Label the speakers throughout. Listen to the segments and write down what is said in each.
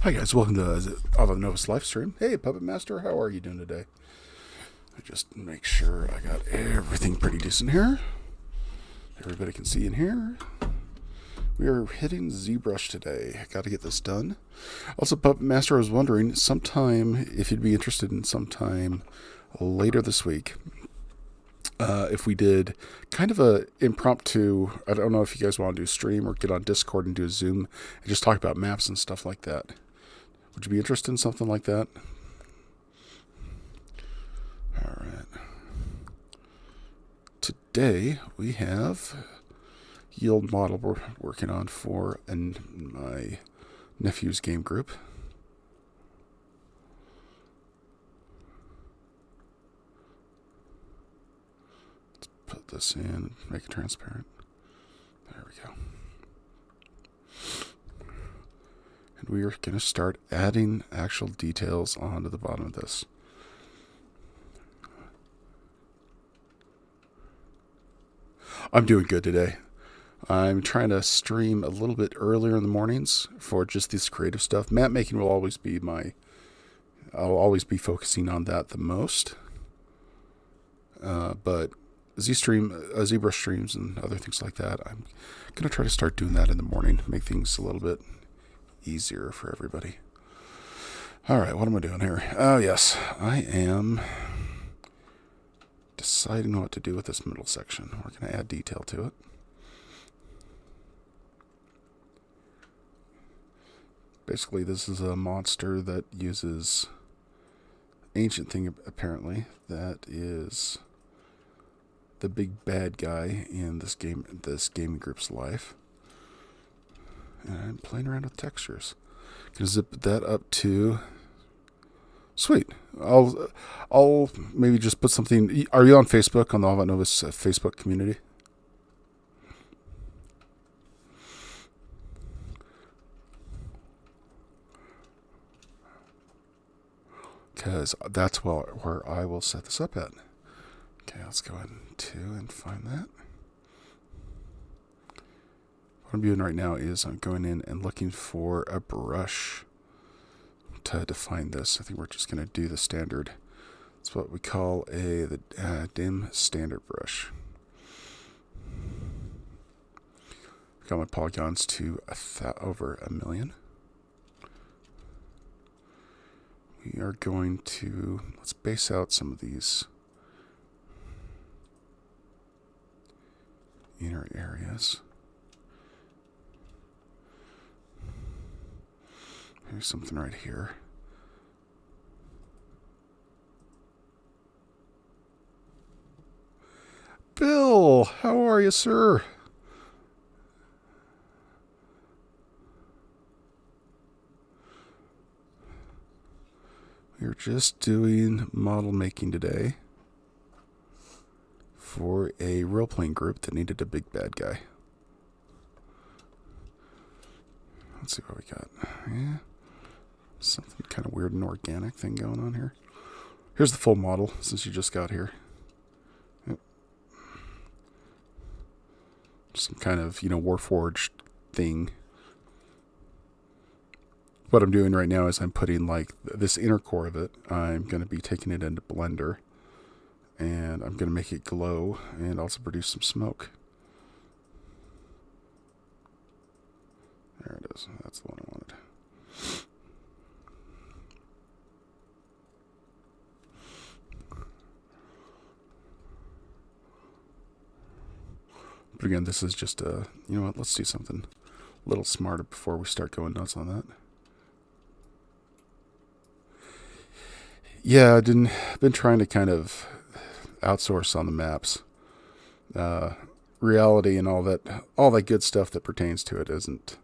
Speaker 1: Hi guys, welcome to the Ava Novus live stream. Hey Puppet Master, how are you doing today? I just make sure I got everything pretty decent here. Everybody can see in here. We are hitting ZBrush today. Got to get this done. Also, Puppet Master, I was wondering sometime if you'd be interested in sometime later this week. If we did kind of a impromptu, I don't know if you guys want to do a stream or get on Discord and do a Zoom and just talk about maps and stuff like that. Would you be interested in something like that? All right. Today we have yield model we're working on for my nephew's game group. Let's put this in and make it transparent. There we go. And we are going to start adding actual details onto the bottom of this. I'm doing good today. I'm trying to stream a little bit earlier in the mornings for just this creative stuff. Map making will always be I'll always be focusing on that the most. But ZBrush streams and other things like that, I'm going to try to start doing that in the morning, make things a little bit easier for everybody. All right, what am I doing here? Oh, yes, I am deciding what to do with this middle section. We're going to add detail to it. Basically, this is a monster that uses ancient thing, apparently, that is the big bad guy in this gaming group's life. And I'm playing around with textures. Gonna zip that up to. Sweet. I'll maybe just put something. Are you on Facebook, on the All About Novus Facebook community? Because that's where I will set this up at. Okay, let's go ahead and find that. What I'm doing right now is I'm going in and looking for a brush to define this. I think we're just going to do the standard. It's what we call the dim standard brush. Got my polygons to over 1 million. We are going to, let's base out some of these inner areas. Maybe something right here. Bill, how are you, sir? We're just doing model making today for a role-playing group that needed a big bad guy. Let's see what we got. Yeah. Something kind of weird and organic thing going on here. Here's the full model since you just got here. Yep. Some kind of, Warforged thing. What I'm doing right now is I'm putting like this inner core of it. I'm going to be taking it into Blender. And I'm going to make it glow and also produce some smoke. There it is. That's the one I wanted. But again, this is just a, you know what, let's do something a little smarter before we start going nuts on that. Yeah, I've been trying to kind of outsource on the maps. Reality and all that good stuff that pertains to it isn't.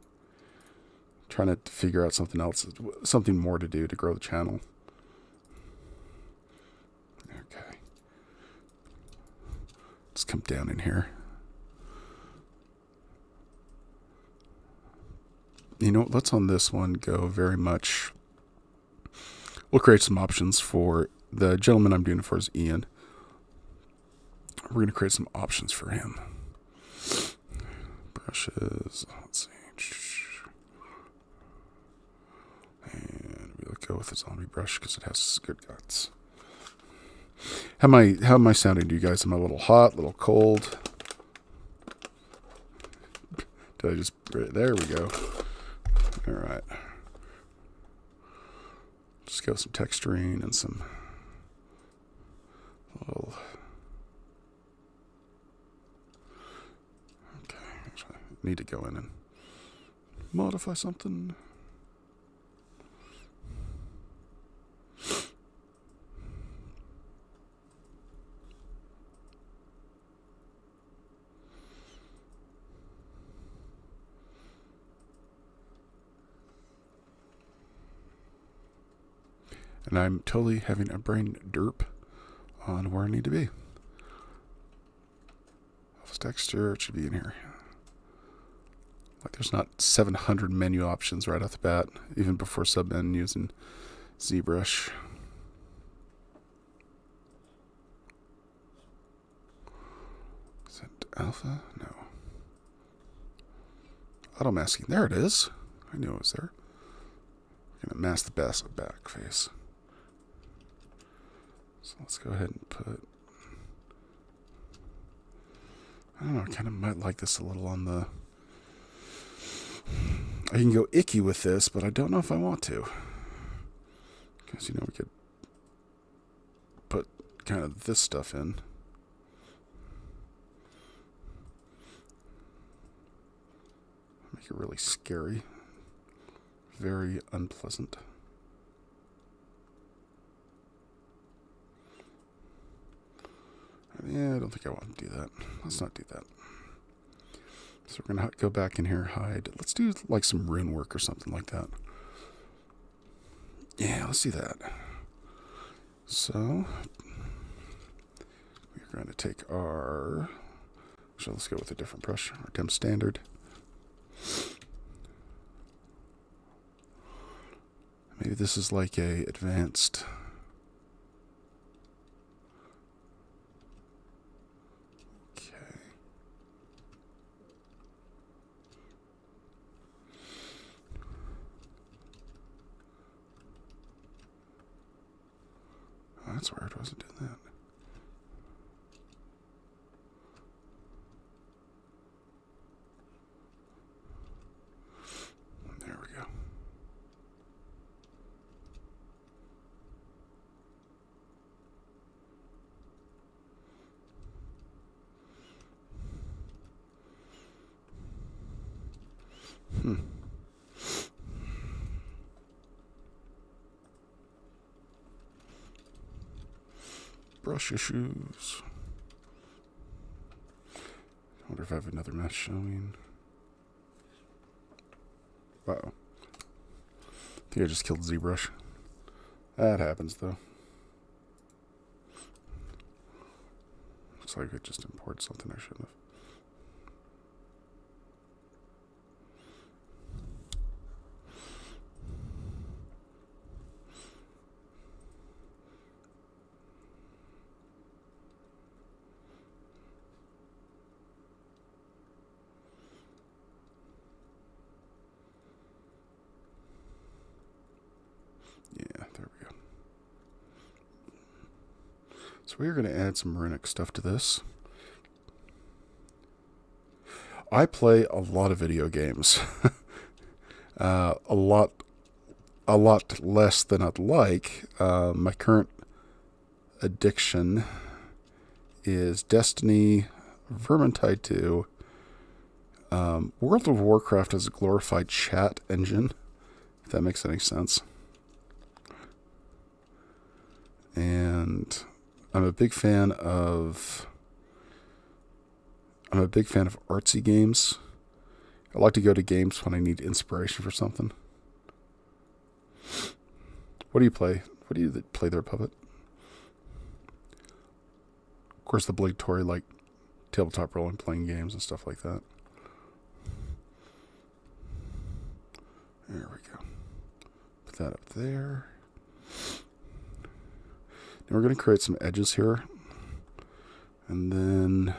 Speaker 1: Trying to figure out something else, something more to do to grow the channel. Okay. Let's come down in here. Let's on this one go very much. We'll create some options for the gentleman I'm doing it for is Ian. We're going to create some options for him. Brushes. Let's see. And we'll go with the zombie brush because it has good guts. How am I sounding to you guys? Am I a little hot, a little cold? Did I just... There we go. All right. Just go with some texturing and some little... Okay. Actually, I need to go in and modify something. And I'm totally having a brain derp on where I need to be. Office texture, it should be in here. Like there's not 700 menu options right off the bat, even before submenus and ZBrush. Is that alpha? No. Auto masking. There it is. I knew it was there. I'm going to mask the back face. So let's go ahead and put... I don't know, I kind of might like this a little on the... I can go icky with this, but I don't know if I want to. Because, you know, we could put kind of this stuff in. Make it really scary. Very unpleasant. Yeah, I don't think I want to do that. Let's not do that. So we're going to go back in here, hide. Let's do like some rune work or something like that. Yeah, let's do that. So we're going to take our... Actually, let's go with a different brush, our temp standard. Maybe this is like a advanced... That's weird. I wasn't doing that. There we go. Brush issues. I wonder if I have another mesh showing. Wow. I think I just killed ZBrush. That happens though. Looks like I just imported something I shouldn't have. Yeah, there we go. So we're going to add some runic stuff to this. I play a lot of video games. a lot less than I'd like. My current addiction is Destiny, Vermintide 2. World of Warcraft is a glorified chat engine, if that makes any sense. And I'm a big fan of artsy games. I like to go to games when I need inspiration for something. What do you play? What do you play there, Puppet? Of course, the obligatory like tabletop role and playing games and stuff like that. There we go. Put that up there. Now we're going to create some edges here. And then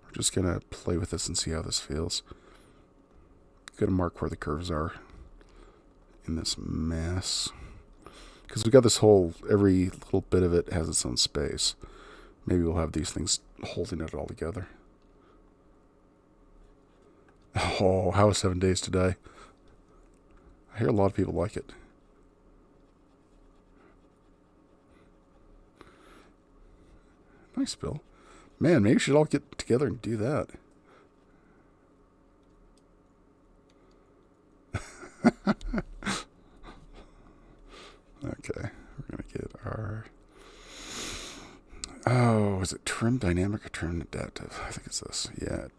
Speaker 1: we're just going to play with this and see how this feels. Going to mark where the curves are. in this mess. Because we got this whole, every little bit of it has its own space. Maybe we'll have these things holding it all together. Oh, how was 7 days today? I hear a lot of people like it. Nice, Bill. Man, maybe we should all get together and do that. Okay, we're going to get our... Oh, is it trim dynamic or trim adaptive? I think it's this. Yeah, it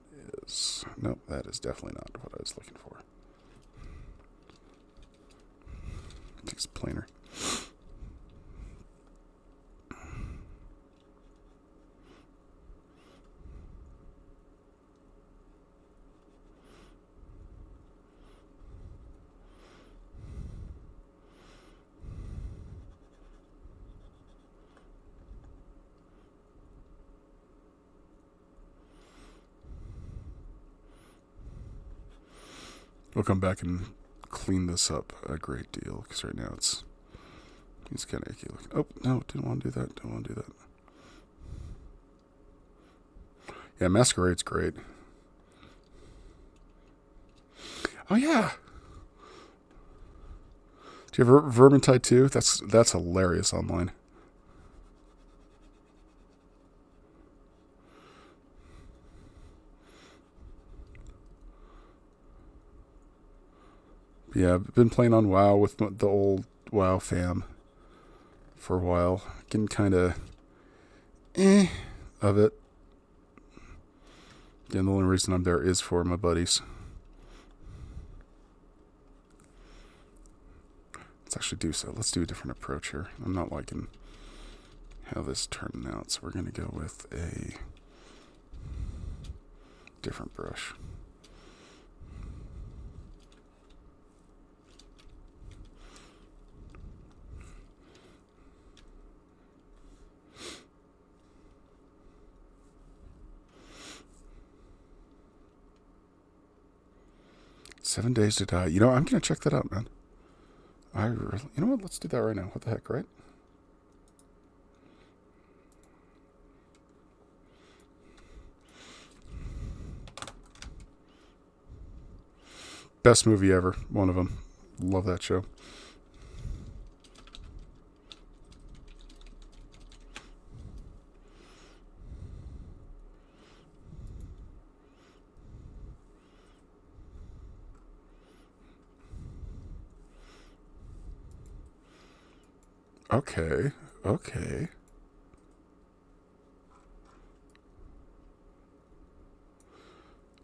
Speaker 1: is. Nope, that is definitely not what I was looking for. I think it's planer. We'll come back and clean this up a great deal, because right now it's kind of icky looking. Oh, no, didn't want to do that. Don't want to do that. Yeah, Masquerade's great. Oh, yeah. Do you have Vermintide too? That's hilarious online. Yeah, I've been playing on WoW with the old WoW fam for a while. Getting kind of of it. And the only reason I'm there is for my buddies. Let's actually do so. Let's do a different approach here. I'm not liking how this turned out, so we're going to go with a different brush. "7 Days to Die." You know, I'm going to check that out, man. You know what? Let's do that right now. What the heck, right? Best movie ever. One of them. Love that show. Okay. Okay.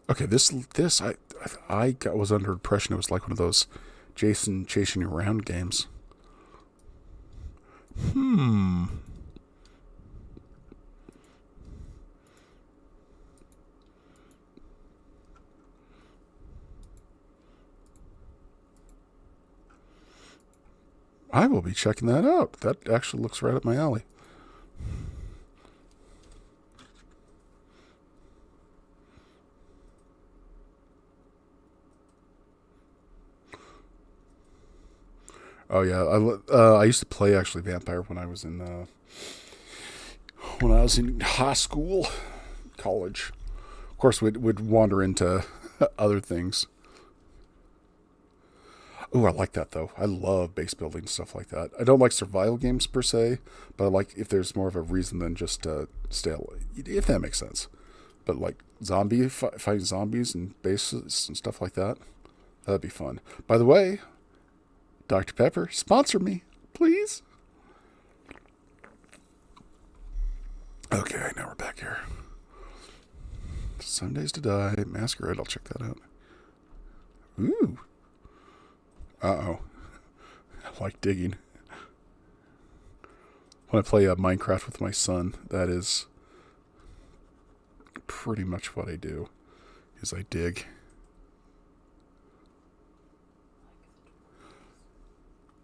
Speaker 1: Okay, this I was under impression it was like one of those Jason chasing you around games. I will be checking that out. That actually looks right up my alley. Oh yeah, I used to play actually Vampire when I was in high school, college. Of course, we'd wander into other things. Oh, I like that though. I love base building stuff like that. I don't like survival games per se, but I like if there's more of a reason than just stay alive, if that makes sense. But like fighting zombies and bases and stuff like that, that'd be fun. By the way, Dr. Pepper, sponsor me, please. Okay, now we're back here. 7 Days to Die, Masquerade. I'll check that out. Ooh. Uh-oh. I like digging. When I play Minecraft with my son, that is pretty much what I do, is I dig.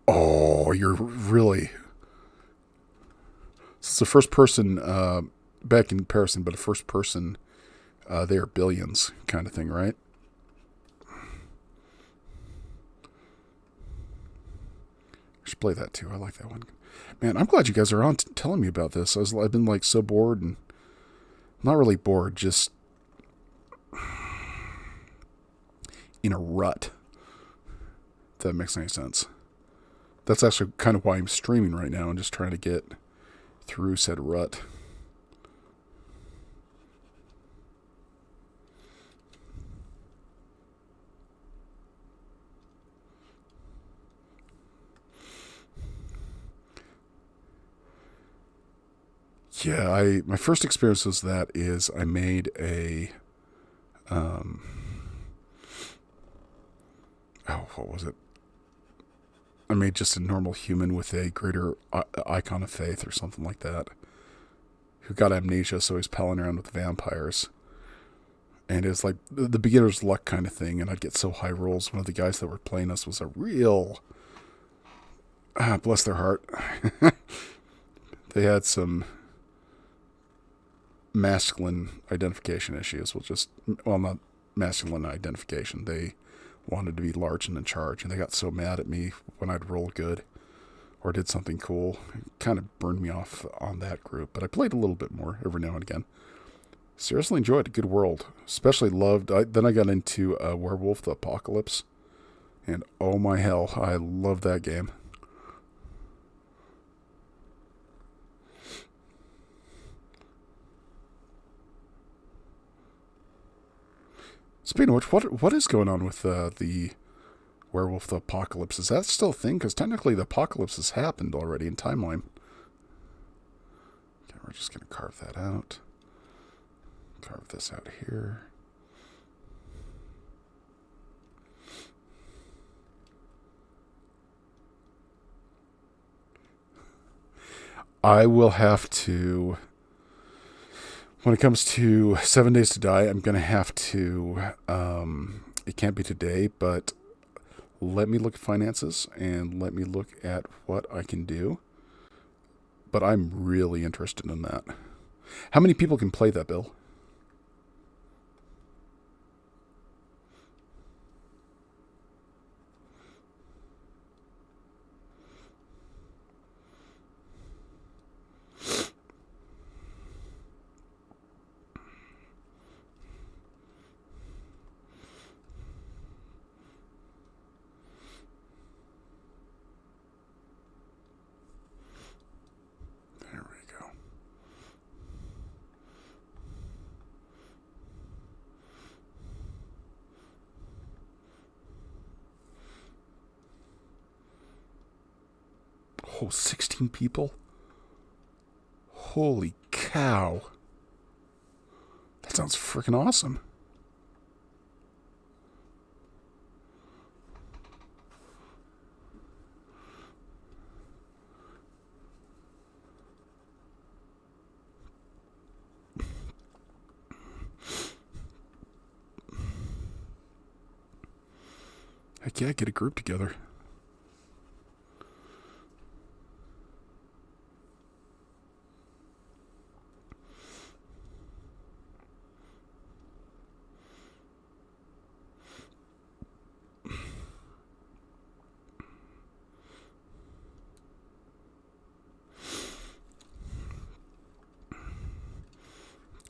Speaker 1: Oh, you're really... It's the first person, back in comparison, but a first person, they are billions kind of thing, right? should play that too. I like that one. Man, I'm glad you guys are on telling me about this. I've been like so bored, and not really bored, just in a rut. If that makes any sense. That's actually kind of why I'm streaming right now and just trying to get through said rut. Yeah, my first experience was that is I made a what was it? I made just a normal human with a greater icon of faith or something like that, who got amnesia, so he's palling around with vampires. And it's like the beginner's luck kind of thing, and I'd get so high rolls. One of the guys that were playing us was a real, bless their heart, they had some masculine identification issues. Not masculine identification. They wanted to be large and in charge, and they got so mad at me when I'd roll good or did something cool. It kind of burned me off on that group, but I played a little bit more every now and again. Seriously enjoyed it. Good world. Especially loved. Then I got into Werewolf the Apocalypse, and oh my hell, I love that game. Speaking of which, what is going on with the Werewolf the Apocalypse? Is that still a thing? Because technically the apocalypse has happened already in timeline. Okay, we're just going to carve that out. Carve this out here. I will have to... When it comes to 7 Days to Die, I'm going to have to, it can't be today, but let me look at finances and let me look at what I can do. But I'm really interested in that. How many people can play that, Bill? Oh, 16 people? Holy cow. That sounds freaking awesome. Heck yeah, get a group together.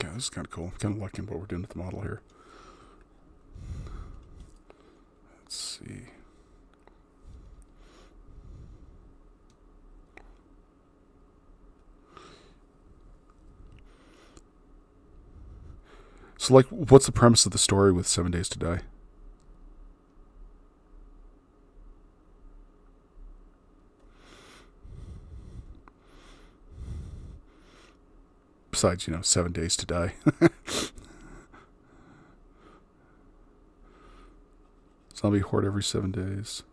Speaker 1: Yeah, this is kind of cool. Kind of liking what we're doing with the model here. Let's see. So, like, what's the premise of the story with 7 Days to Die? Besides, 7 days to die. Zombie horde every 7 days.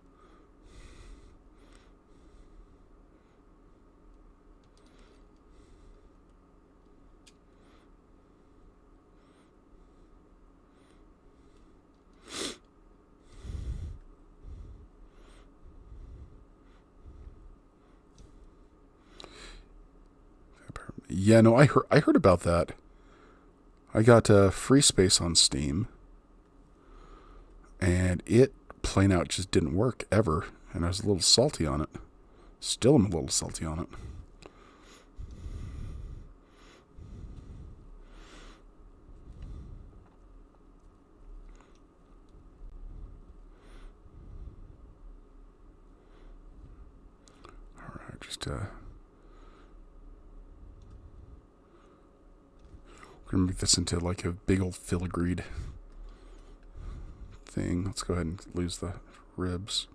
Speaker 1: Yeah, no, I heard about that. I got free space on Steam, and it plain out just didn't work ever, and I was a little salty on it. Still am a little salty on it. Alright, just we're gonna make this into like a big old filigreed thing. Let's go ahead and lose the ribs.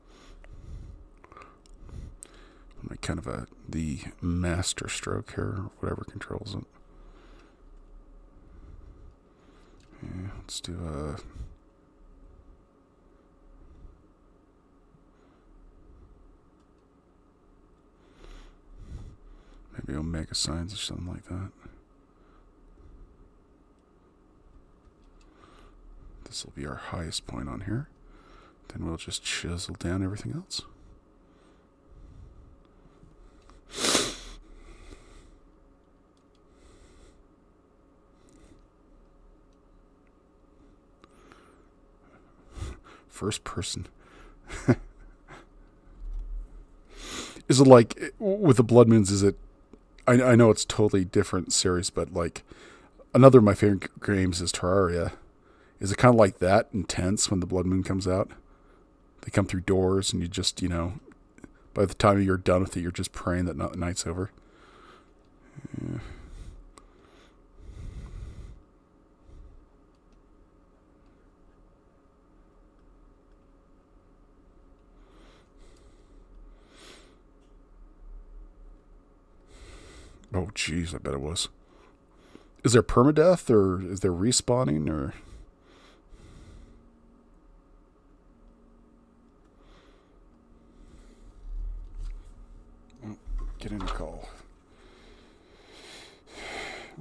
Speaker 1: Make kind of the master stroke here, whatever controls it. Yeah, let's do maybe omega signs or something like that. This will be our highest point on here. Then we'll just chisel down everything else. First person. Is it like with the Blood Moons? Is it? I know it's totally different series, but like another of my favorite games is Terraria. Is it kind of like that intense when the Blood Moon comes out? They come through doors, and you just, by the time you're done with it, you're just praying that the night's over. Yeah. Oh, jeez, I bet it was. Is there permadeath, or is there respawning, or... Get in a call.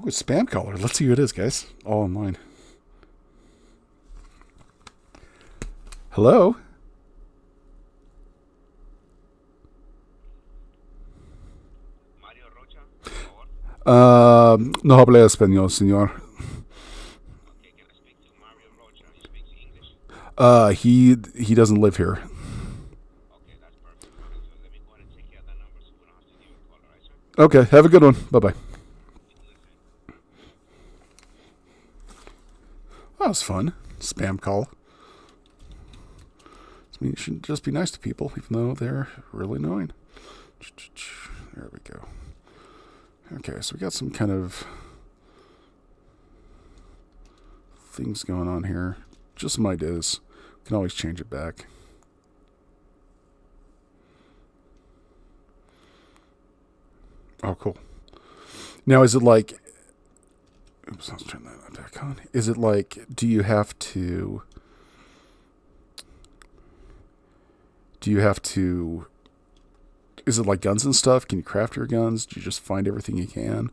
Speaker 1: Ooh, a spam caller. Let's see who it is, guys. All online. Hello?
Speaker 2: Mario Rocha, por favor.
Speaker 1: No habla español, señor.
Speaker 2: Okay, can I speak to Mario Rocha? He speaks English.
Speaker 1: He doesn't live here.
Speaker 2: Okay, that's perfect. So let me go ahead and take care of that number so we don't have to give you a call, alright, sir?
Speaker 1: Okay, have a good one. Bye-bye. That was fun. Spam call. I mean, you should just be nice to people, even though they're really annoying. There we go. Okay, so we got some kind of things going on here. Just some ideas. We can always change it back. Oh, cool. Now, is it like... Oops, let's turn that back on. Is it like, do you have to... Is it like guns and stuff? Can you craft your guns? Do you just find everything you can?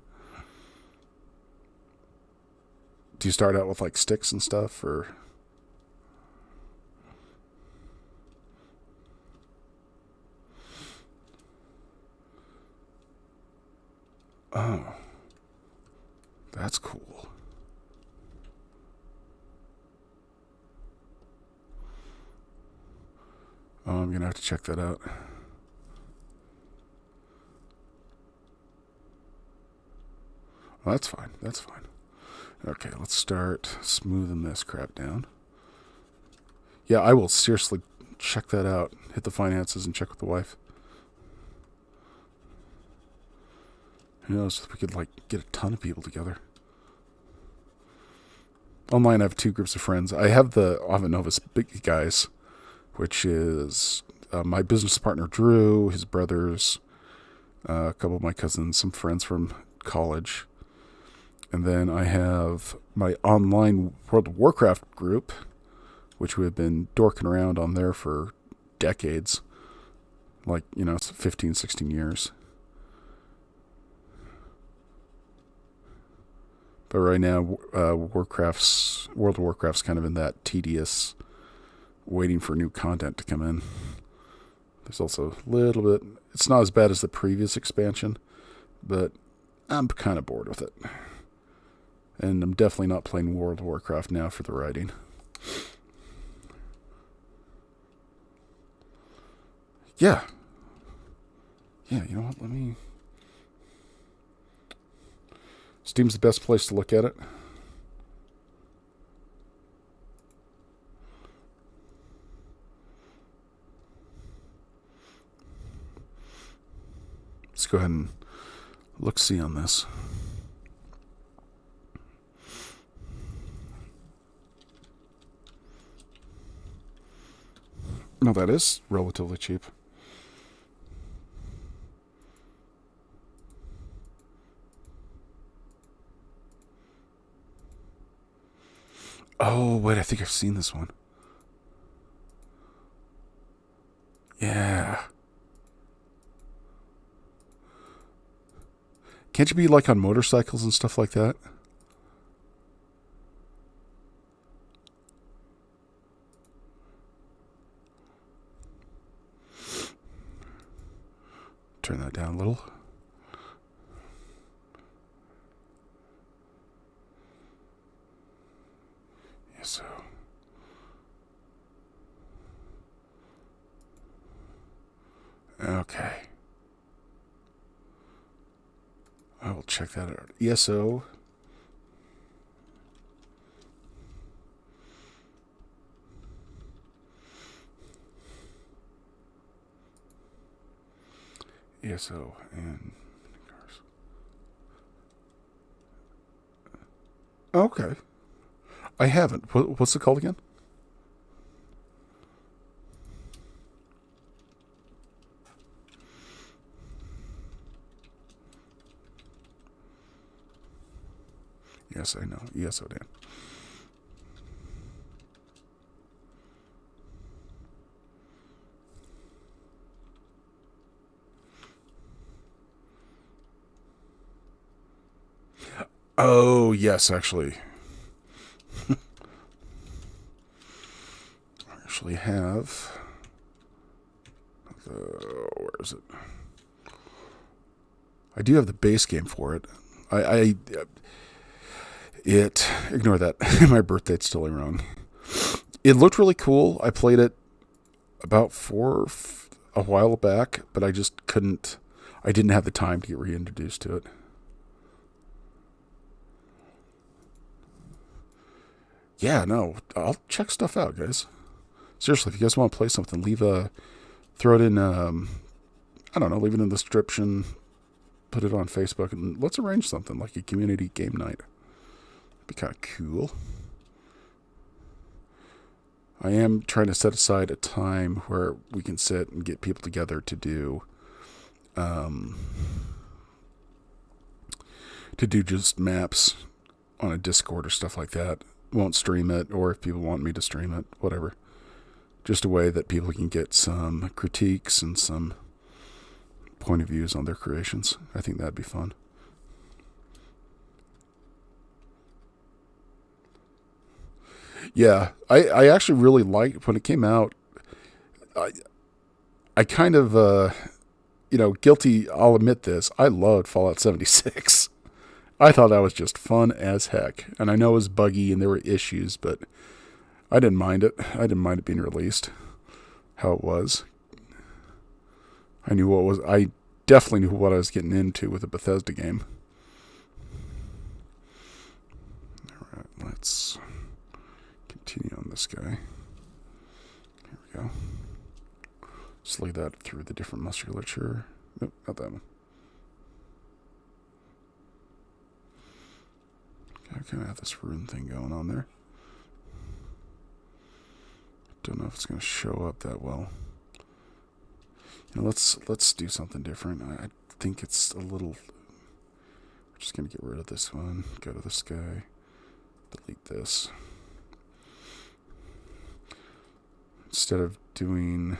Speaker 1: Do you start out with like sticks and stuff, or... Oh. That's cool. Oh, I'm going to have to check that out. Well, that's fine. That's fine. Okay, let's start smoothing this crap down. Yeah, I will seriously check that out. Hit the finances and check with the wife. Who knows if we could like get a ton of people together. Online, I have two groups of friends. I have the Ava Novus big guys, which is my business partner Drew, his brothers, a couple of my cousins, some friends from college. And then I have my online World of Warcraft group, which we've been dorking around on there for decades. Like, it's 15, 16 years. But right now, World of Warcraft's kind of in that tedious, waiting for new content to come in. There's also a little bit... It's not as bad as the previous expansion, but I'm kind of bored with it. And I'm definitely not playing World of Warcraft now for the writing. Yeah. Yeah, you know what? Let me... Steam's the best place to look at it. Let's go ahead and look-see on this. No, that is relatively cheap. Oh, wait, I think I've seen this one. Yeah. Can't you be like on motorcycles and stuff like that? Turn that down a little. Yeah, so. Okay. I will check that out. ESO. ESO and cars. Okay. I haven't. What's it called again? Yes, I know. ESO, Dan. Oh, yes, actually. I actually have... where is it? I do have the base game for it. Ignore that. My birth date's totally wrong. It looked really cool. I played it about a while back, but I just couldn't... I didn't have the time to get reintroduced to it. Yeah, no, I'll check stuff out, guys. Seriously, if you guys want to play something, throw it in, I don't know, leave it in the description, put it on Facebook, and let's arrange something like a community game night. It'd be kind of cool. I am trying to set aside a time where we can sit and get people together to do just maps on a Discord or stuff like that. Won't stream it, or if people want me to stream it, whatever. Just a way that people can get some critiques and some point of views on their creations. I think that'd be fun. Yeah, I actually really liked when it came out. I kind of, guilty, I'll admit this, I loved Fallout 76. I thought that was just fun as heck. And I know it was buggy and there were issues, but I didn't mind it. I didn't mind it being released how it was. I definitely knew what I was getting into with a Bethesda game. All right, let's continue on this guy. Here we go. Just lay that through the different musculature. Nope, not that one. I kind of have this rune thing going on there. Don't know if it's going to show up that well. Let's do something different. I think it's a little... We're just going to get rid of this one. Go to this guy. Delete this. Instead of doing...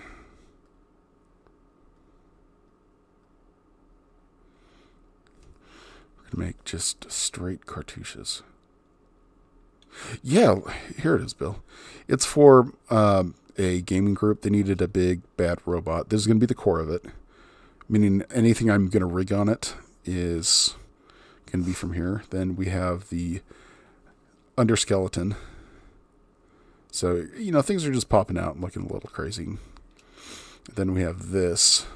Speaker 1: Make just straight cartouches. Yeah, here it is, Bill. It's for a gaming group. They needed a big, bad robot. This is going to be the core of it. Meaning anything I'm going to rig on it is going to be from here. Then we have the underskeleton. So, things are just popping out and looking a little crazy. Then we have this.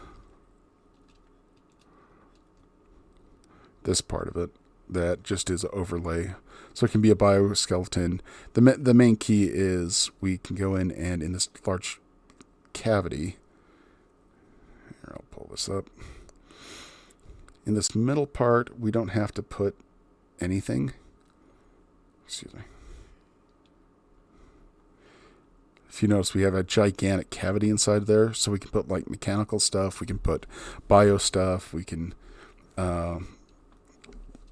Speaker 1: this part of it that just is overlay. So it can be a bioskeleton. The main key is we can go in and in this large cavity, here, I'll pull this up. In this middle part, we don't have to put anything. Excuse me. If you notice, we have a gigantic cavity inside there, so we can put like mechanical stuff, we can put bio stuff, we can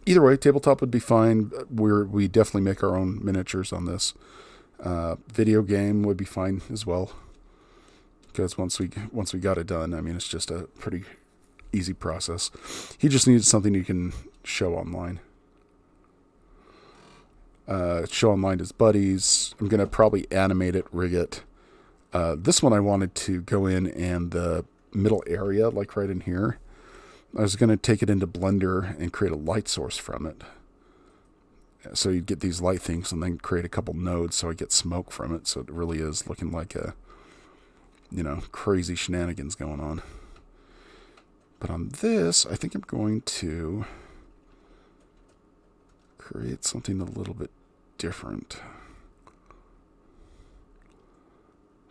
Speaker 1: either way, tabletop would be fine. We definitely make our own miniatures on this. Video game would be fine as well, because once we got it done, I mean, it's just a pretty easy process. He just needs something you can show online. Show online to his buddies. I'm going to probably animate it, rig it. This one I wanted to go in and the middle area, like right in here, I was going to take it into Blender and create a light source from it. So you get these light things and then create a couple nodes so I get smoke from it. So it really is looking like a, crazy shenanigans going on. But on this, I think I'm going to create something a little bit different.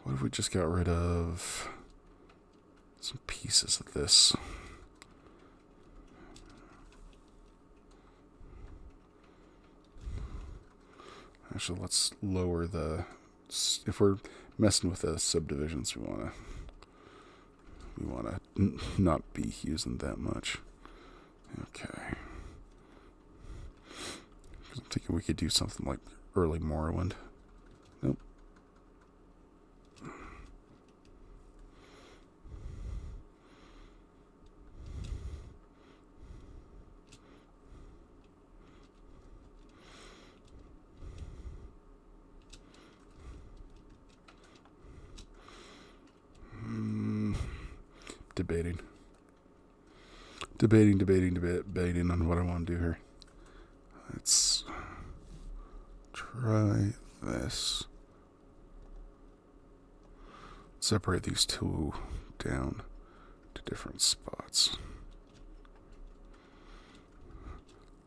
Speaker 1: What if we just got rid of some pieces of this? Actually, let's lower the... If we're messing with the subdivisions, we want to not be using that much. Okay. I'm thinking we could do something like early Morrowind. Nope. Debating on what I want to do here. Let's try this. Separate these two down to different spots.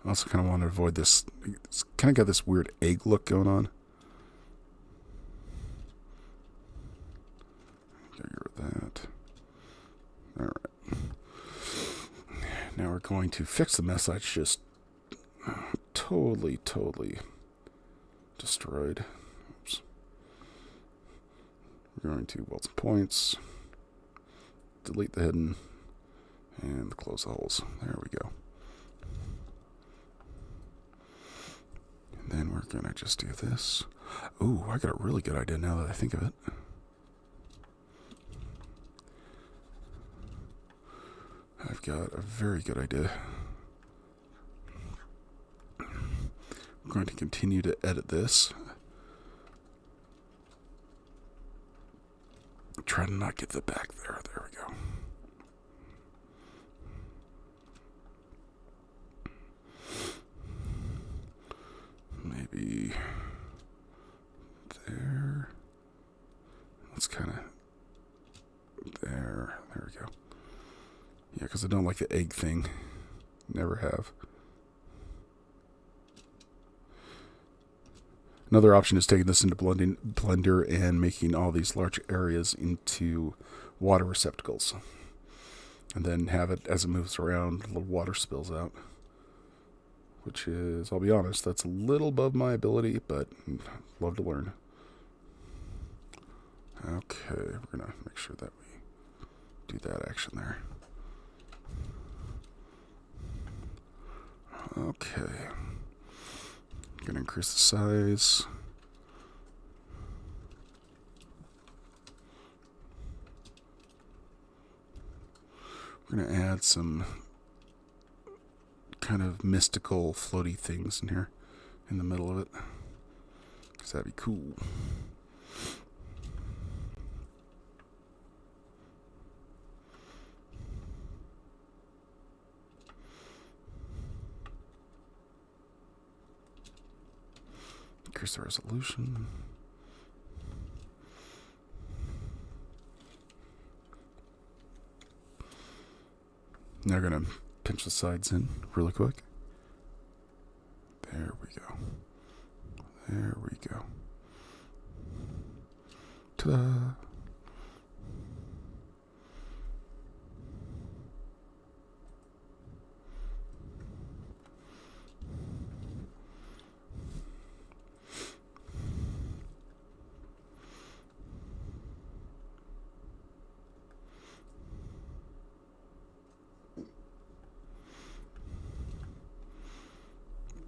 Speaker 1: I also kind of want to avoid this. It's kind of got this weird egg look going on. Get rid of that. Alright. Now we're going to fix the mess that's just totally destroyed. Oops. We're going to weld some points, delete the hidden, and close the holes. There we go. And then we're going to just do this. Ooh, I got a really good idea now that I think of it. I've got a very good idea. I'm going to continue to edit this. Try to not get the back there. There we go. Maybe there. Let's kind of there. There we go. Yeah, because I don't like the egg thing. Never have. Another option is taking this into Blender and making all these large areas into water receptacles. And then have it, as it moves around, little water spills out. Which is, I'll be honest, that's a little above my ability, but I'd love to learn. Okay, we're going to make sure that we do that action there. Okay. Gonna increase the size. We're gonna add some kind of mystical floaty things in here in the middle of it, because that'd be cool. Increase the resolution. Now we're going to pinch the sides in really quick. There we go. There we go. Ta-da!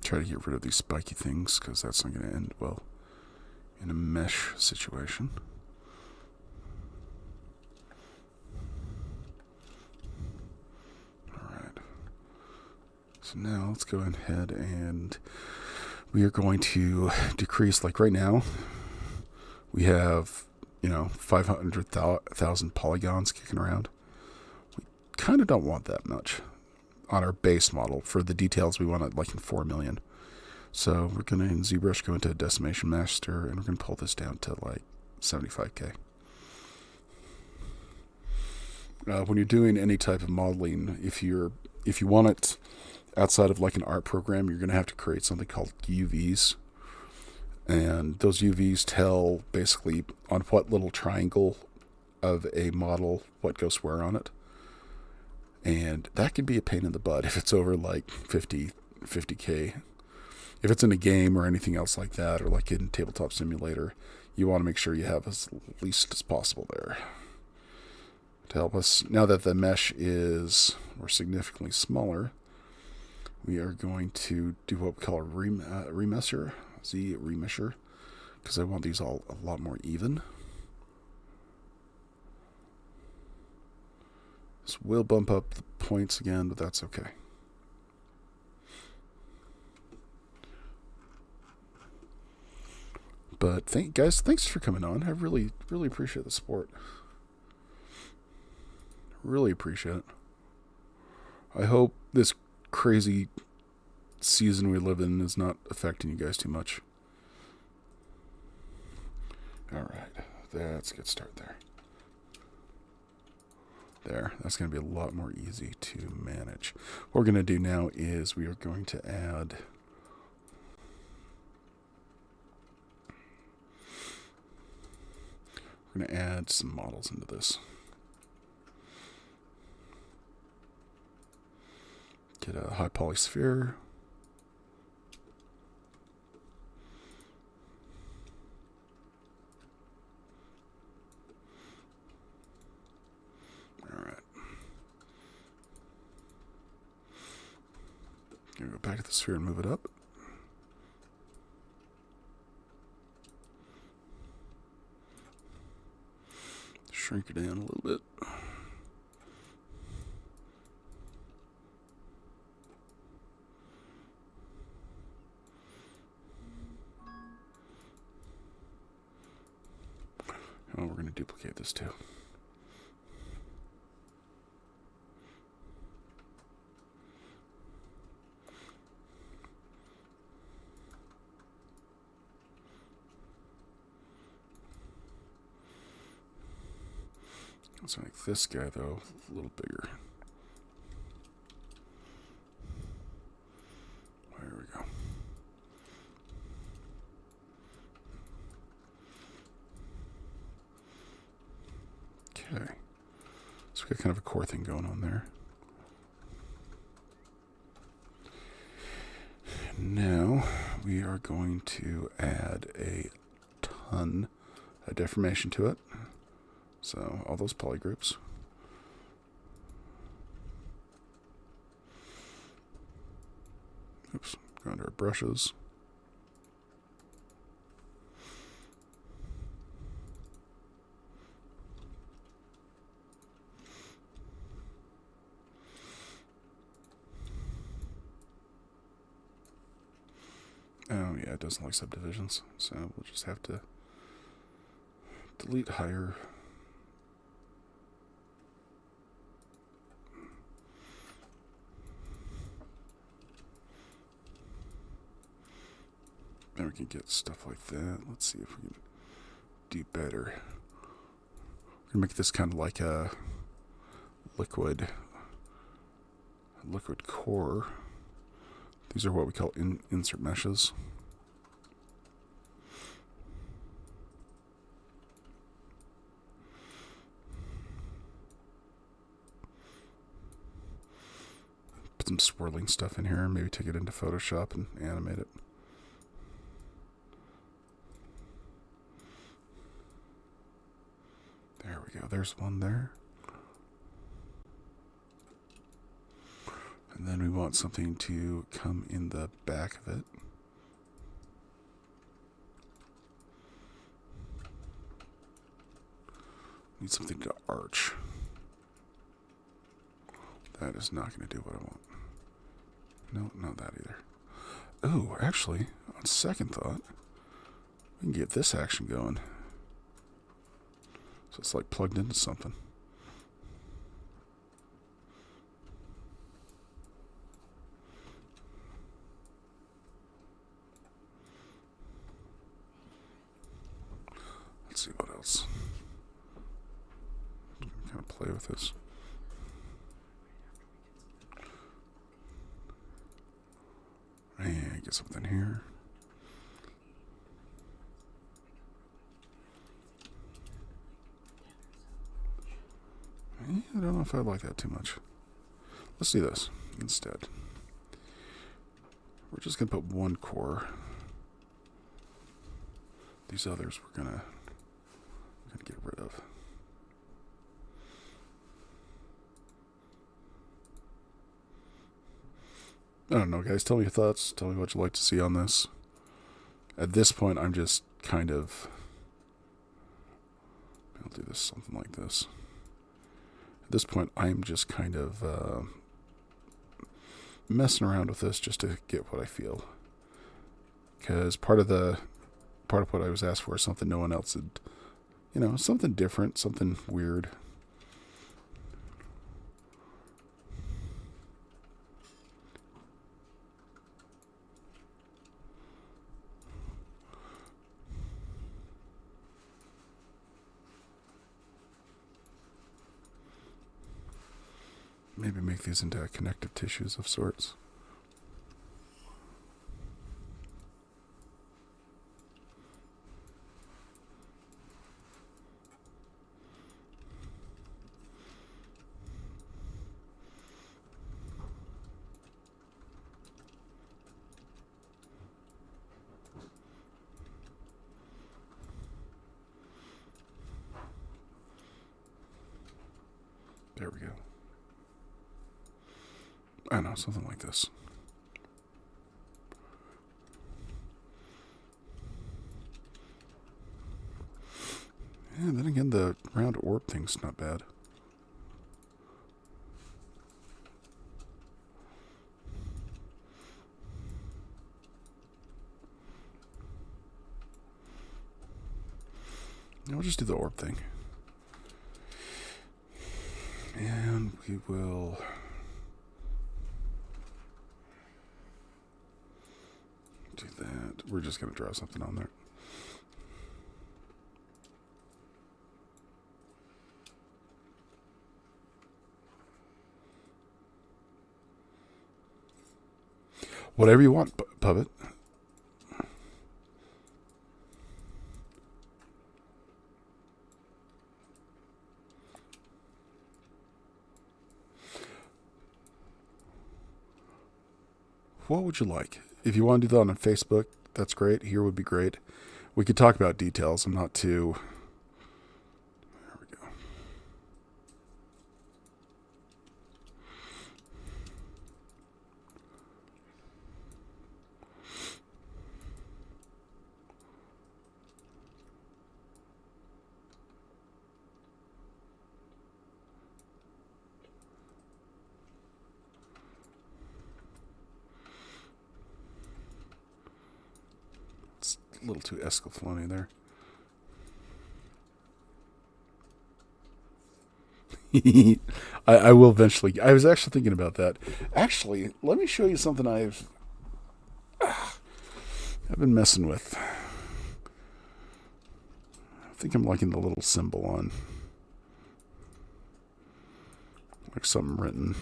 Speaker 1: Try to get rid of these spiky things because that's not going to end well in a mesh situation. Alright. So now let's go ahead and we are going to decrease, like right now, we have, 500,000 polygons kicking around. We kind of don't want that much on our base model. For the details, we want it like in 4 million. So we're going to, in ZBrush, go into Decimation Master, and we're going to pull this down to like 75K. When you're doing any type of modeling, if you want it outside of like an art program, you're going to have to create something called UVs. And those UVs tell basically on what little triangle of a model what goes where on it. And that can be a pain in the butt if it's over like 50K. If it's in a game or anything else like that, or like in Tabletop Simulator, you want to make sure you have as least as possible there. To help us, now that the mesh is more significantly smaller, we are going to do what we call a remesher, Z-remesher, because I want these all a lot more even. This will bump up the points again, but that's okay. But thanks for coming on. I really appreciate the support. Really appreciate it. I hope this crazy season we live in is not affecting you guys too much. Alright, let's get started there. There, that's going to be a lot more easy to manage. What we're going to do now is we are going to add some models into this. Get a high poly sphere. Go back to the sphere and move it up. Shrink it down a little bit. And we're going to duplicate this too. Let's make this guy, though, a little bigger. There we go. Okay. So we got kind of a core thing going on there. Now we are going to add a ton of deformation to it. So all those polygroups. Oops, go under our brushes. Oh yeah, it doesn't like subdivisions, so we'll just have to delete higher. Then we can get stuff like that. Let's see if we can do better. We're going to make this kind of like a liquid liquid core. These are what we call insert meshes. Put some swirling stuff in here, maybe take it into Photoshop and animate it. There we go, there's one there. And then we want something to come in the back of it. Need something to arch. That is not going to do what I want. No, not that either. Oh, actually, on second thought, we can get this action going. So it's like plugged into something. Let's see what else. Kind of play with this. And get something here. I don't know if I like that too much. Let's do this instead. We're just going to put one core. These others we're gonna get rid of. I don't know, guys. Tell me your thoughts. Tell me what you'd like to see on this. At this point, I'm just kind of... I'll do this something like this. At this point, I'm just kind of messing around with this just to get what I feel. Because part of what I was asked for is something no one else had, you know, something different, something weird. Maybe make these into connective tissues of sorts. There we go. I don't know, something like this. And then again, the round orb thing's not bad. Now we'll just do the orb thing. And we will... do that. We're just going to draw something on there. Whatever you want, Puppet. What would you like? If you want to do that on Facebook, that's great. Here would be great. We could talk about details. I'm not too... There we go. A little too escaflowny there. I will eventually. I was actually thinking about that. Actually, let me show you something I've been messing with. I think I'm liking the little symbol on, like something written.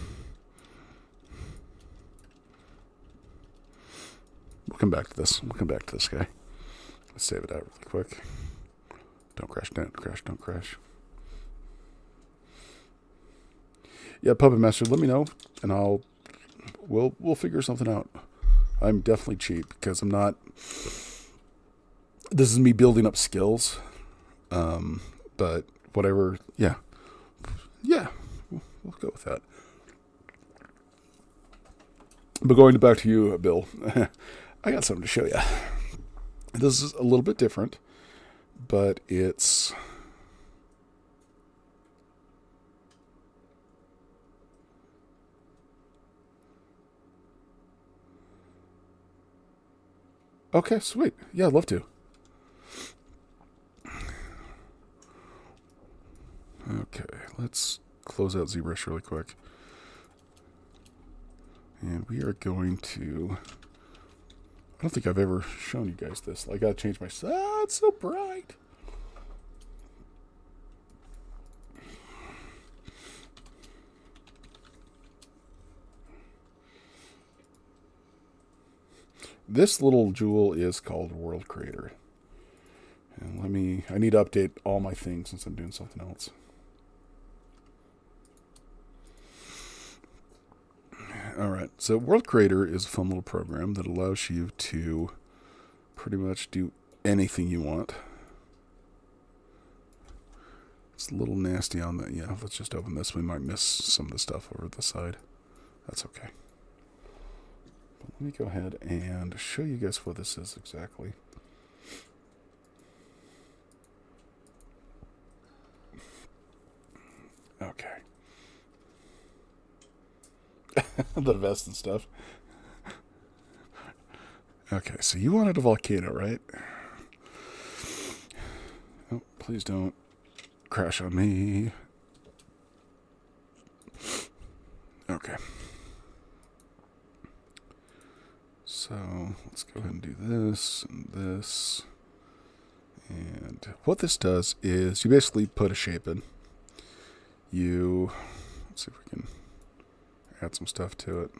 Speaker 1: We'll come back to this. We'll come back to this guy. Let's save it out really quick. Don't crash, don't crash, don't crash. Yeah, Puppet Master, let me know, and we'll figure something out. I'm definitely cheap because I'm not. This is me building up skills, but whatever. Yeah, we'll go with that. But going back to you, Bill, I got something to show you. This is a little bit different, but it's. Okay, sweet. Yeah, I'd love to. Okay, let's close out Zbrush really quick. And we are going to... I don't think I've ever shown you guys this. I gotta change my... Ah, it's so bright! This little jewel is called World Creator. And I need to update all my things since I'm doing something else. Alright, so World Creator is a fun little program that allows you to pretty much do anything you want. It's a little nasty on that. Yeah, let's just open this. We might miss some of the stuff over the side. That's okay. But let me go ahead and show you guys what this is exactly. Okay. The vest and stuff. Okay, so you wanted a volcano, right? Oh, please don't crash on me. Okay. So let's go ahead and do this and this. And what this does is you basically put a shape in. Let's see if we can add some stuff to it.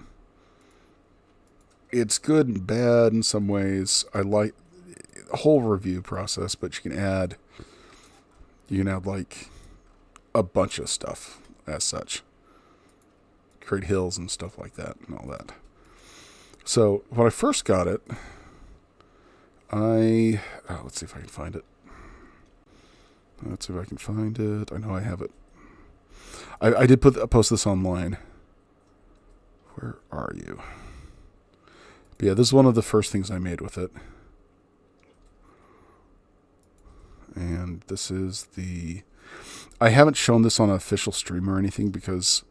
Speaker 1: It's good and bad in some ways. I like the whole review process, but you can add like a bunch of stuff as such. Create hills and stuff like that and all that. So when I first got it, let's see if I can find it. Let's see if I can find it. I know I have it. I did post this online. Where are you? But yeah, this is one of the first things I made with it. And this is I haven't shown this on an official stream or anything because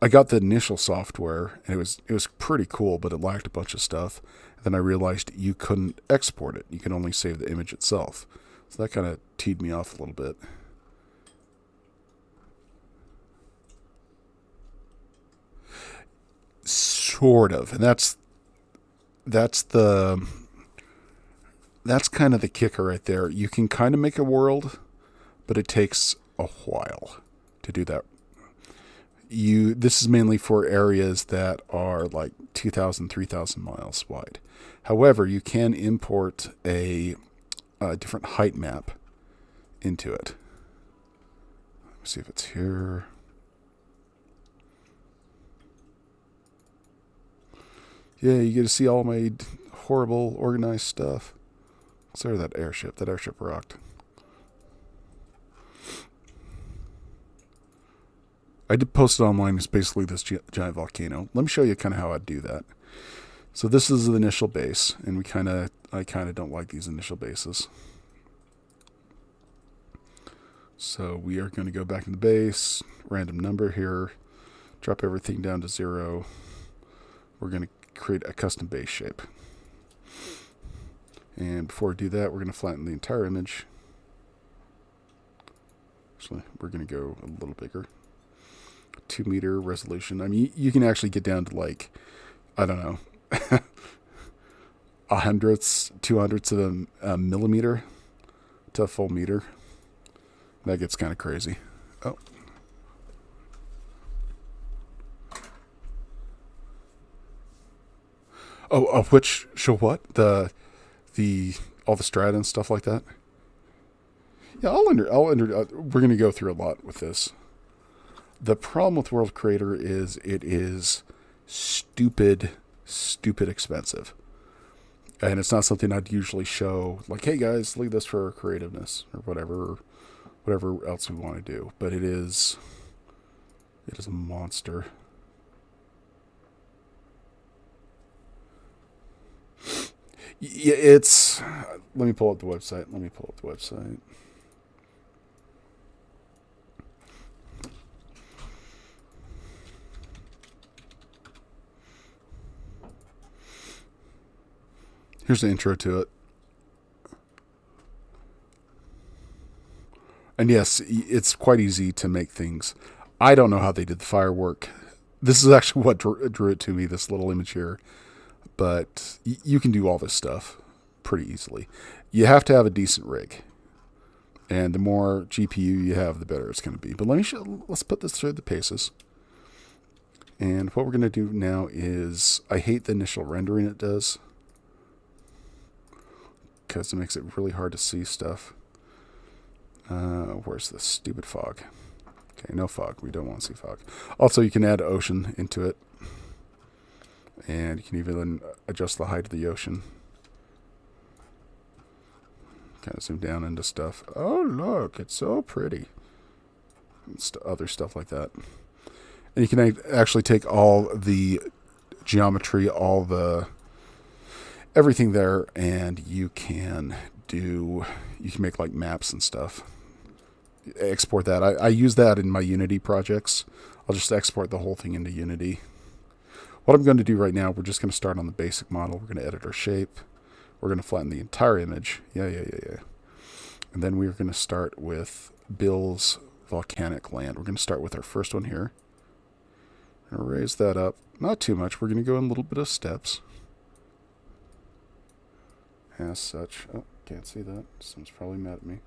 Speaker 1: I got the initial software and it was pretty cool, but it lacked a bunch of stuff. And then I realized you couldn't export it. You can only save the image itself. So that kind of teed me off a little bit. Sort of. And that's kind of the kicker right there. You can kind of make a world, but it takes a while to do that. This is mainly for areas that are like 2,000, 3,000 miles wide. However, you can import a different height map into it. Let me see if it's here. Yeah, you get to see all my horrible organized stuff. Sorry, that airship. That airship rocked. I did post it online. It's basically this giant volcano. Let me show you kind of how I do that. So this is the initial base, and I kind of don't like these initial bases. So we are going to go back in the base, random number here, drop everything down to 0. We're going to create a custom base shape. And before we do that, we're going to flatten the entire image. Actually, we're going to go a little bigger. 2-meter resolution. I mean, you can actually get down to like, I don't know, 100ths, 200ths of a millimeter to a full meter. That gets kind of crazy. Oh. Oh, which show what? The all the strata and stuff like that. Yeah, we're going to go through a lot with this. The problem with World Creator is it is stupid expensive. And it's not something I'd usually show, like, hey guys, look at this for creativeness or whatever else we want to do. But it is a monster. Yeah, it's. Let me pull up the website. Here's the intro to it. And yes, it's quite easy to make things. I don't know how they did the firework. This is actually what drew it to me, this little image here. But you can do all this stuff pretty easily. You have to have a decent rig. And the more GPU you have, the better it's going to be. But let's put this through the paces. And what we're going to do now is, I hate the initial rendering it does, because it makes it really hard to see stuff. Where's the stupid fog? Okay, no fog. We don't want to see fog. Also, you can add ocean into it. And you can even adjust the height of the ocean. Kind of zoom down into stuff. Oh, look, it's so pretty. And other stuff like that. And you can actually take all the geometry, everything there, and you can make like maps and stuff. Export that. I use that in my Unity projects. I'll just export the whole thing into Unity. What I'm going to do right now, we're just going to start on the basic model. We're going to edit our shape. We're going to flatten the entire image. Yeah. And then we're going to start with Bill's volcanic land. We're going to start with our first one here. I'm going to raise that up. Not too much. We're going to go in a little bit of steps. As such. Oh, can't see that. Someone's probably mad at me.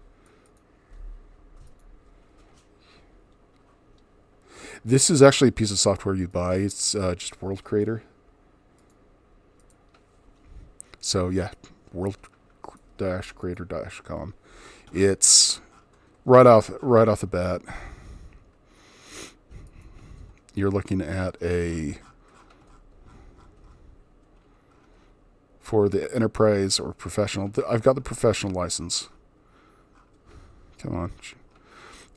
Speaker 1: This is actually a piece of software you buy. It's just World Creator. So yeah, world-creator.com. It's right off the bat. You're looking at for the enterprise or professional. I've got the professional license. Come on.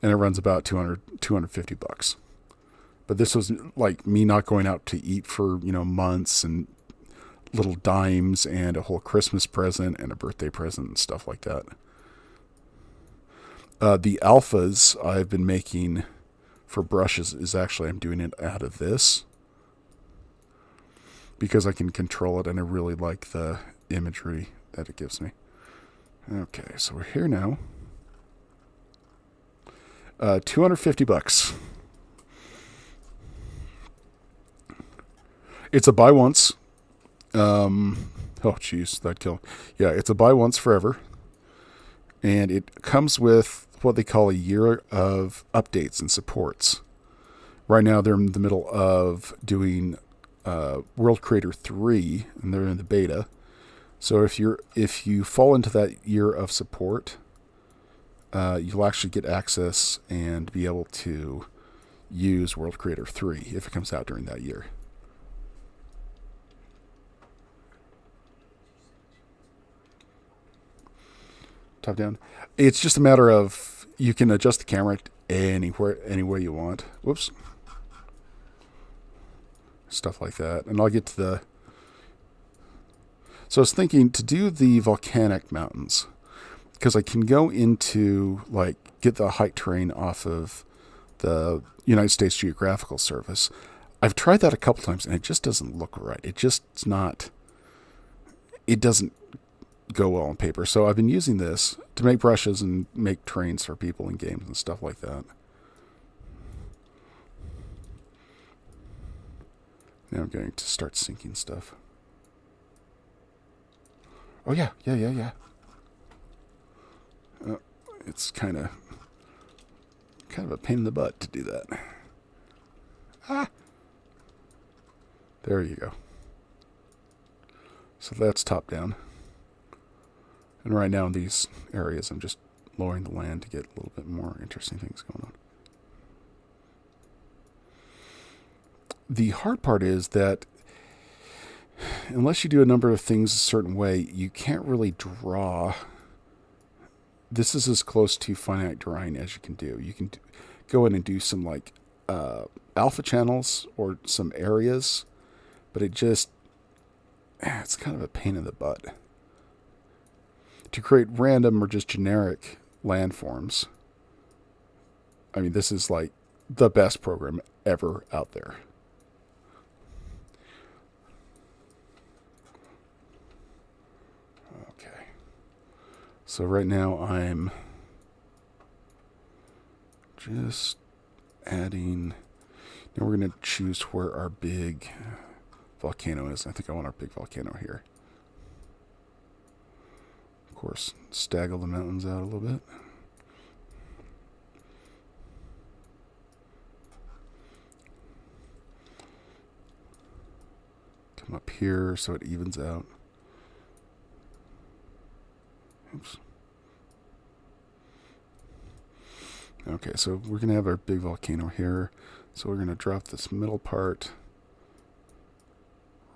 Speaker 1: And it runs about $250. But this was like me not going out to eat for, months, and little dimes and a whole Christmas present and a birthday present and stuff like that. The alphas I've been making for brushes is actually, I'm doing it out of this because I can control it, and I really like the imagery that it gives me. Okay, so we're here now. $250. It's a buy once. Oh, jeez, that'd kill. Yeah, it's a buy once forever. And it comes with what they call a year of updates and supports. Right now, they're in the middle of doing World Creator 3, and they're in the beta. So if you fall into that year of support, you'll actually get access and be able to use World Creator 3 if it comes out during that year. Top down. It's just a matter of you can adjust the camera any way you want. Whoops. Stuff like that. And I'll get to the... So I was thinking to do the volcanic mountains, because I can go into, get the height terrain off of the United States Geographical Service. I've tried that a couple times, and it just doesn't look right. It doesn't go well on paper. So I've been using this to make brushes and make terrains for people in games and stuff like that. Now I'm going to start syncing stuff. Oh yeah. It's kind of a pain in the butt to do that. There you go. So that's top down. And right now in these areas, I'm just lowering the land to get a little bit more interesting things going on. The hard part is that unless you do a number of things a certain way, you can't really draw. This is as close to finite drawing as you can do. You can go in and do some like alpha channels or some areas, but it's kind of a pain in the butt to create random or just generic landforms. I mean, this is like the best program ever out there. Okay. So right now I'm just adding. Now we're going to choose where our big volcano is. I think I want our big volcano here. Of course, staggle the mountains out a little bit. Come up here so it evens out. Oops. Okay, so we're going to have our big volcano here. So we're going to drop this middle part,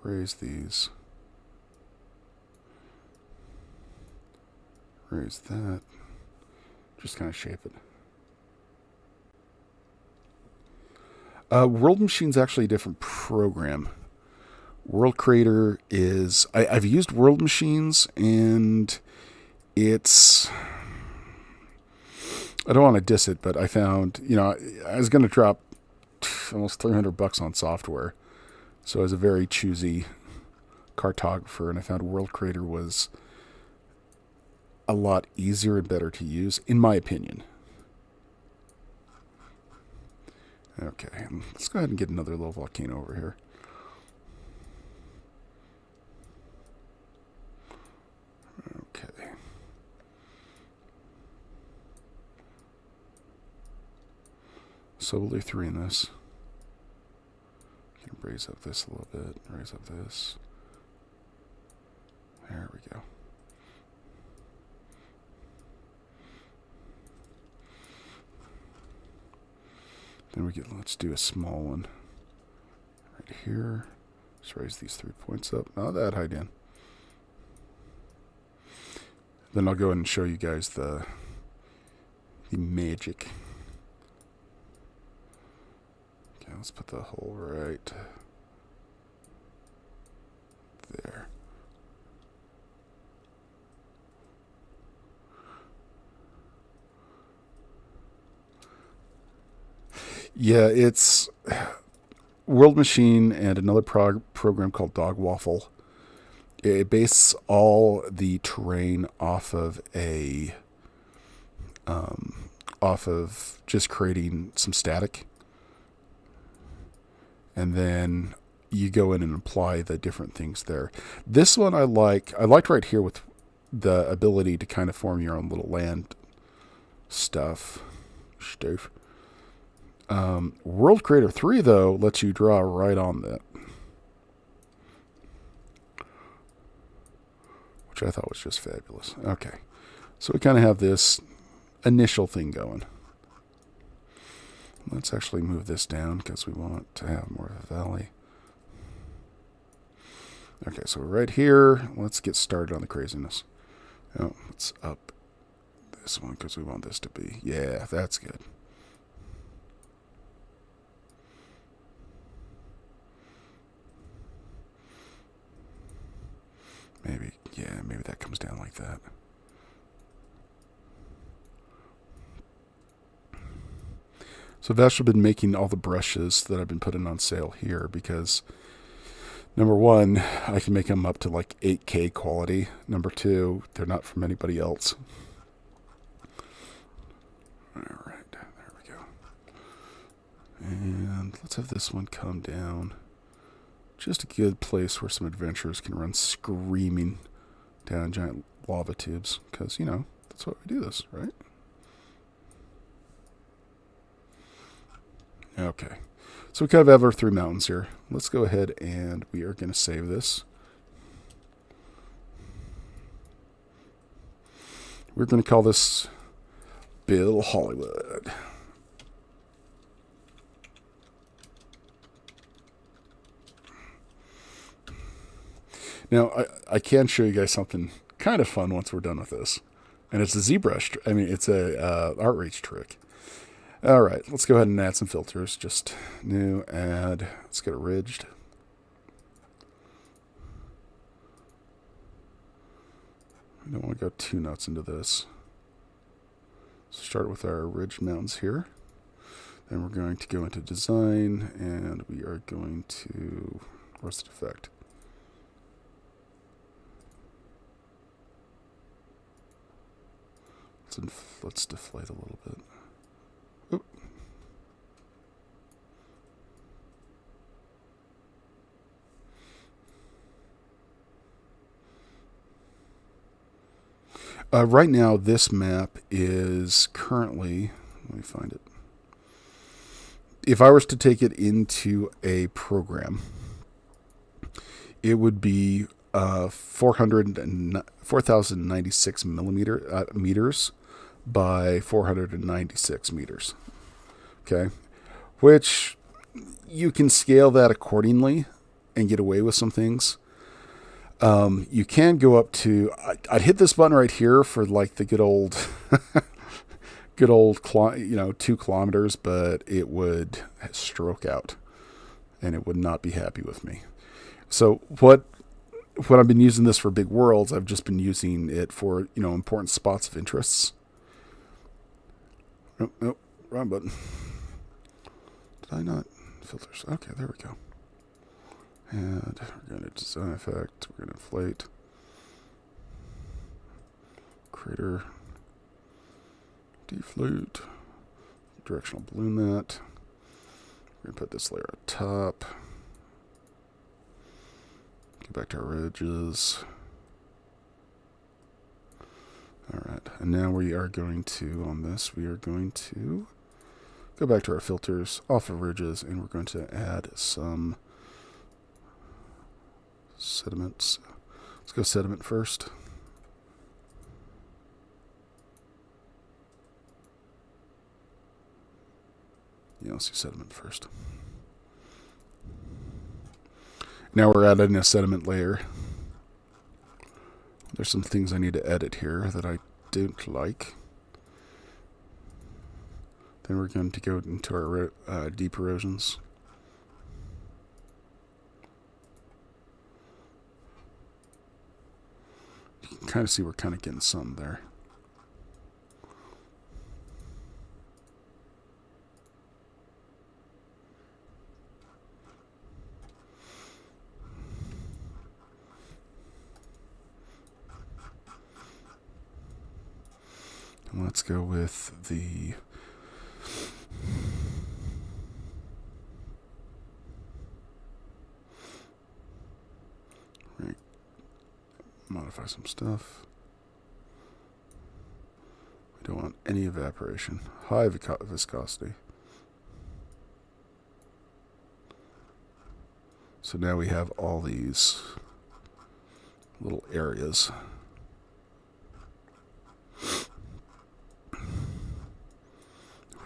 Speaker 1: raise these, raise that, just kind of shape it. World Machine's actually a different program. World Creator is, I've used World Machines, and it's, I don't want to diss it, but I found, I was going to drop almost $300 on software. So I was a very choosy cartographer, and I found World Creator was a lot easier and better to use, in my opinion. Okay, let's go ahead and get another little volcano over here. Okay. So we'll do 3 in this. Raise up this a little bit. Raise up this. There we go. Then let's do a small one right here. Let's raise these 3 points up. Not that high down. Then I'll go ahead and show you guys the magic. Okay, let's put the hole right there. Yeah, it's World Machine and another program called Dog Waffle. It bases all the terrain off of just creating some static, and then you go in and apply the different things there. This one I liked right here with the ability to kind of form your own little land stuff. World Creator 3, though, lets you draw right on that, which I thought was just fabulous. Okay, so we kind of have this initial thing going. Let's actually move this down because we want to have more of a valley. Okay, so right here, let's get started on the craziness. Oh, let's up this one because we want this to be, yeah, that's good. Maybe that comes down like that. So I've actually been making all the brushes that I've been putting on sale here because, number one, I can make them up to like 8K quality. Number two, they're not from anybody else. All right, there we go. And let's have this one come down. Just a good place where some adventurers can run screaming down giant lava tubes. Because, that's why we do this, right? Okay. So we kind of have our 3 mountains here. Let's go ahead and we are going to save this. We're going to call this Bill Hollywood. Now, I can show you guys something kind of fun once we're done with this. And it's a ZBrush. I mean, it's a art reach trick. All right, let's go ahead and add some filters. Just new, add. Let's get it ridged. I don't want to go too nuts into this. So start with our ridged mountains here. Then we're going to go into design, and we are going to, where's the effect? Let's deflate a little bit. Oop. Right now, this map is currently, let me find it. If I was to take it into a program, it would be 4,096 meters by 496 meters. Okay, which you can scale that accordingly and get away with some things. You can go up to, I'd hit this button right here for like the good old 2 kilometers, but it would stroke out and it would not be happy with me. So when I've been using this for big worlds, I've just been using it for, important spots of interests. Nope, wrong button. Did I not? Filters. Okay, there we go. And we're going to design effect. We're going to inflate. Crater. Deflate. Directional balloon that. We're going to put this layer on top. Go back to our ridges. Alright, and now we are going to, on this, we are going to go back to our filters, off of ridges, and we're going to add some sediments. Let's go sediment first. Yeah, let's do sediment first. Now we're adding a sediment layer. There's some things I need to edit here that I don't like. Then we're going to go into our deep erosions. You can kind of see we're kind of getting some there. Let's go with the modify some stuff. We don't want any evaporation. High viscosity. So now we have all these little areas.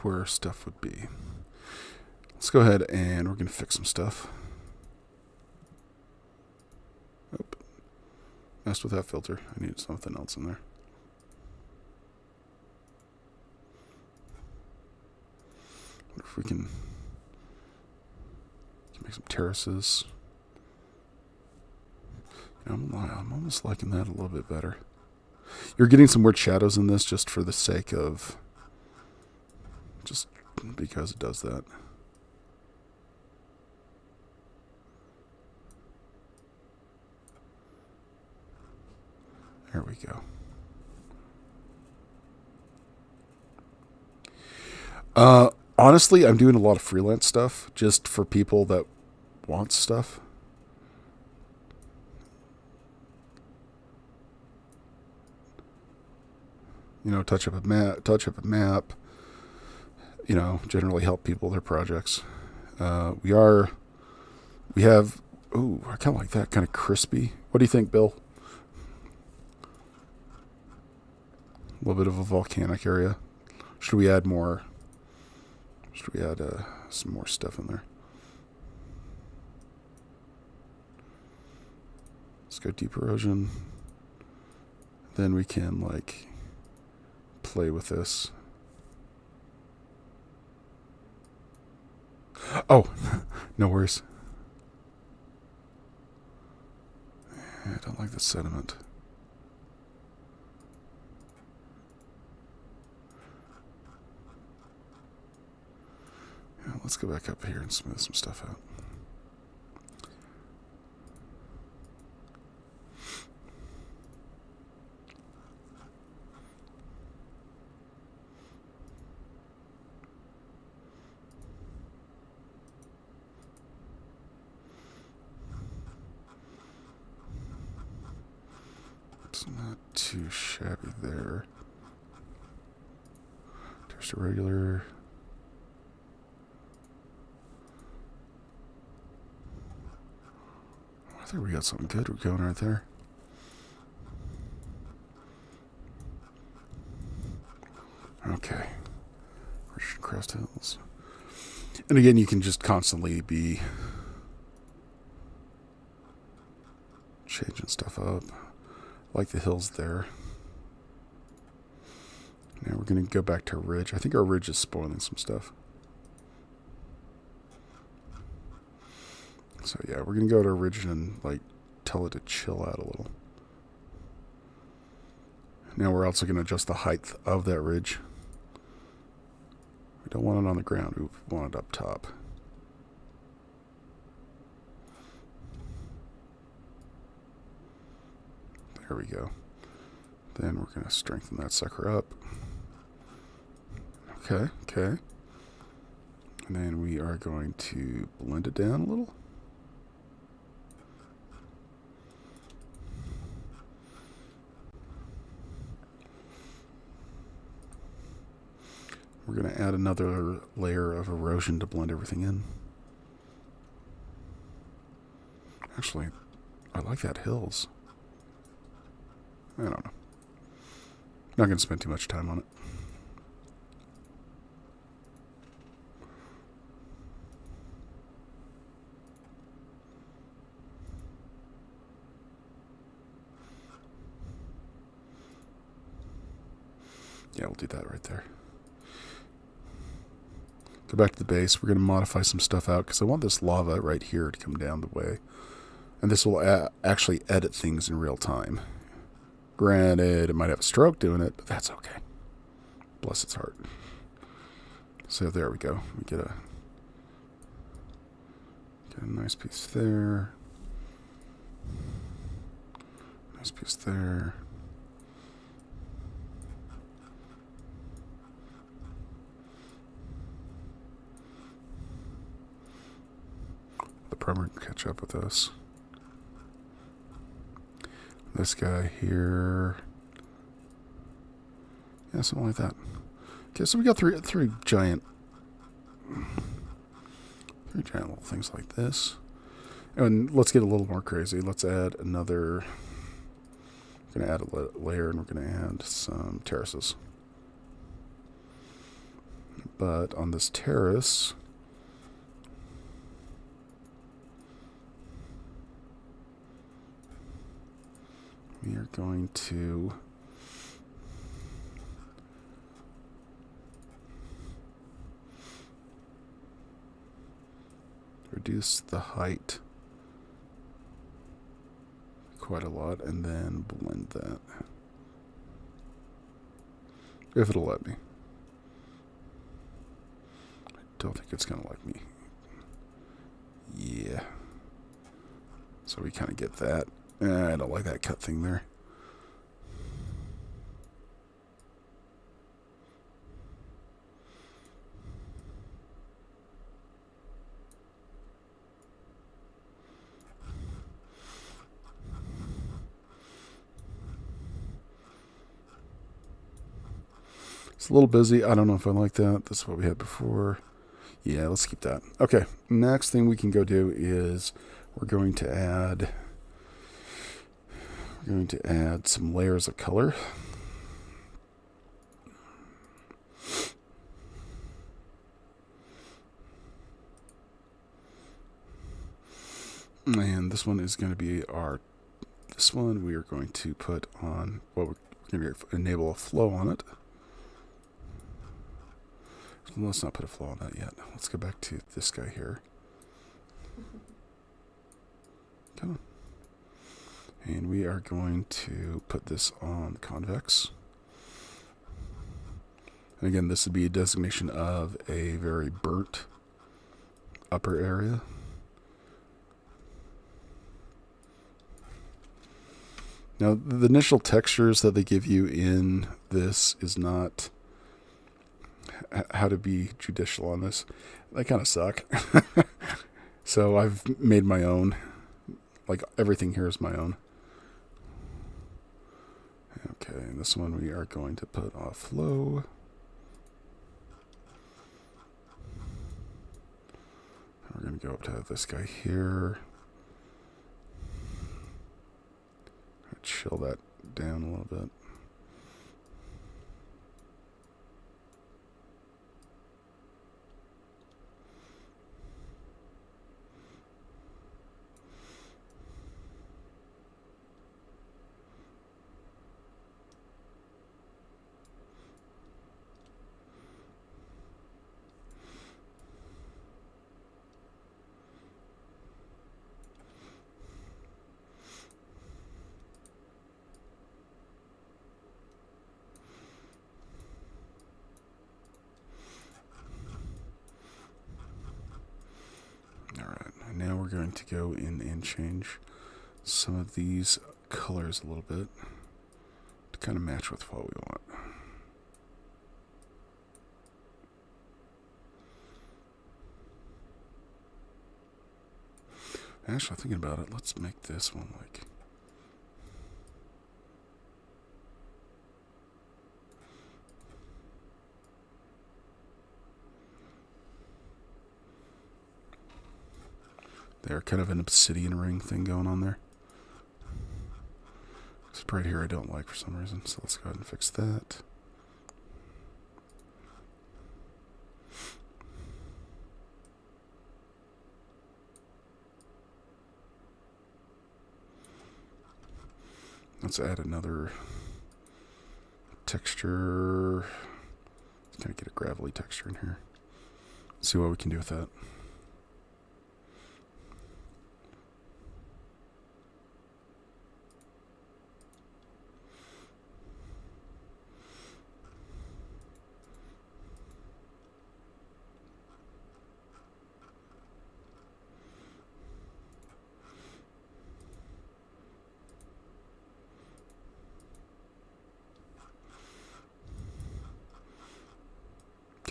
Speaker 1: Where stuff would be. Let's go ahead and we're going to fix some stuff. Nope. Messed with that filter. I needed something else in there. What if we can make some terraces? I'm almost liking that a little bit better. You're getting some weird shadows in this just for the sake of, just because it does that. There we go. Honestly, I'm doing a lot of freelance stuff just for people that want stuff. Touch up a map. Generally help people with their projects. We have, ooh, I kind of like that, kind of crispy. What do you think, Bill? A little bit of a volcanic area. Should we add more? Should we add some more stuff in there? Let's go deep erosion. Then we can like play with this. Oh, no worries. I don't like the sediment. Yeah, let's go back up here and smooth some stuff out. It's not too shabby there. Just a regular. I think we got something good going right there. Okay. Russian Crest Hills. And again, you can just constantly be changing stuff up. Like the hills there. Now we're going to go back to our ridge. I think our ridge is spoiling some stuff. So yeah, we're going to go to our ridge and like tell it to chill out a little. Now we're also going to adjust the height of that ridge. We don't want it on the ground. We want it up top. There we go. Then we're going to strengthen that sucker up. Okay, okay. And then we are going to blend it down a little. We're going to add another layer of erosion to blend everything in. Actually, I like that hills. I don't know. Not going to spend too much time on it. Yeah, we'll do that right there. Go back to the base. We're going to modify some stuff out because I want this lava right here to come down the way. And this will actually edit things in real time. Granted, it might have a stroke doing it, but that's okay. Bless its heart. So there we go. We get a nice piece there. Nice piece there. The primer can catch up with us. This guy here. Yeah, something like that. Okay, so we got three giant little things like this. And let's get a little more crazy. Let's add another. We're going to add a layer, and we're going to add some terraces. But on this terrace, we are going to reduce the height quite a lot and then blend that. If it'll let me. I don't think it's going to let me. Yeah. So we kind of get that. I don't like that cut thing there. It's a little busy. I don't know if I like that. That's what we had before. Yeah, let's keep that. Okay, next thing we can go do is we're going to add some layers of color. And this one is going to be this one we are going to put on, well, we're going to enable a flow on it. Let's not put a flow on that yet. Let's go back to this guy here. Come on. And we are going to put this on convex. And again, this would be a designation of a very burnt upper area. Now, the initial textures that they give you in this is not how to be judicial on this. They kind of suck. So I've made my own. Like, everything here is my own. Okay, and this one we are going to put off flow. We're going to go up to this guy here. Chill that down a little bit. Now we're going to go in and change some of these colors a little bit to kind of match with what we want. Actually, thinking about it, let's make this one like... They're kind of an obsidian ring thing going on there. This right here I don't like for some reason, so let's go ahead and fix that. Let's add another texture. Let's kind of get a gravelly texture in here. See what we can do with that.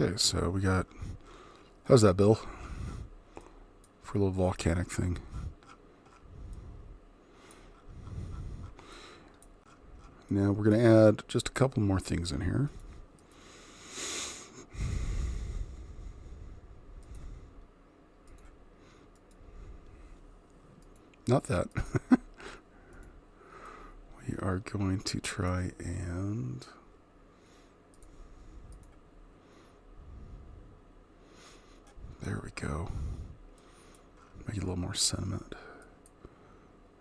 Speaker 1: Okay, so we got... How's that, Bill? For a little volcanic thing. Now we're going to add just a couple more things in here. Not that. We are going to try and... There we go. Make it a little more sentiment.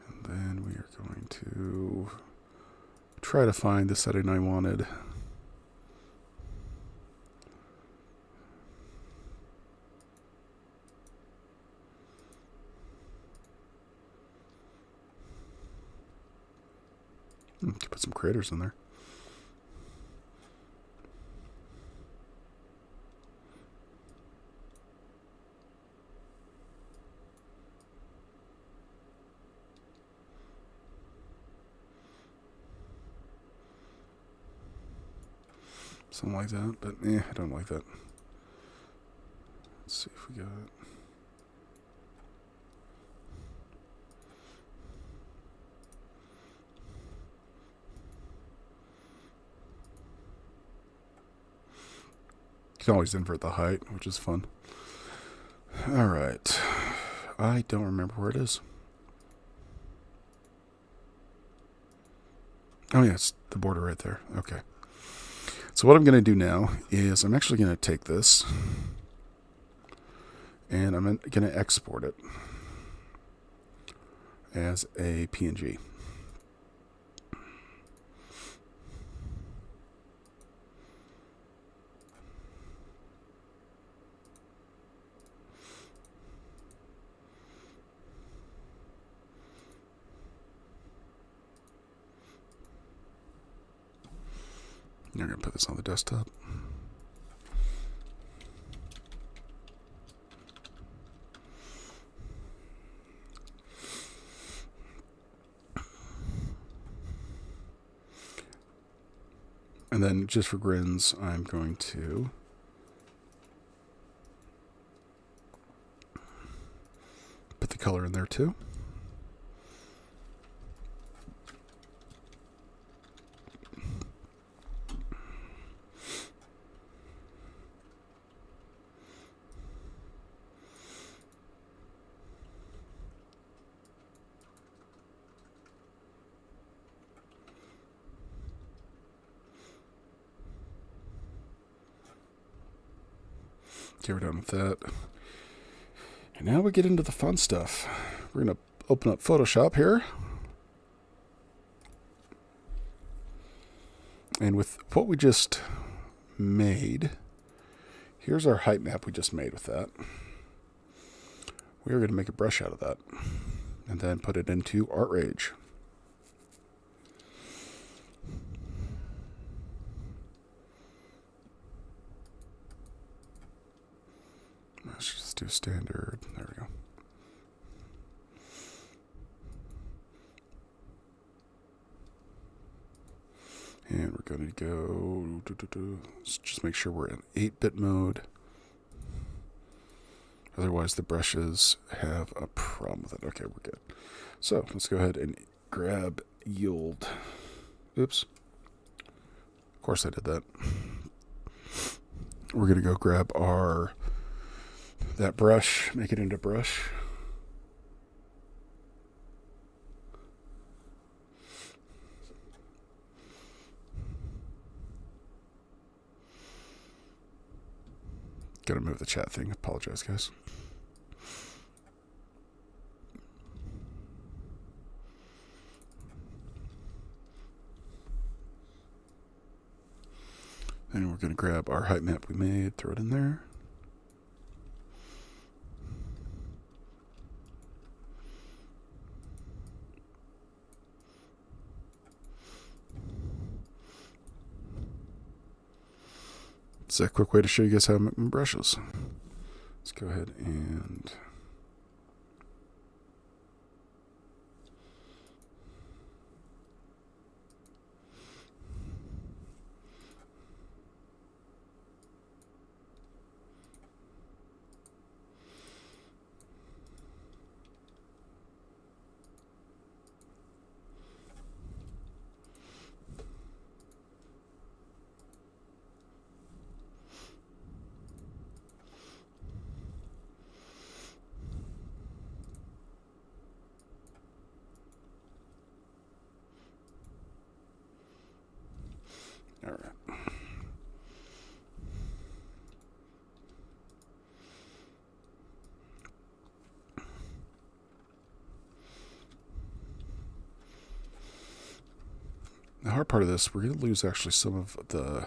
Speaker 1: And then we are going to try to find the setting I wanted. Could put some craters in there. Something like that, but I don't like that. Let's see if we got it. You can always invert the height, which is fun. Alright. I don't remember where it is. Oh yeah, it's the border right there. Okay. So what I'm going to do now is I'm actually going to take this and I'm going to export it. as a PNG. You're going to put this on the desktop. And then just for grins, I'm going to put the color in there too. Okay, we're done with that. And now we get into the fun stuff. We're going to open up Photoshop here. And with what we just made, here's our height map we just made with that. We are going to make a brush out of that and then put it into ArtRage. Let's just do standard. There we go. And we're going to go, let's just make sure we're in 8-bit mode. Otherwise the brushes have a problem with it. Okay, we're good. So let's go ahead and grab yield. Oops. Of course I did that. We're going to go grab that brush, make it into brush. Gotta move the chat thing. Apologize, guys. And we're gonna grab our height map we made, throw it in there. It's a quick way to show you guys how to make my brushes. Let's go ahead and all right. The hard part of this, we're going to lose actually some of the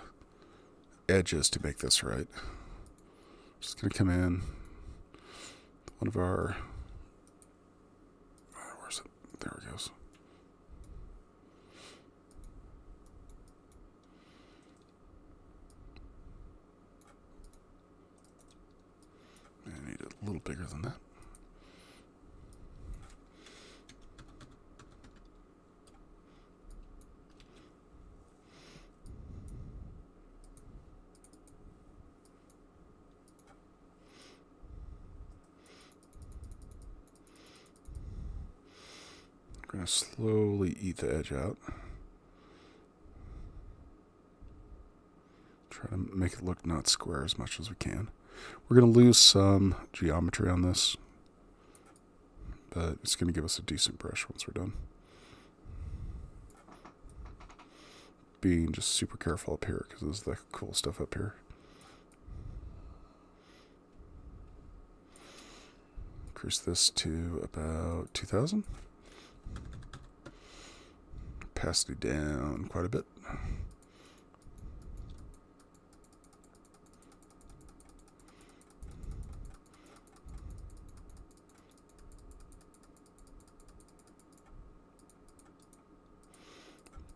Speaker 1: edges to make this right. Just going to come in, one of our, where's it? There it goes. I need it a little bigger than that. I'm going to slowly eat the edge out. Try to make it look not square as much as we can. We're going to lose some geometry on this, but it's going to give us a decent brush once we're done. Being just super careful up here because this is the cool stuff up here. Increase this to about 2000. opacity down quite a bit.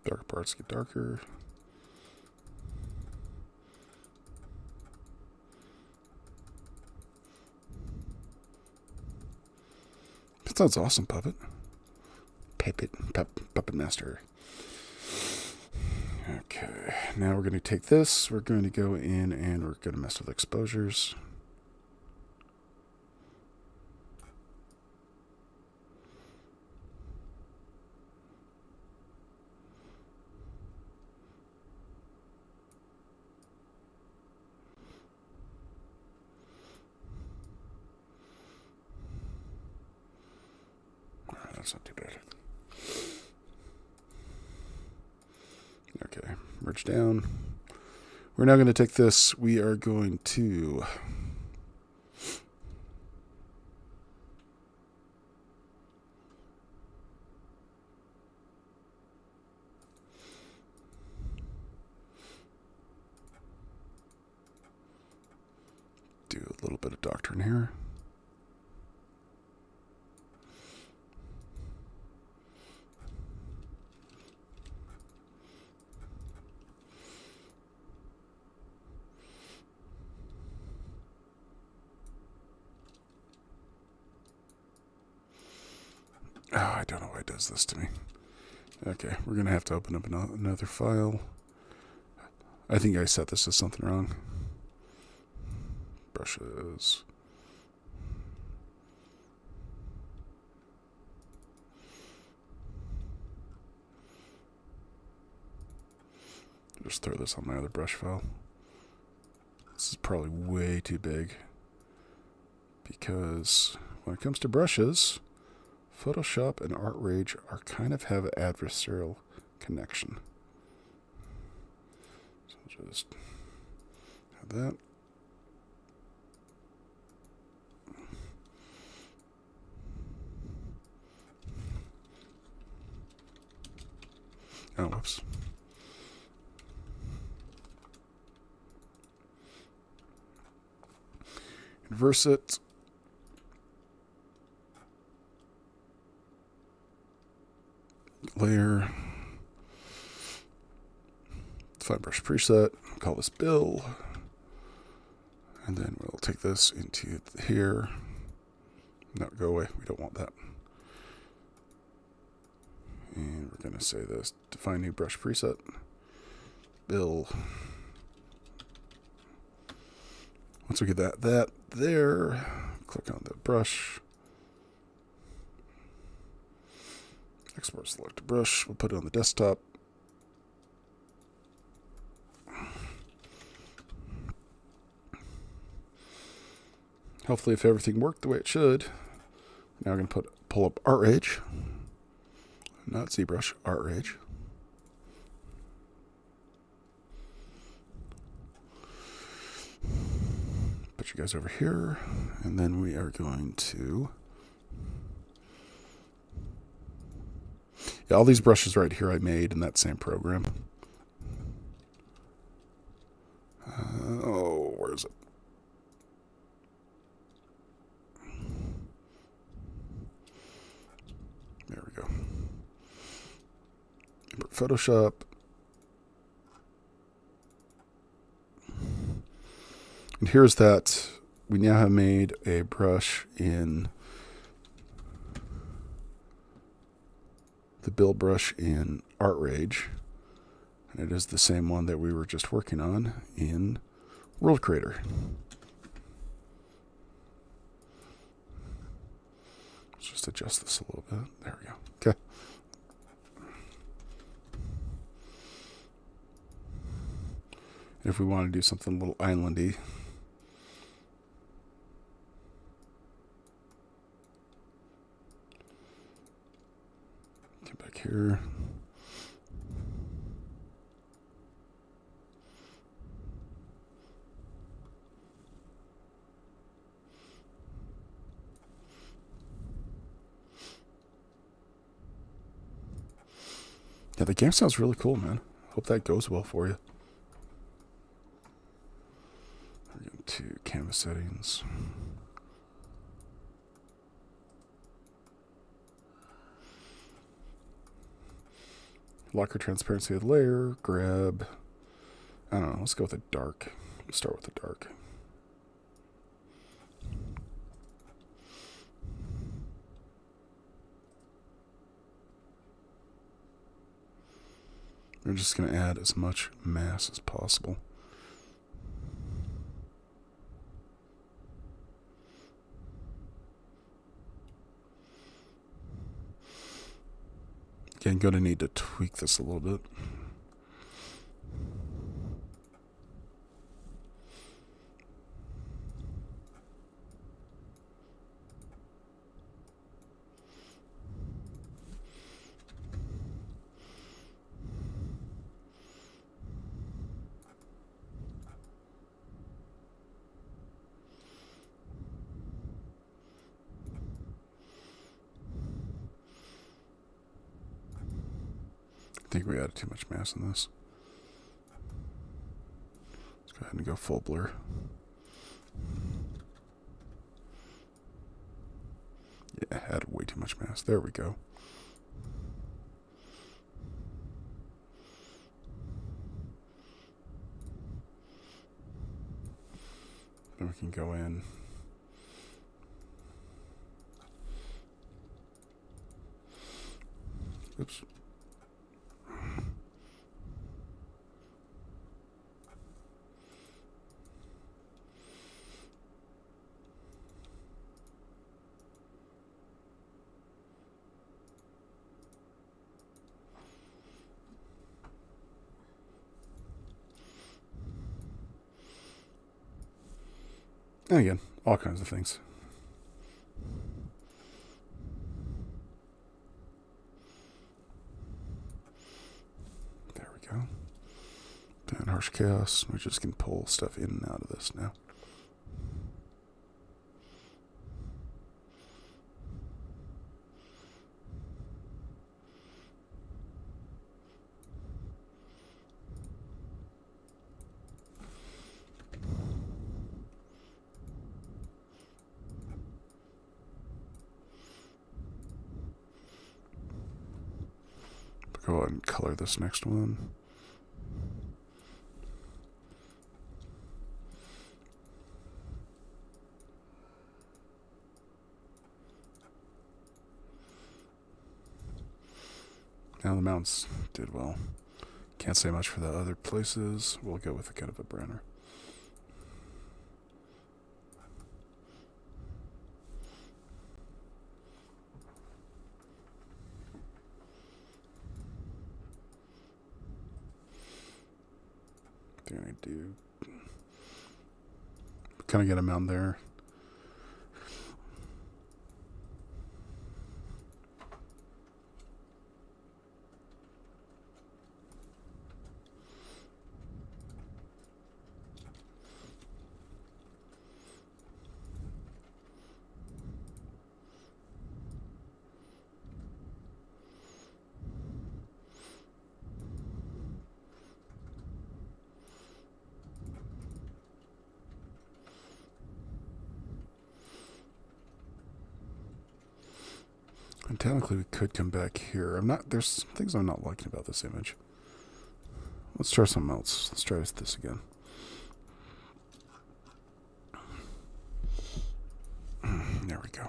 Speaker 1: Dark parts get darker. That sounds awesome, Puppet. Puppet Master. Okay, now we're going to take this. We're going to go in and we're going to mess with exposures. That's not too bad. Okay, merge down. We're now going to take this. We are going to do a little bit of doctrine here. Oh, I don't know why it does this to me. Okay, we're going to have to open up another file. I think I set this as something wrong. Brushes. Just throw this on my other brush file. This is probably way too big. Because when it comes to brushes, Photoshop and ArtRage are kind of have an adversarial connection. So just have that. Oh, whoops. Inverse it. Layer. Find brush preset. Call this Bill. And then we'll take this into here. No, go away. We don't want that. And we're going to say this. Define new brush preset. Bill. Once we get that there, click on the brush. Export select brush. We'll put it on the desktop. Hopefully, if everything worked the way it should, now we're going to pull up ArtRage, not ZBrush, ArtRage. Put you guys over here, and then we are going to. Yeah, all these brushes right here I made in that same program. Where is it? There we go. Photoshop. And here's that. We now have made a brush in the Bill brush in ArtRage. And it is the same one that we were just working on in World Creator. Let's just adjust this a little bit. There we go. Okay. If we want to do something a little islandy, come back here. Yeah, the game sounds really cool, man. Hope that goes well for you. We're going to canvas settings. Lock or transparency of the layer. Grab. I don't know. Let's go with a dark. Let's start with the dark. We're just going to add as much mass as possible. Again, going to need to tweak this a little bit. I think we added too much mass in this. Let's go ahead and go full blur. Yeah, added way too much mass. There we go. Then we can go in. Oops. And again, all kinds of things. There we go. And harsh chaos. We just can pull stuff in and out of this now. Go ahead and color this next one. Now the mountains did well. Can't say much for the other places. We'll go with a kind of a browner. I think I do kind of get a mountain there. And technically we could come back here. There's things I'm not liking about this image. Let's try something else. Let's try this again. There we go.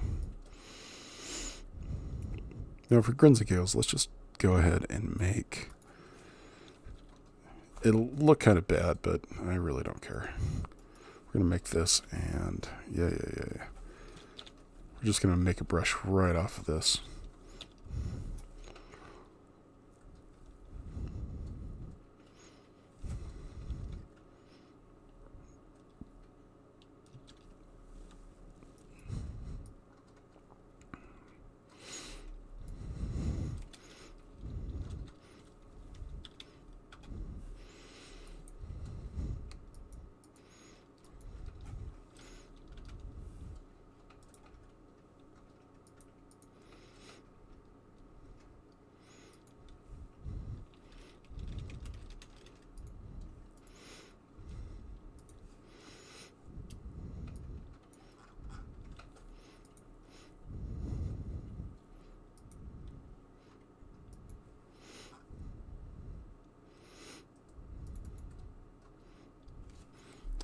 Speaker 1: Now for grins and giggles, let's just go ahead and make... It'll look kind of bad, but I really don't care. We're going to make this, and yeah. We're just going to make a brush right off of this.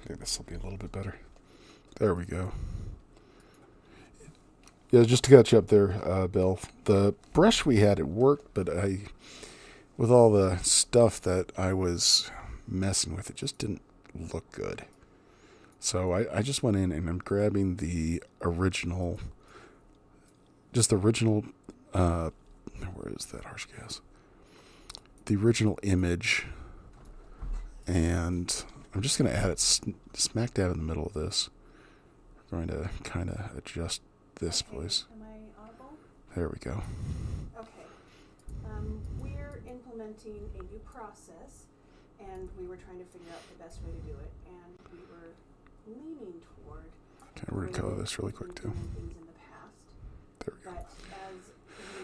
Speaker 1: I think this will be a little bit better. There we go. Yeah, just to catch you up there, Bill. The brush we had, it worked, but with all the stuff that I was messing with, it just didn't look good. So I just went in and I'm grabbing the original, where is that harsh gas? The original image, and I'm just going to add it smack dab in the middle of this. I'm going to kind of adjust this place.
Speaker 3: Am I audible?
Speaker 1: There we go.
Speaker 3: Okay. We're implementing a new process, and we were trying to figure out the best way to do it, and we were leaning toward.
Speaker 1: Okay, we're going to color this really quick too.
Speaker 3: Things in the past.
Speaker 1: There we go.
Speaker 3: But as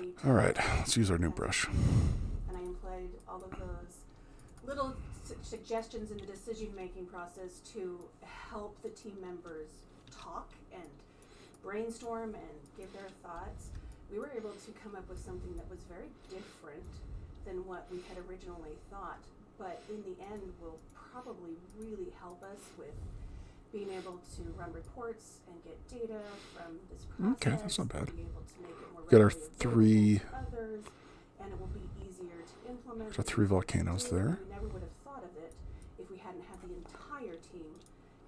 Speaker 3: we
Speaker 1: All right, let's use our new brush.
Speaker 3: and I employed all of those little suggestions in the decision-making process to help the team members talk and brainstorm and give their thoughts. We were able to come up with something that was very different than what we had originally thought, but in the end will probably really help us with being able to run reports and get data from this process.
Speaker 1: Okay, that's not bad.
Speaker 3: Be able to make it more
Speaker 1: Got our
Speaker 3: readily
Speaker 1: three-
Speaker 3: available to others, and it will be easier to implement.
Speaker 1: There's our 3 volcanoes there.
Speaker 3: We never would have thought of it if we hadn't had the entire team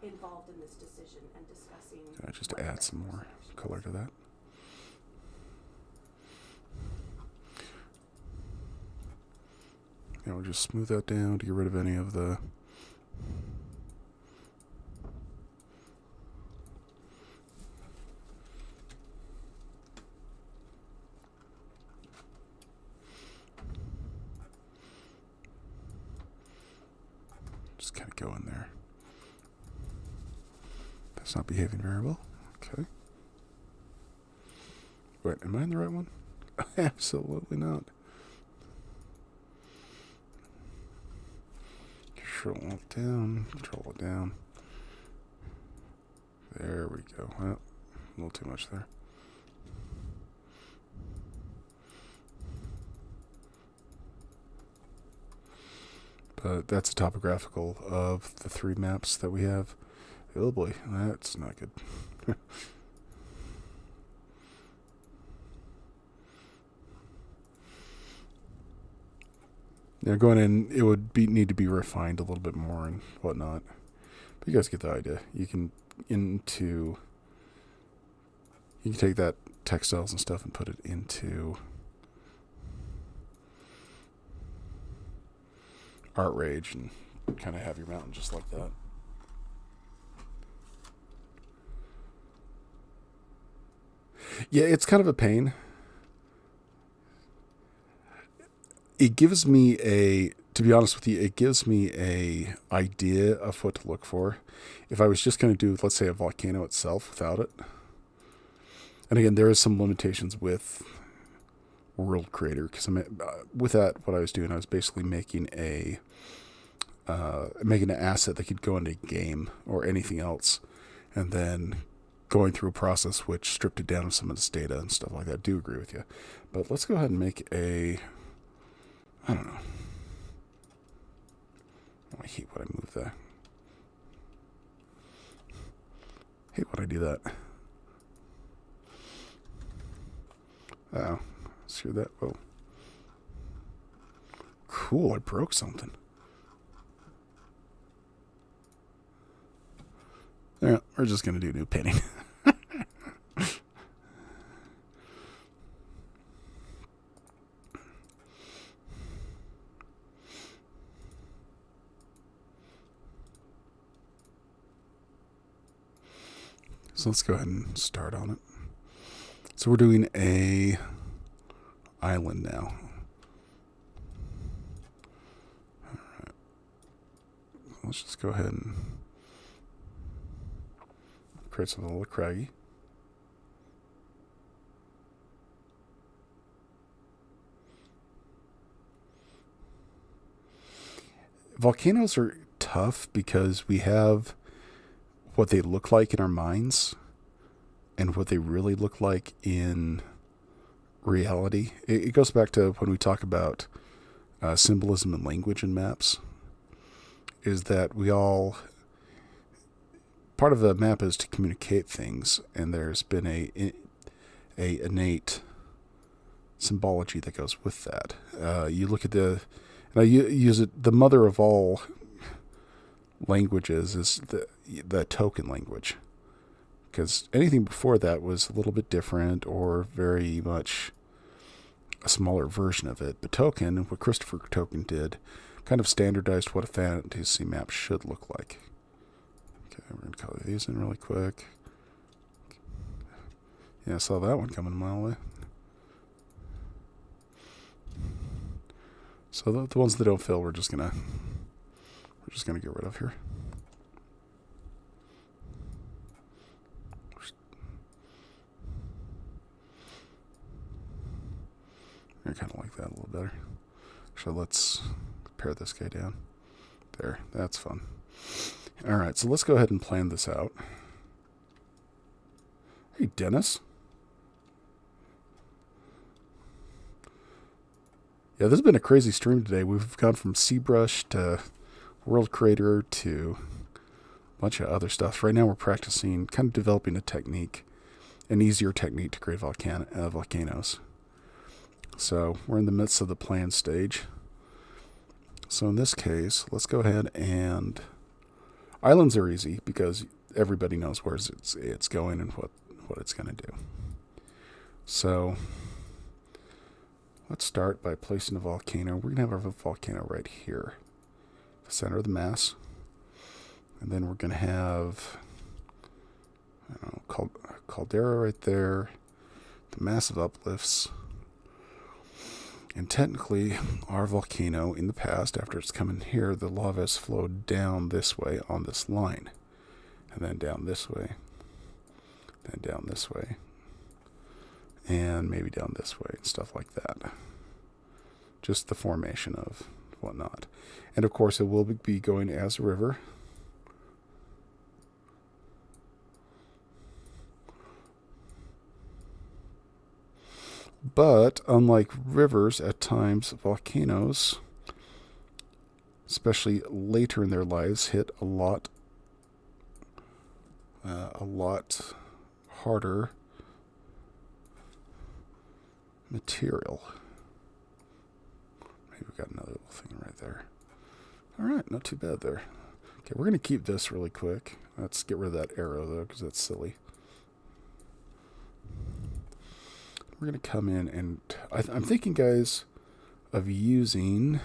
Speaker 3: involved in this decision and discussing.
Speaker 1: Just
Speaker 3: what the
Speaker 1: add
Speaker 3: best
Speaker 1: some more
Speaker 3: course of action
Speaker 1: color
Speaker 3: is.
Speaker 1: to that. And we'll just smooth that down to get rid of any of the just kind of go in there. That's not behaving very well. Okay. Wait, am I in the right one? Absolutely not. Control it down. Control it down. There we go. Well, a little too much there. But that's a topographical of the 3 maps that we have. Oh boy, that's not good. Now going in, it would need to be refined a little bit more and whatnot. But you guys get the idea. You can take that textiles and stuff and put it into Art Rage and kind of have your mountain just like that. Yeah, it's kind of a pain. It gives me to be honest with you, it gives me a idea of what to look for. If I was just going to do, let's say, a volcano itself without it. And again, there is some limitations with World Creator, because with that, what I was doing, I was basically making an asset that could go into a game or anything else, and then going through a process which stripped it down of some of this data and stuff like that. I do agree with you. But let's go ahead and make I don't know. I hate when I move that. Hate when I do that. Oh, screw that. Whoa. Cool, I broke something. Yeah, we're just going to do new painting. So let's go ahead and start on it. So we're doing a island now. All right. Let's just go ahead and create something a little craggy. Volcanoes are tough because we have what they look like in our minds and what they really look like in reality. It goes back to when we talk about symbolism and language in maps, is that we all part of the map is to communicate things, and there's been a innate symbology that goes with that. You look at and I use it. The mother of all languages is the token language, because anything before that was a little bit different or very much a smaller version of it. But Token, what Christopher Token did, kind of standardized what a fantasy map should look like. Okay, we're going to color these in really quick. Yeah, I saw that one coming a mile away. So the ones that don't fill, we're just gonna get rid of here. I kind of like that a little better. So let's pare this guy down. There, that's fun. All right, so let's go ahead and plan this out. Hey, Dennis. Yeah, this has been a crazy stream today. We've gone from Zbrush to World Creator to a bunch of other stuff. Right now we're practicing, kind of developing a technique, an easier technique to create volcanoes. So we're in the midst of the plan stage. So in this case, let's go ahead and... Islands are easy because everybody knows where it's going and what it's going to do. So let's start by placing a volcano. We're going to have our volcano right here, the center of the mass. And then we're going to have caldera right there, the massive uplifts. And technically, our volcano in the past, after it's come in here, the lava has flowed down this way on this line. And then down this way. Then down this way. And maybe down this way and stuff like that. Just the formation of whatnot. And of course, it will be going as a river. But unlike rivers, at times volcanoes, especially later in their lives, hit a lot harder material. Maybe we got another little thing right there. All right, not too bad there. Okay, we're going to keep this really quick. Let's get rid of that arrow though, because that's silly. We're going to come in and I'm thinking, guys, of using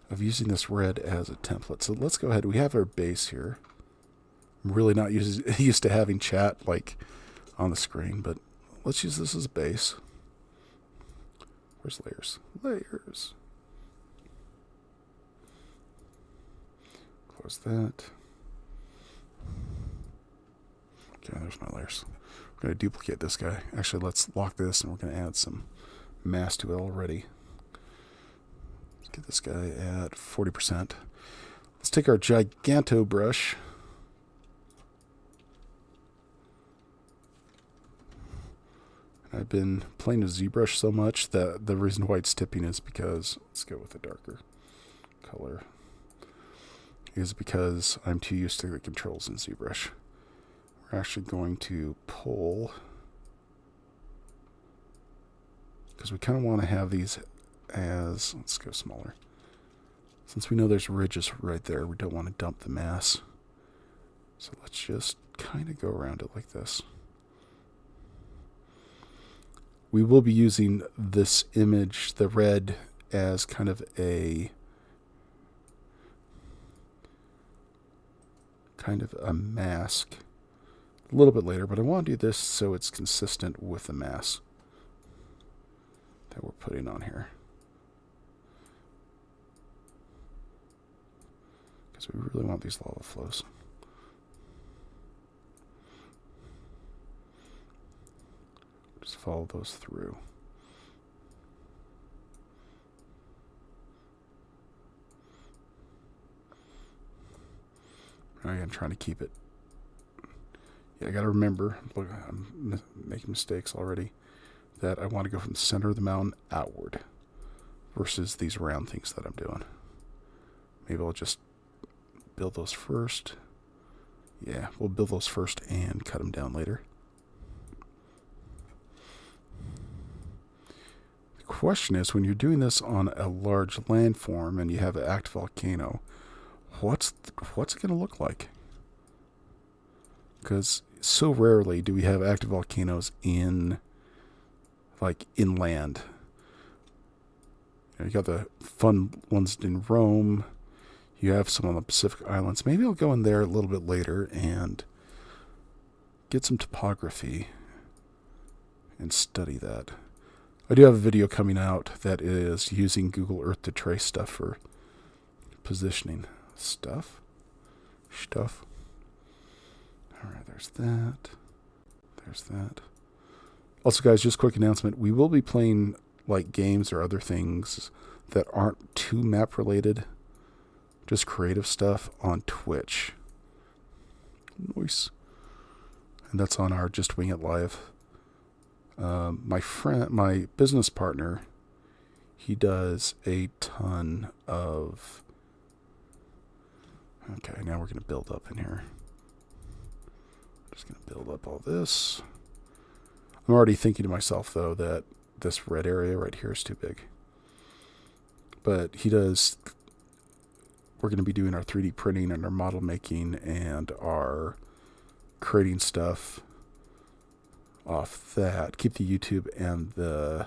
Speaker 1: this red as a template. So let's go ahead. We have our base here. I'm really not used to having chat like on the screen, but let's use this as a base. Where's layers? Layers. Close that. Okay, there's my layers. We're going to duplicate this guy. Actually, let's lock this, and we're going to add some mass to it already. Let's get this guy at 40%. Let's take our Giganto brush. I've been playing with ZBrush so much that the reason why it's tipping is because, let's go with a darker color, is because I'm too used to the controls in ZBrush. We're actually going to pull, because we kind of want to have these as, let's go smaller. Since we know there's ridges right there, we don't want to dump the mass. So let's just kind of go around it like this. We will be using this image, the red, as kind of a mask a little bit later, but I want to do this so it's consistent with the mass that we're putting on here. Because we really want these lava flows. Just follow those through. I'm trying to keep it. Yeah, I got to remember, look, I'm making mistakes already, that I want to go from the center of the mountain outward versus these round things that I'm doing. Maybe I'll just build those first. Yeah, we'll build those first and cut them down later. The question is, when you're doing this on a large landform and you have an active volcano, what's it going to look like? Because so rarely do we have active volcanoes in, like, inland. You got the fun ones in Rome. You have some on the Pacific Islands. Maybe I'll go in there a little bit later and get some topography and study that. I do have a video coming out that is using Google Earth to trace stuff for positioning. Stuff. Alright, there's that. There's that. Also, guys, just a quick announcement. We will be playing like games or other things that aren't too map related. Just creative stuff on Twitch. Nice. And that's on our Just Wing It Live. My business partner, he does a ton of... Okay, now we're going to build up in here. Just going to build up all this. I'm already thinking to myself, though, that this red area right here is too big. But he does... We're going to be doing our 3D printing and our model making and our creating stuff off that. Keep the YouTube and the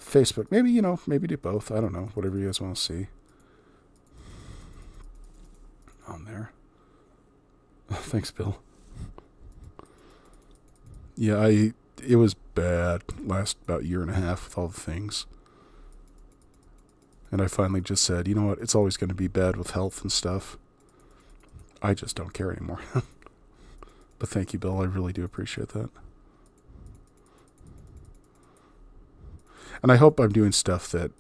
Speaker 1: Facebook. Maybe, maybe do both. I don't know. Whatever you guys want to see on there. Thanks, Bill. Yeah, it was bad last about year and a half with all the things. And I finally just said, you know what, it's always going to be bad with health and stuff. I just don't care anymore. But thank you, Bill. I really do appreciate that. And I hope I'm doing stuff that...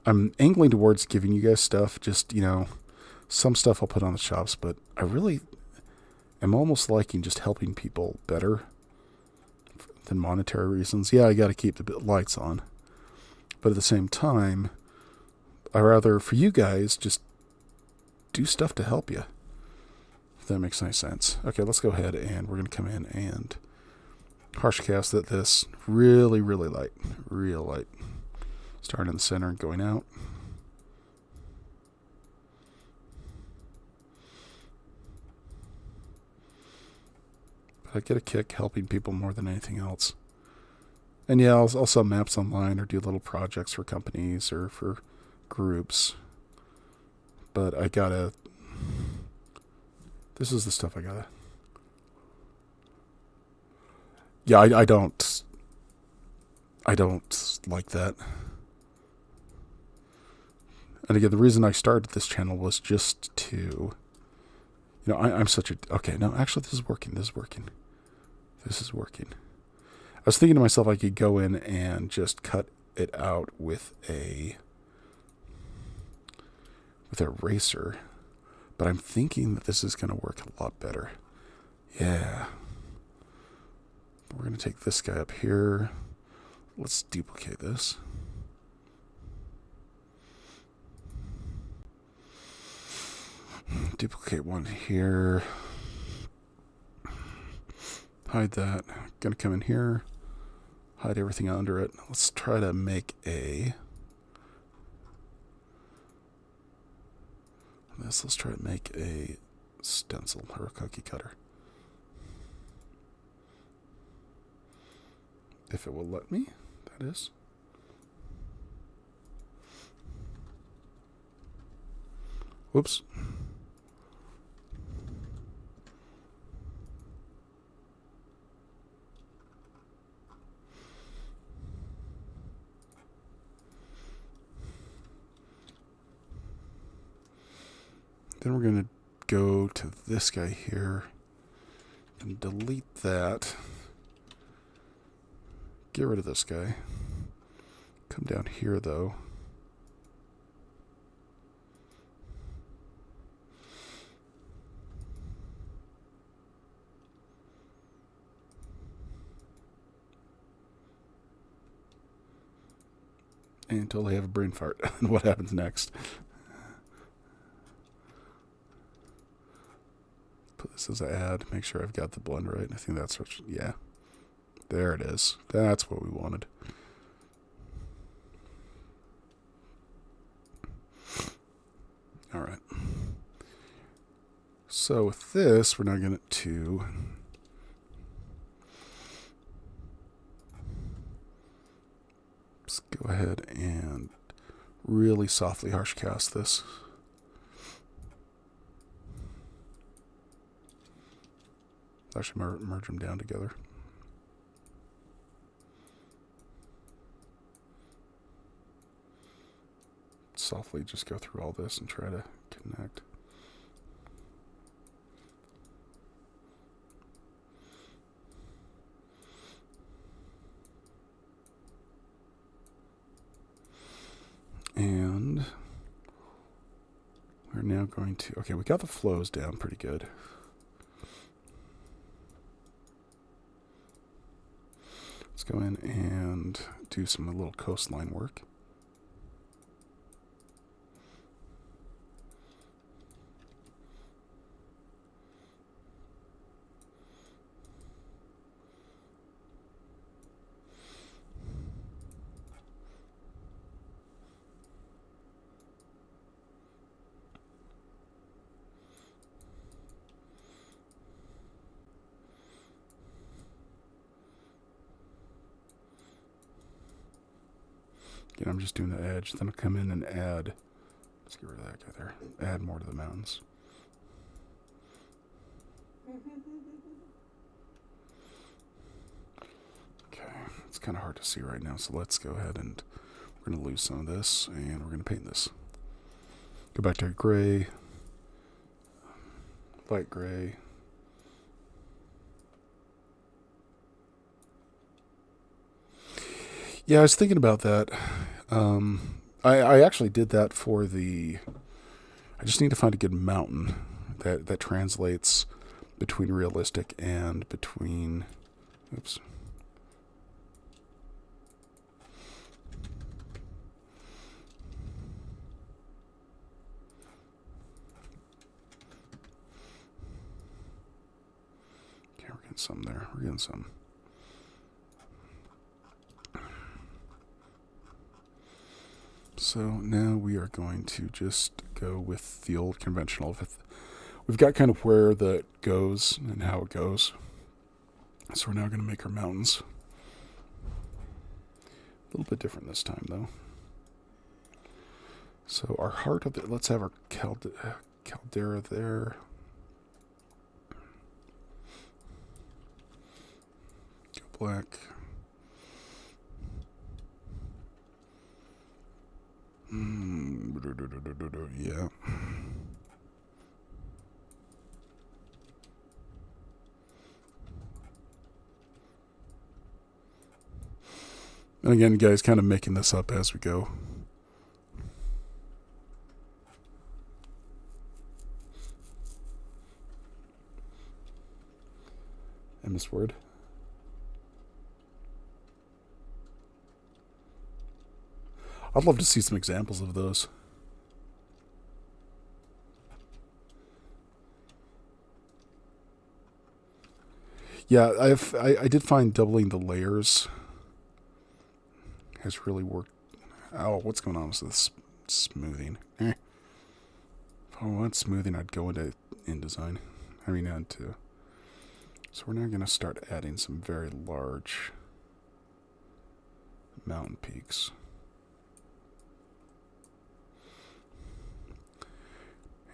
Speaker 1: I'm angling towards giving you guys stuff. Just, some stuff I'll put on the shops. But I really am almost liking just helping people better than monetary reasons. Yeah, I got to keep the lights on. But at the same time, I'd rather, for you guys, just do stuff to help you. If that makes any sense. Okay, let's go ahead and we're going to come in and harsh cast at this really, really light. Real light. Starting in the center and going out. But I get a kick helping people more than anything else. And yeah, I'll sell maps online or do little projects for companies or for groups. But I gotta... This is the stuff I gotta... Yeah, I don't like that. And again, the reason I started this channel was just to... I'm such a... Okay, no, actually this is working. This is working. I was thinking to myself I could go in and just cut it out with a eraser, but I'm thinking that this is going to work a lot better. Yeah. We're going to take this guy up here. Let's duplicate this. Duplicate one here. Hide that. Going to come in here. Hide everything under it. Let's try to make let's try to make a stencil or a cookie cutter. If it will let me, that is. Whoops. Then we're going to go to this guy here and delete that. Get rid of this guy. Come down here, though. Until they have a brain fart. And what happens next? put this as an add. Make sure I've got the blend right. I think that's what, yeah. There it is. That's what we wanted. All right. So with this, we're now going to let's go ahead and really softly harsh cast this. Actually, merge them down together. Softly just go through all this and try to connect. And we're now going to, okay, we got the flows down pretty good. Let's go in and do some little coastline work. Again, I'm just doing the edge. Then I'll come in and add. Let's get rid of that guy there. Add more to the mountains. Okay, it's kind of hard to see right now, so let's go ahead and we're going to lose some of this, and we're going to paint this. Go back to gray, light gray. Yeah, I was thinking about that. I actually did that for the... I just need to find a good mountain that translates between realistic and between... Oops. Okay, we're getting some there. We're getting some. So now we are going to just go with the old conventional. We've got kind of where that goes and how it goes. So we're now going to make our mountains. A little bit different this time, though. So our heart of the... Let's have our caldera there. Go black. Yeah. And again, guys, kind of making this up as we go. MS Word. I'd love to see some examples of those. Yeah, I did find doubling the layers has really worked. Oh, what's going on with this smoothing? If I want smoothing, I'd go into InDesign. I mean, into. So we're now going to start adding some very large mountain peaks.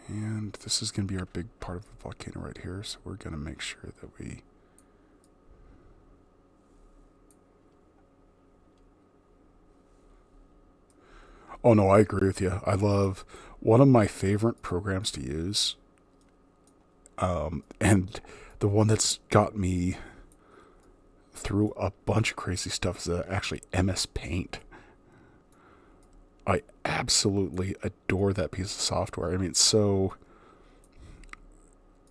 Speaker 1: And this is going to be our big part of the volcano right here, so we're going to make sure that we... Oh no, I agree with you. I love... One of my favorite programs to use, and the one that's got me through a bunch of crazy stuff, is actually MS Paint. I absolutely adore that piece of software. I mean, it's so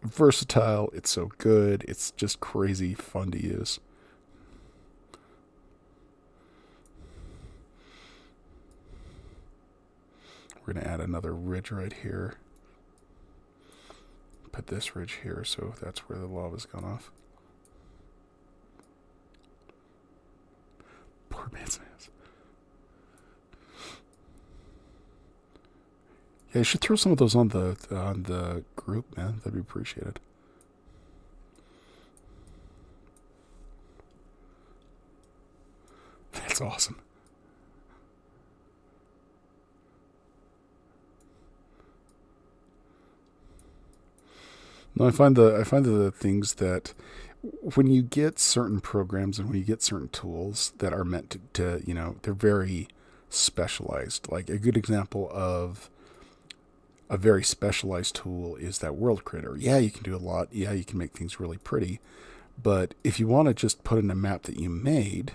Speaker 1: versatile. It's so good. It's just crazy fun to use. We're going to add another ridge right here. put this ridge here, so that's where the lava's gone off. Poor man's ass. Yeah, you should throw some of those on the group, man. That'd be appreciated. That's awesome. No, I find the things that when you get certain programs and when you get certain tools that are meant to they're very specialized. Like a good example of a very specialized tool is that World Creator. Yeah, you can do a lot. Yeah, you can make things really pretty. But if you want to just put in a map that you made,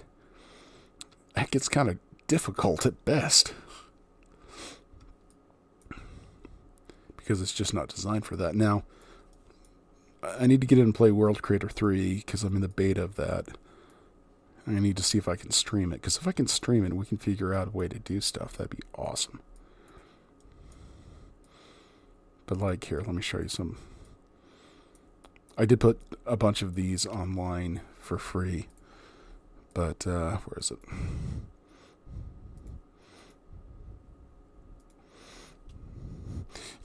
Speaker 1: that gets kind of difficult at best. Because it's just not designed for that. Now, I need to get in and play World Creator 3 because I'm in the beta of that. I need to see if I can stream it. Because if I can stream it and we can figure out a way to do stuff, that'd be awesome. But like, here, let me show you some. I did put a bunch of these online for free. But, where is it?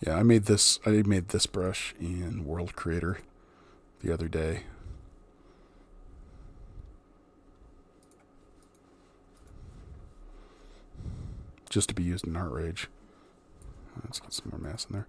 Speaker 1: Yeah, I made this brush in World Creator the other day. Just to be used in Art Rage. Let's get some more mass in there.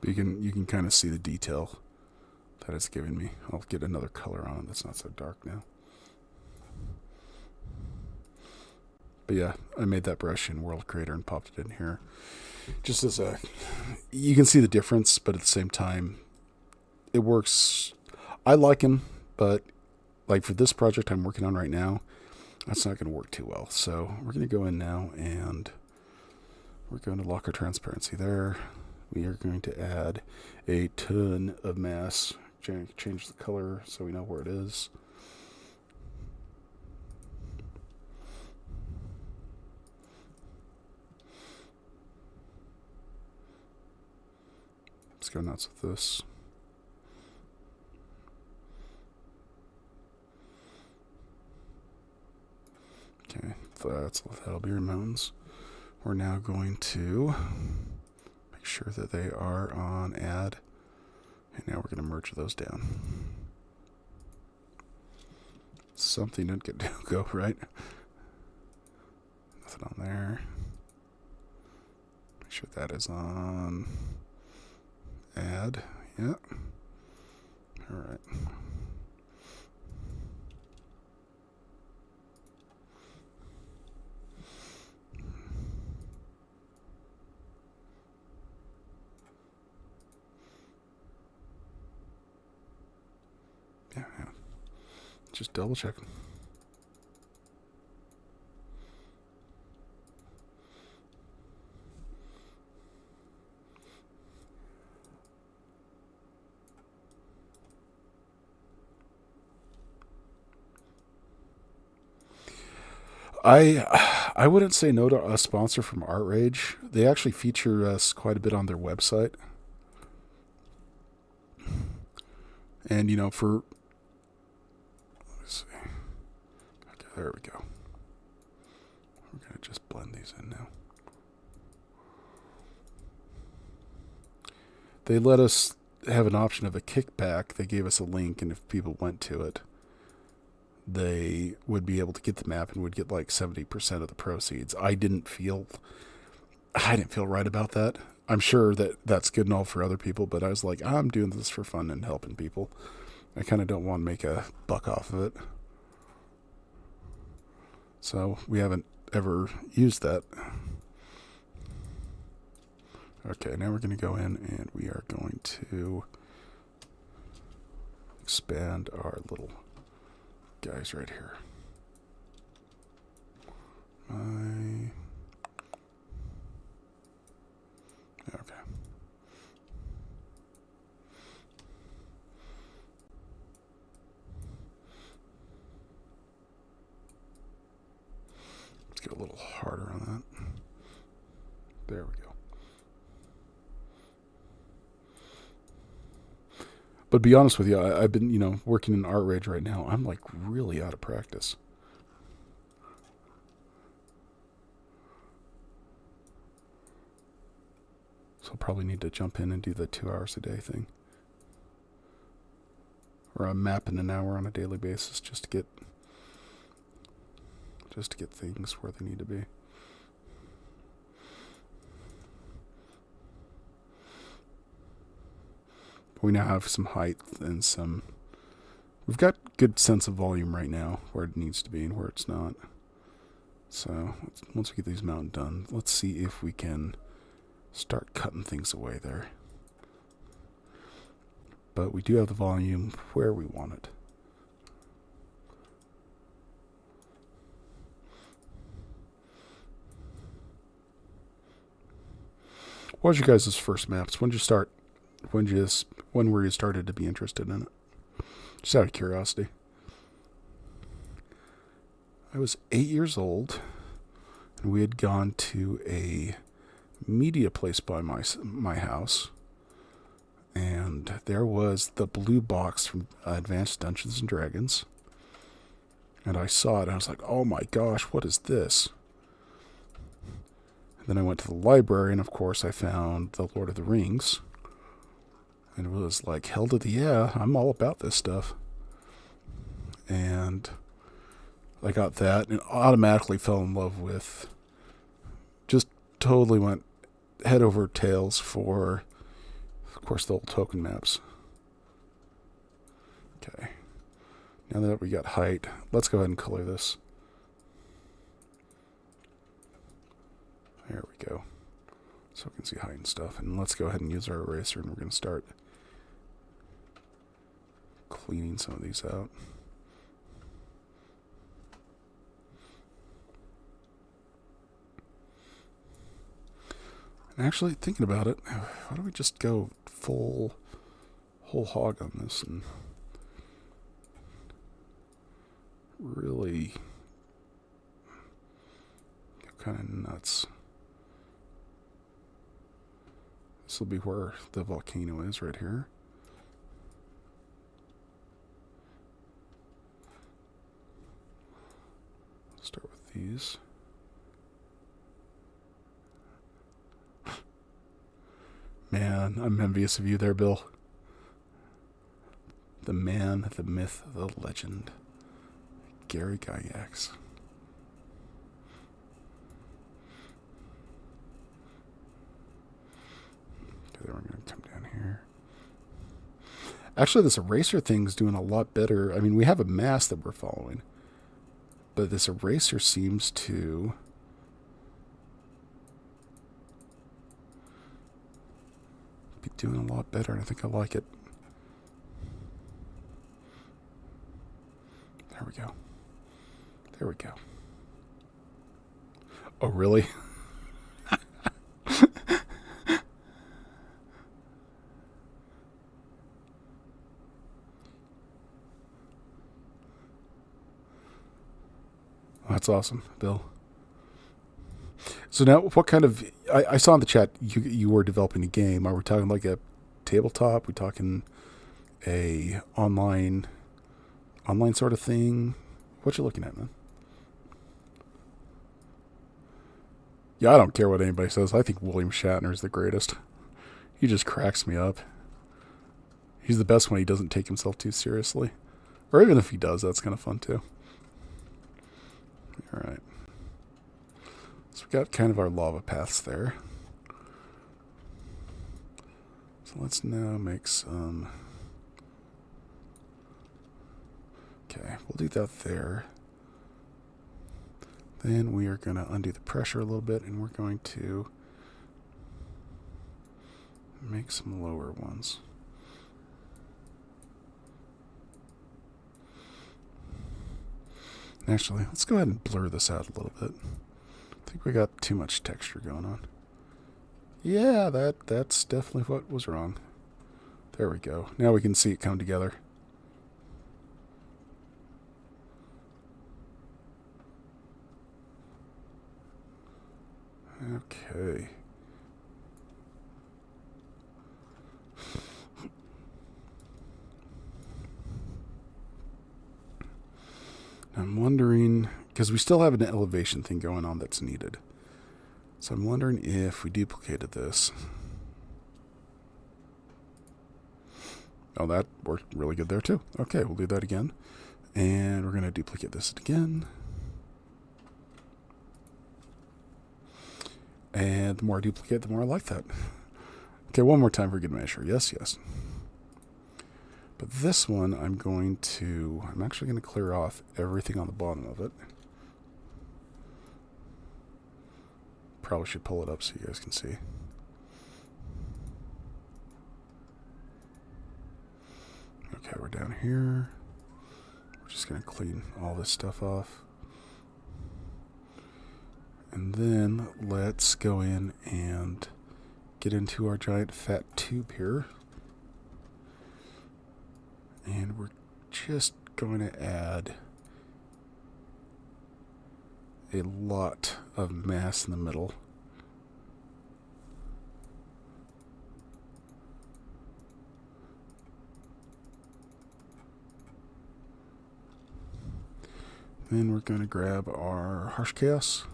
Speaker 1: But you can kind of see the detail that it's giving me. I'll get another color on it that's not so dark now. But yeah, I made that brush in World Creator and popped it in here. Just as you can see the difference, but at the same time, it works. I like him, but like for this project I'm working on right now, that's not going to work too well. So we're going to go in now and we're going to lock our transparency there. We are going to add a ton of mass, change the color so we know where it is. Let's go nuts with this. Okay, that'll be our mountains. We're now going to make sure that they are on add. And now we're going to merge those down. Something didn't get to go right. Nothing on there. Make sure that is on add. Yeah. All right. Yeah. Just double checking. I wouldn't say no to a sponsor from Art Rage. They actually feature us quite a bit on their website. And, for... Let's see. Okay, there we go. We're going to just blend these in now. They let us have an option of a kickback. They gave us a link, and if people went to it, they would be able to get the map and would get like 70% of the proceeds. I didn't feel right about that. I'm sure that that's good and all for other people, but I was like, I'm doing this for fun and helping people. I kind of don't want to make a buck off of it. So we haven't ever used that. Okay, now we're going to go in and we are going to expand our little guys right here. Okay. Let's get a little harder on that. There we go. But to be honest with you, I've been, working in Art Rage right now. I'm like really out of practice. So I'll probably need to jump in and do the 2 hours a day thing. Or I'm mapping an hour on a daily basis just to get things where they need to be. We now have some height and we've got good sense of volume right now where it needs to be and where it's not. So once we get these mounted done, let's see if we can start cutting things away there. But we do have the volume where we want it. What was your guys' first maps? When did you start? When were you started to be interested in it? Just out of curiosity. I was 8 years old, and we had gone to a media place by my house, and there was the blue box from Advanced Dungeons and Dragons, and I saw it, and I was like, oh my gosh, what is this? And then I went to the library, and of course I found The Lord of the Rings, and it was like, hell to the yeah, I'm all about this stuff. And I got that and automatically fell in love with, just totally went head over tails for, of course, the old token maps. Okay. Now that we got height, let's go ahead and color this. There we go. So we can see height and stuff. And let's go ahead and use our eraser, and we're going to start cleaning some of these out. And actually, thinking about it, why don't we just go whole hog on this and really go kind of nuts. This will be where the volcano is, right here. Start with these. Man, I'm envious of you there, Bill. The man, the myth, the legend. Gary Gygax. Okay, then we're going to come down here. Actually, this eraser thing's doing a lot better. I mean, we have a mass that we're following. But this eraser seems to be doing a lot better, and I think I like it. There we go. There we go. Oh, really? That's awesome, Bill. So now, what kind of... I saw in the chat you were developing a game. Are we talking like a tabletop? Are we talking a online sort of thing? What you looking at, man? Yeah, I don't care what anybody says. I think William Shatner is the greatest. He just cracks me up. He's the best when he doesn't take himself too seriously. Or even if he does, that's kind of fun too. Alright. So we got kind of our lava paths there. So let's now make some... Okay, we'll do that there. Then we are going to undo the pressure a little bit, and we're going to make some lower ones. Actually, let's go ahead and blur this out a little bit. I think we got too much texture going on. Yeah, that's definitely what was wrong. There we go. Now we can see it come together. Okay. I'm wondering, because we still have an elevation thing going on that's needed. So I'm wondering if we duplicated this. Oh, that worked really good there too. Okay, we'll do that again. And we're going to duplicate this again. And the more I duplicate, the more I like that. Okay, one more time for good measure. Yes, yes. But this one, I'm actually going to clear off everything on the bottom of it. Probably should pull it up so you guys can see. Okay, we're down here. We're just going to clean all this stuff off. And then let's go in and get into our giant fat tube here. And we're just going to add a lot of mass in the middle. Then we're going to grab our harsh chaos.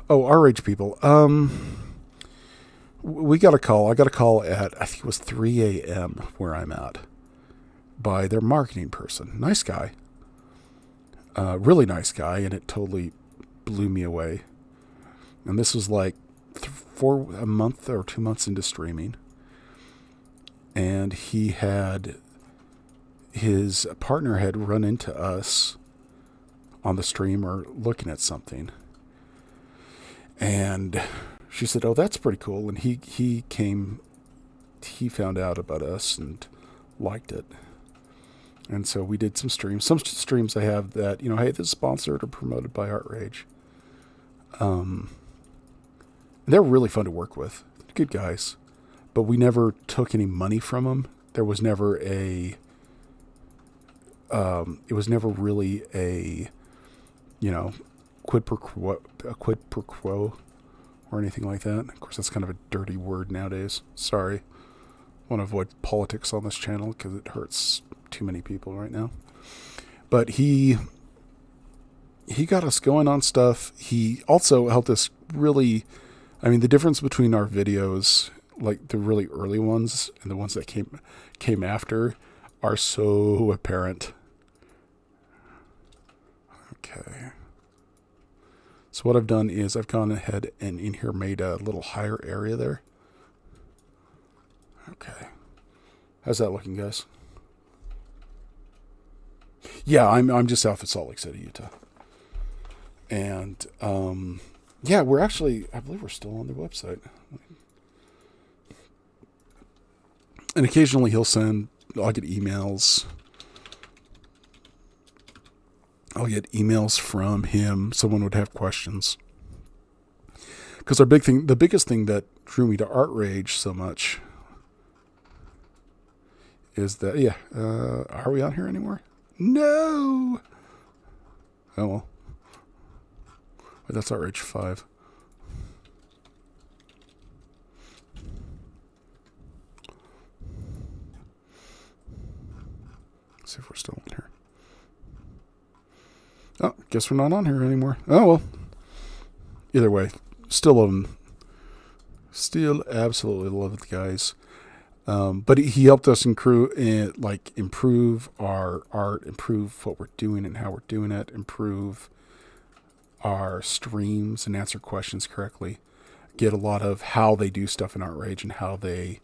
Speaker 1: Oh, RH people. We got a call. I got a call at, I think it was 3 a.m. where I'm at, by their marketing person. Nice guy. Really nice guy, and it totally blew me away. And this was like a month or 2 months into streaming. And his partner had run into us on the stream or looking at something. And she said, "Oh, that's pretty cool." And he found out about us and liked it. And so we did some streams. Some streams I have that, hey, this is sponsored or promoted by Art Rage. And they're really fun to work with. Good guys. But we never took any money from them. There was never it was never really a, quid pro quo or anything like that. Of course, that's kind of a dirty word nowadays. Sorry. I want to avoid politics on this channel because it hurts too many people right now. But he got us going on stuff. He also helped us really, the difference between our videos, like the really early ones and the ones that came after, are so apparent. Okay. So what I've done is I've gone ahead and in here made a little higher area there. Okay. How's that looking, guys? Yeah, I'm just south of Salt Lake City, Utah. And yeah, we're actually, I believe we're still on their website. And occasionally I'll get emails. I'll get emails from him. Someone would have questions. Because the biggest thing that drew me to Art Rage so much is that, are we on here anymore? No! Oh well. Wait, that's Art Rage 5. Let's see if we're still on here. Oh, guess we're not on here anymore. Oh, well. Either way, still love them. Still absolutely love the guys. But he helped us improve our art, improve what we're doing and how we're doing it, improve our streams and answer questions correctly. Get a lot of how they do stuff in Art Rage and how they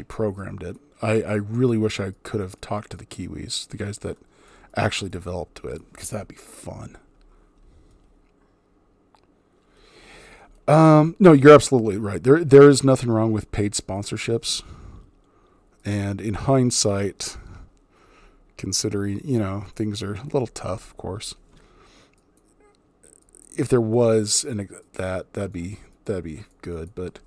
Speaker 1: programmed it. I really wish I could have talked to the Kiwis, the guys that actually developed it, because that'd be fun. No, you're absolutely right. There is nothing wrong with paid sponsorships. And in hindsight, considering, things are a little tough, of course. If there was that'd be good, but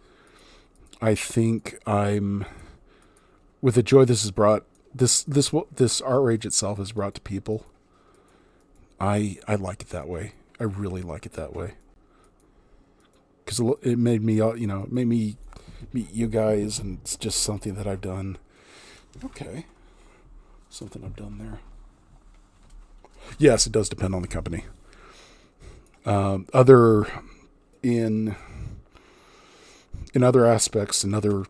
Speaker 1: I think with the joy this has brought, this art rage itself has brought to people. I like it that way. I really like it that way. Because it made me, made me meet you guys, and it's just something that I've done. Okay. Something I've done there. Yes, it does depend on the company. In other aspects, in other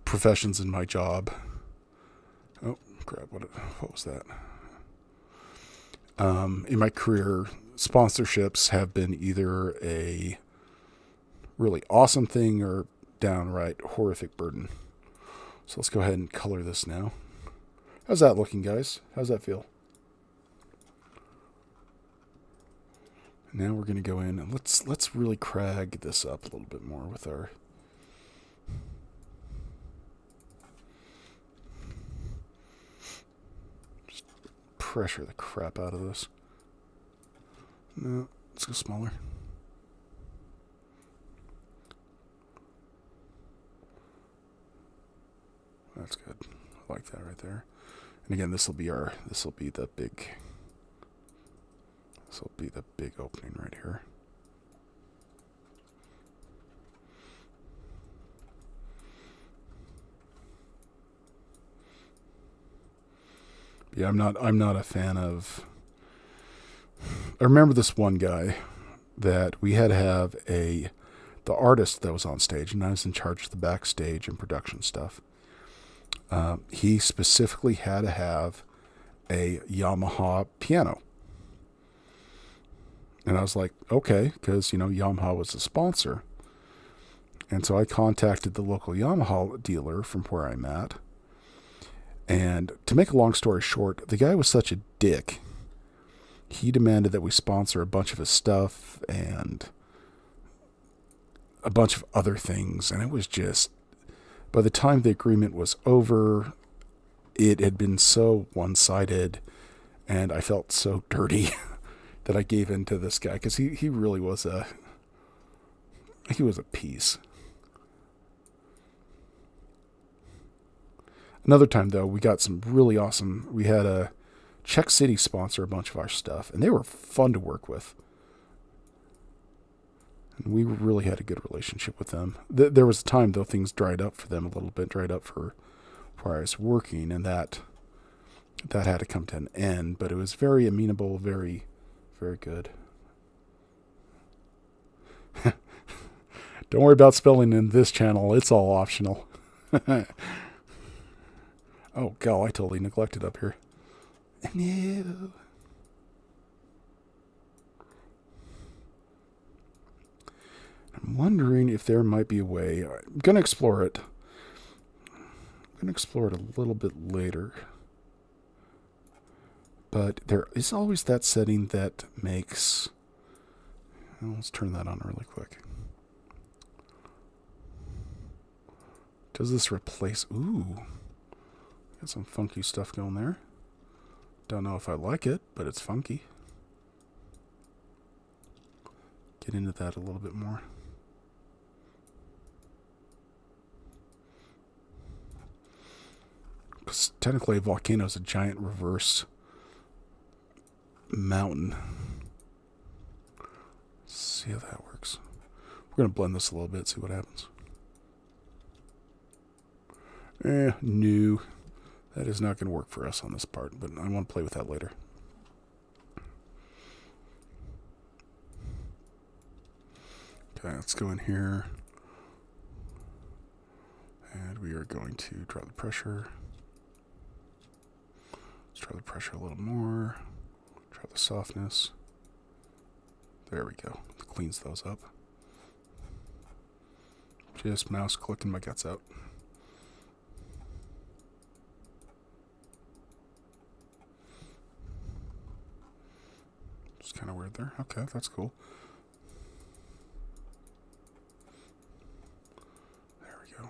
Speaker 1: professions in my job. Oh, crap, what was that? In my career, sponsorships have been either a really awesome thing or downright horrific burden. So let's go ahead and color this now. How's that looking, guys? How's that feel? Now we're going to go in and let's really crag this up a little bit more with our... Just pressure the crap out of this. No, let's go smaller. That's good. I like that right there. And again, this will be the big opening right here. Yeah, I'm not a fan of... I remember this one guy that we had to have the artist that was on stage, and I was in charge of the backstage and production stuff. He specifically had to have a Yamaha piano. And I was like, okay, because, Yamaha was a sponsor. And so I contacted the local Yamaha dealer from where I'm at. And to make a long story short, the guy was such a dick. He demanded that we sponsor a bunch of his stuff and a bunch of other things. And it was just, by the time the agreement was over, it had been so one-sided, and I felt so dirty that I gave in to this guy, because he really was a piece. Another time, though, we got some really awesome... We had a Czech City sponsor a bunch of our stuff, and they were fun to work with. And we really had a good relationship with them. There was a time, though, things dried up for them a little bit, dried up for where I was working, and that had to come to an end, but it was very amenable, very, very good. Don't worry about spelling in this channel. It's all optional. Oh, God, I totally neglected up here. No. I'm wondering if there might be a way. I'm going to explore it. I'm going to explore it a little bit later. But there is always that setting that makes... Well, let's turn that on really quick. Does this replace... Ooh. Got some funky stuff going there. Don't know if I like it, but it's funky. Get into that a little bit more. Because technically a volcano is a giant reverse mountain. Let's see how that works. We're going to blend this a little bit, see what happens. No. That is not going to work for us on this part, but I want to play with that later. Okay, let's go in here. And we are going to draw the pressure. Let's draw the pressure a little more. Draw the softness. There we go. It cleans those up. Just mouse clicking my guts out. It's kind of weird there. Okay, that's cool. There we go.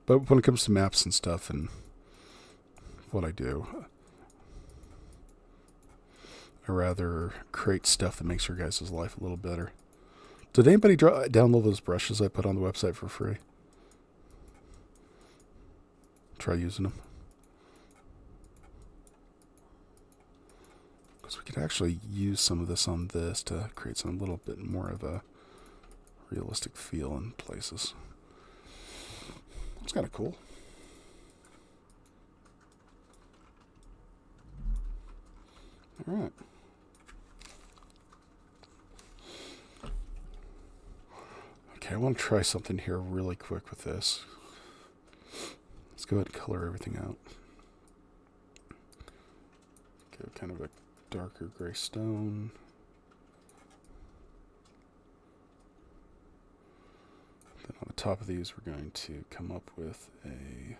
Speaker 1: But when it comes to maps and stuff and what I do, I rather create stuff that makes your guys' life a little better. Did anybody download those brushes I put on the website for free? Try using them. Because we could actually use some of this on this to create some little bit more of a realistic feel in places. It's kind of cool. All right. Okay, I want to try something here really quick with this. Let's go ahead and color everything out. Go kind of a darker gray stone. Then on the top of these, we're going to come up with a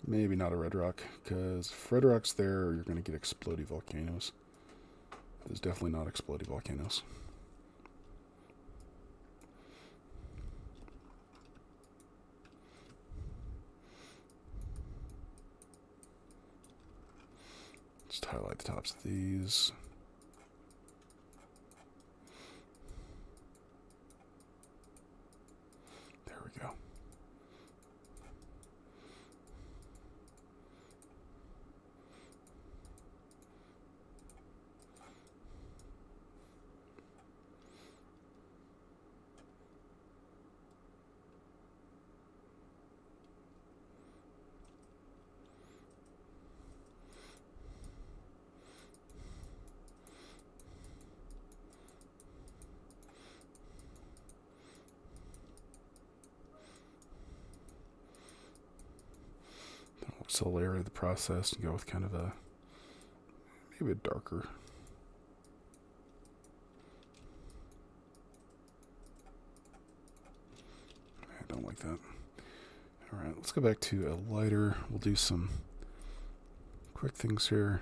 Speaker 1: maybe not a red rock, because if red rock's there, you're going to get explodey volcanoes. There's definitely not explodey volcanoes. Just highlight the tops of these. There we go. So layer the process and go with kind of a maybe a darker. I don't like that. All right, let's go back to a lighter. We'll do some quick things here.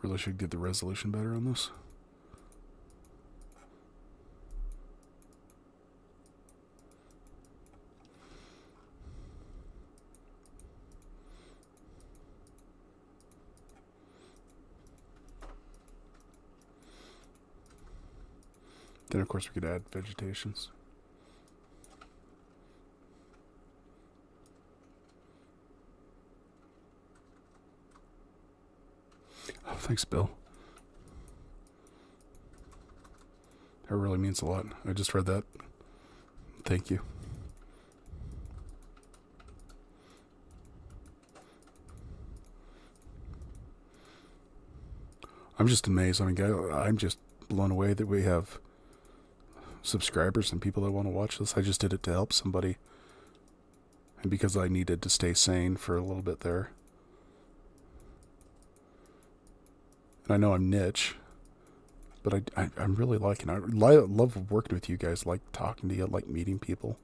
Speaker 1: Really should get the resolution better on this. Then, of course, we could add vegetations. Oh, thanks, Bill. That really means a lot. I just read that. Thank you. I'm just amazed. I mean, I'm just blown away that we have subscribers and people that want to watch this. I just did it to help somebody, and because I needed to stay sane for a little bit there. And I know I'm niche, but I'm really liking it. I love working with you guys, like talking to you, like meeting people.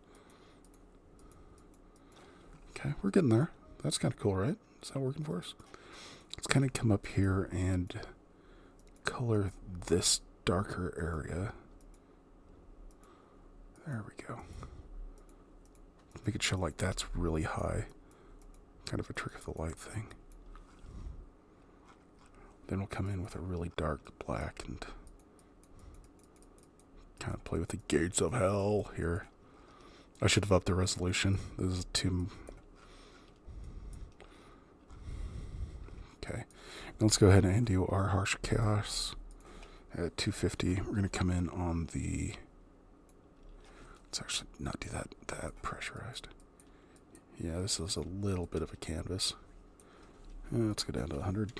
Speaker 1: Okay, we're getting there. That's kind of cool, right? Is that working for us? Let's kind of come up here and color this darker area. There we go. Make it show like that's really high. Kind of a trick of the light thing. Then we'll come in with a really dark black and kind of play with the gates of hell here. I should have upped the resolution. This is too... Okay. Now let's go ahead and do our harsh chaos at 250. We're going to come in on the... Let's actually not do that pressurized. Yeah, this is a little bit of a canvas. Let's go down to 100.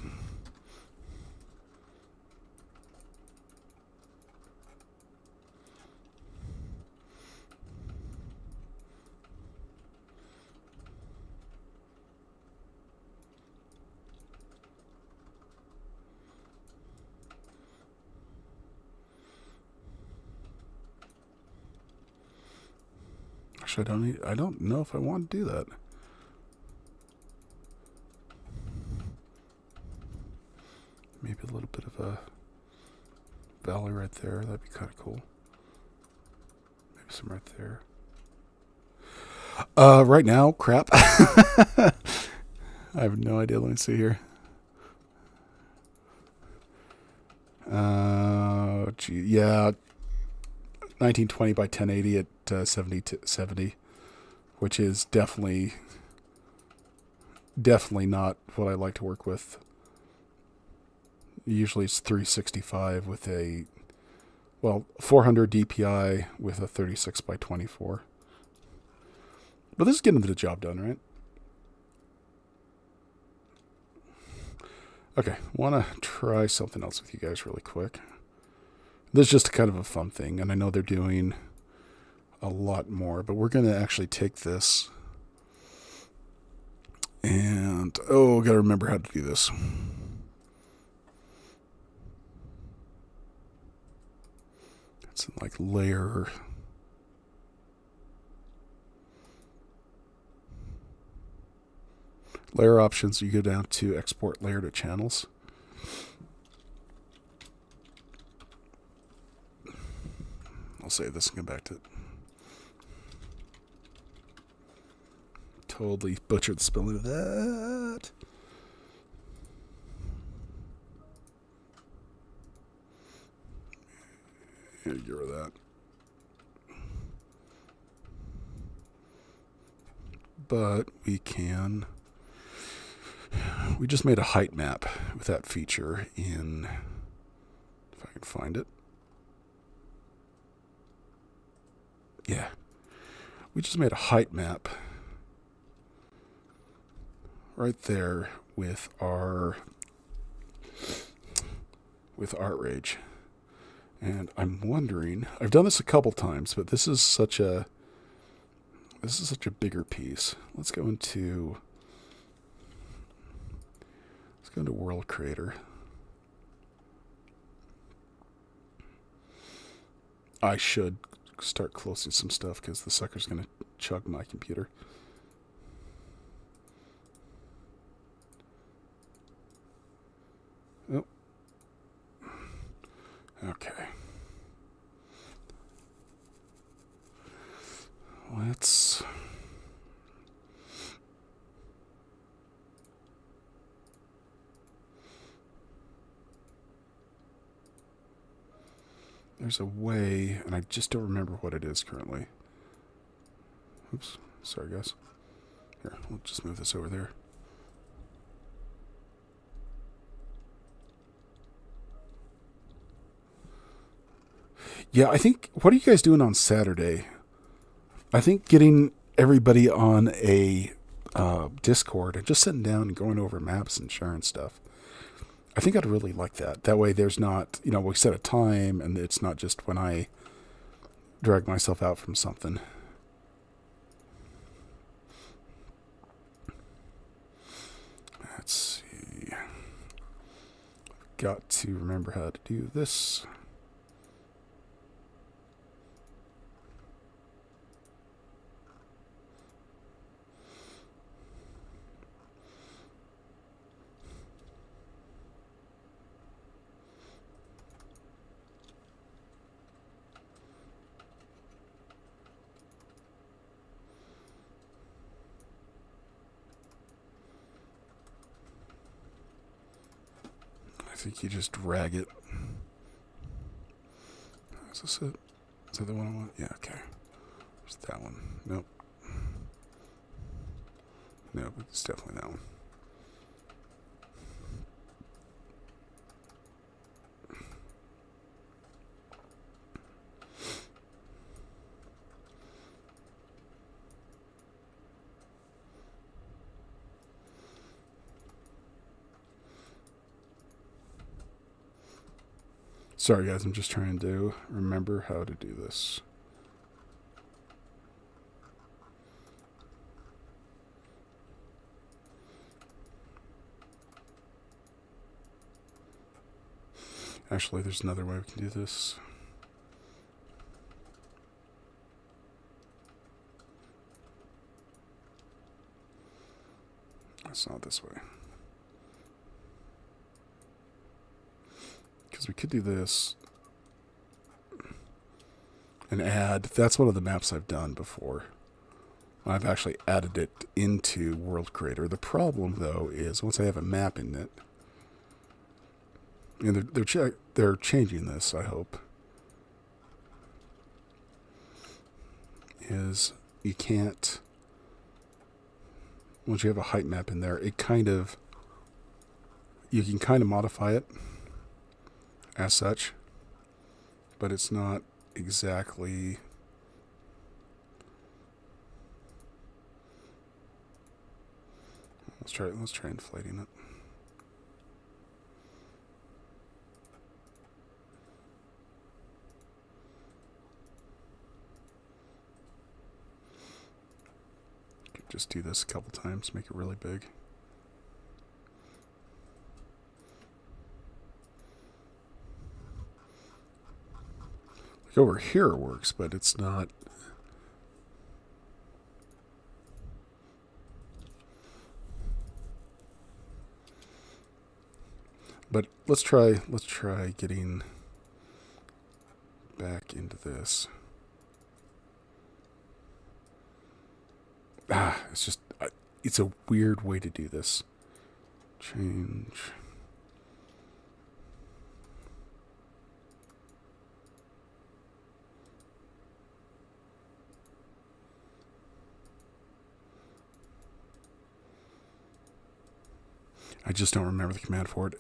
Speaker 1: Actually, I don't know if I want to do that. right there. That'd be kind of cool. Maybe some right there. Right now, crap. I have no idea. Let me see here. Gee, yeah, 1920 by 1080 at 70 to 70, which is definitely not what I like to work with. Usually it's 365 with a 400 DPI with a 36 by 24. But this is getting the job done, right? Okay, want to try something else with you guys really quick. This is just kind of a fun thing, and I know they're doing a lot more, but we're going to actually take this and, got to remember how to do this. It's like layer. Layer options, you go down to export layer to channels. I'll save this and come back to it. Totally butchered the spelling of that. Here, get rid of that. But we just made a height map with that feature in, if I can find it. Yeah. We just made a height map right there with our ArtRage. And I'm wondering, I've done this a couple times, but this is such a bigger piece. Let's go into World Creator. I should start closing some stuff because the sucker's going to chug my computer. Oh. Okay. Let's... There's a way, and I just don't remember what it is currently. Oops. Sorry, guys. Here, we'll just move this over there. Yeah, I think, what are you guys doing on Saturday? I think getting everybody on a Discord and just sitting down and going over maps and sharing stuff. I think I'd really like that. That way there's not, we set a time and it's not just when I drag myself out from something. Let's see. Got to remember how to do this. I think you just drag it. Is this it? Is that the one I want? Yeah, okay. There's that one. Nope. Nope, it's definitely that one. Sorry guys, I'm just trying to remember how to do this. Actually, there's another way we can do this. It's not this way. Because we could do this and add. That's one of the maps I've done before. I've actually added it into World Creator. The problem, though, is once I have a map in it, and they're changing this, I hope, is you can't, once you have a height map in there, you can kind of modify it as such, but it's not exactly. Let's try inflating it. Just do this a couple times, make it really big. Like over here it works, but it's not. But let's try getting back into this. It's just, it's a weird way to do this. Change. I just don't remember the command for it.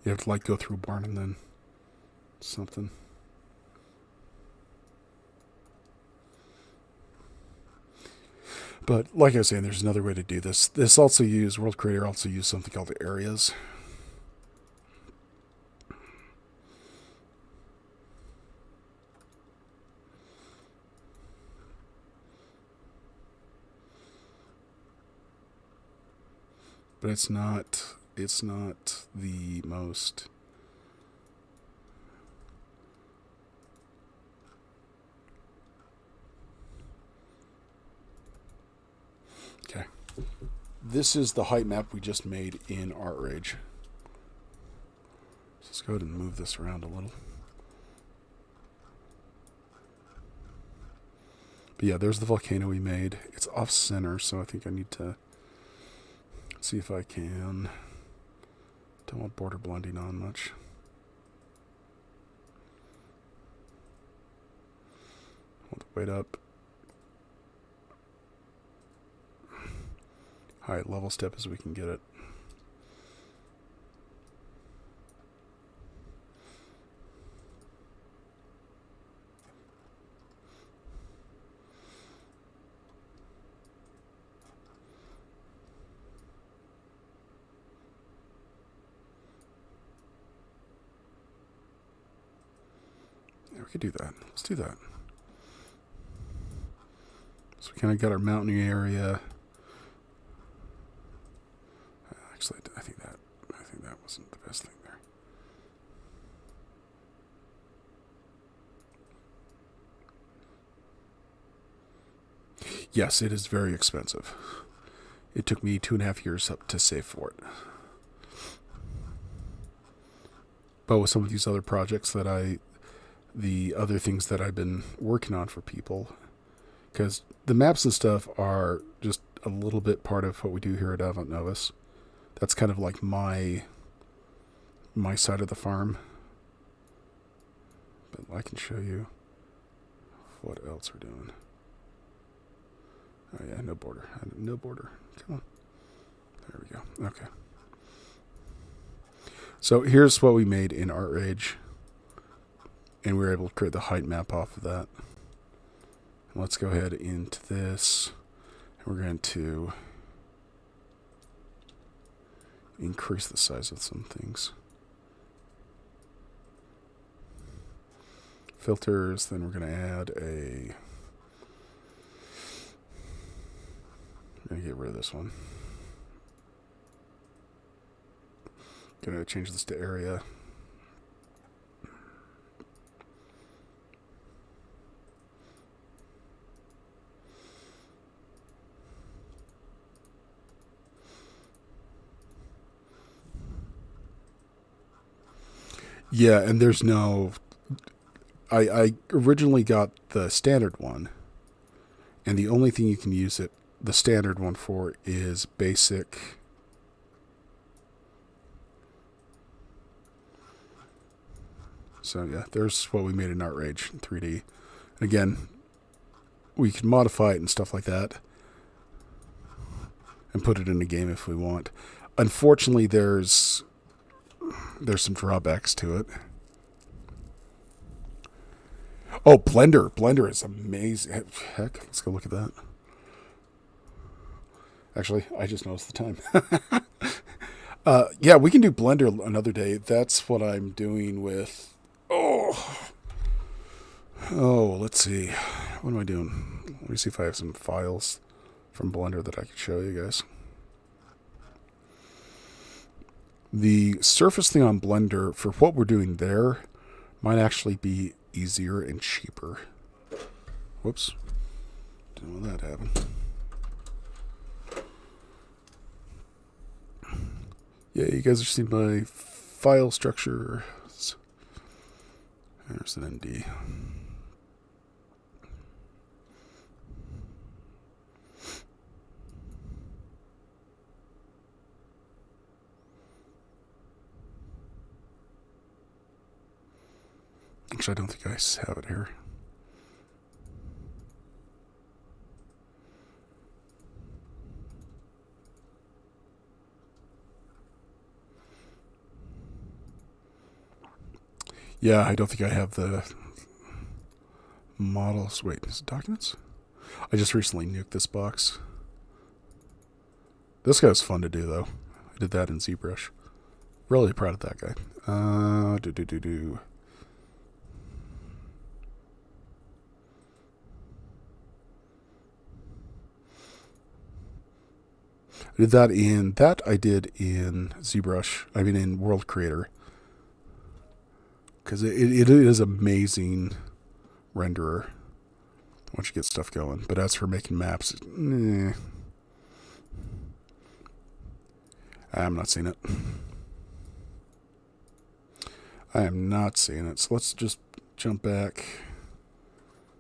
Speaker 1: You have to like go through barn and then something. But like I was saying, there's another way to do this. World Creator also use something called the areas. But it's not the most. Okay. This is the height map we just made in ArtRage. So let's go ahead and move this around a little. But yeah, there's the volcano we made. It's off center, so I think I need to see if I can. Don't want border blending on much. Want the weight up. High level step as we can get it. Yeah, we could do that. Let's do that. So we kind of got our mountainy area. Actually, I think that wasn't the best thing there. Yes, it is very expensive. It took me 2.5 years to save for it. But with some of these other projects the other things that I've been working on for people, because the maps and stuff are just a little bit part of what we do here at Avant Novus. That's kind of like my side of the farm. But I can show you what else we're doing. Oh yeah, no border. No border. Come on. There we go. Okay. So here's what we made in ArtRage. And we were able to create the height map off of that. Let's go ahead into this. And we're going to increase the size of some things. Filters, then we're going to add I'm going to get rid of this one. Going to change this to area. Yeah, and there's no I originally got the standard one, and the only thing you can use the standard one for is basic. So yeah, there's what we made in Art Rage 3D. Again, we can modify it and stuff like that, and put it in the game if we want. Unfortunately, there's some drawbacks to it. Oh, Blender. Blender is amazing. Heck, let's go look at that. Actually, I just noticed the time. Yeah, we can do Blender another day. That's what I'm doing with... Oh, let's see. What am I doing? Let me see if I have some files from Blender that I can show you guys. The surface thing on Blender, for what we're doing there, might actually be easier and cheaper. Whoops. Didn't want that to happen. Yeah, you guys are seeing my file structure. There's an ND. Actually, I don't think I have it here. Yeah, I don't think I have the models. Wait, is it documents? I just recently nuked this box. This guy's fun to do, though. I did that in ZBrush. Really proud of that guy. I did in ZBrush. I mean, in World Creator. Because it is amazing renderer once you get stuff going. But as for making maps, I'm not seeing it. I am not seeing it. So let's just jump back.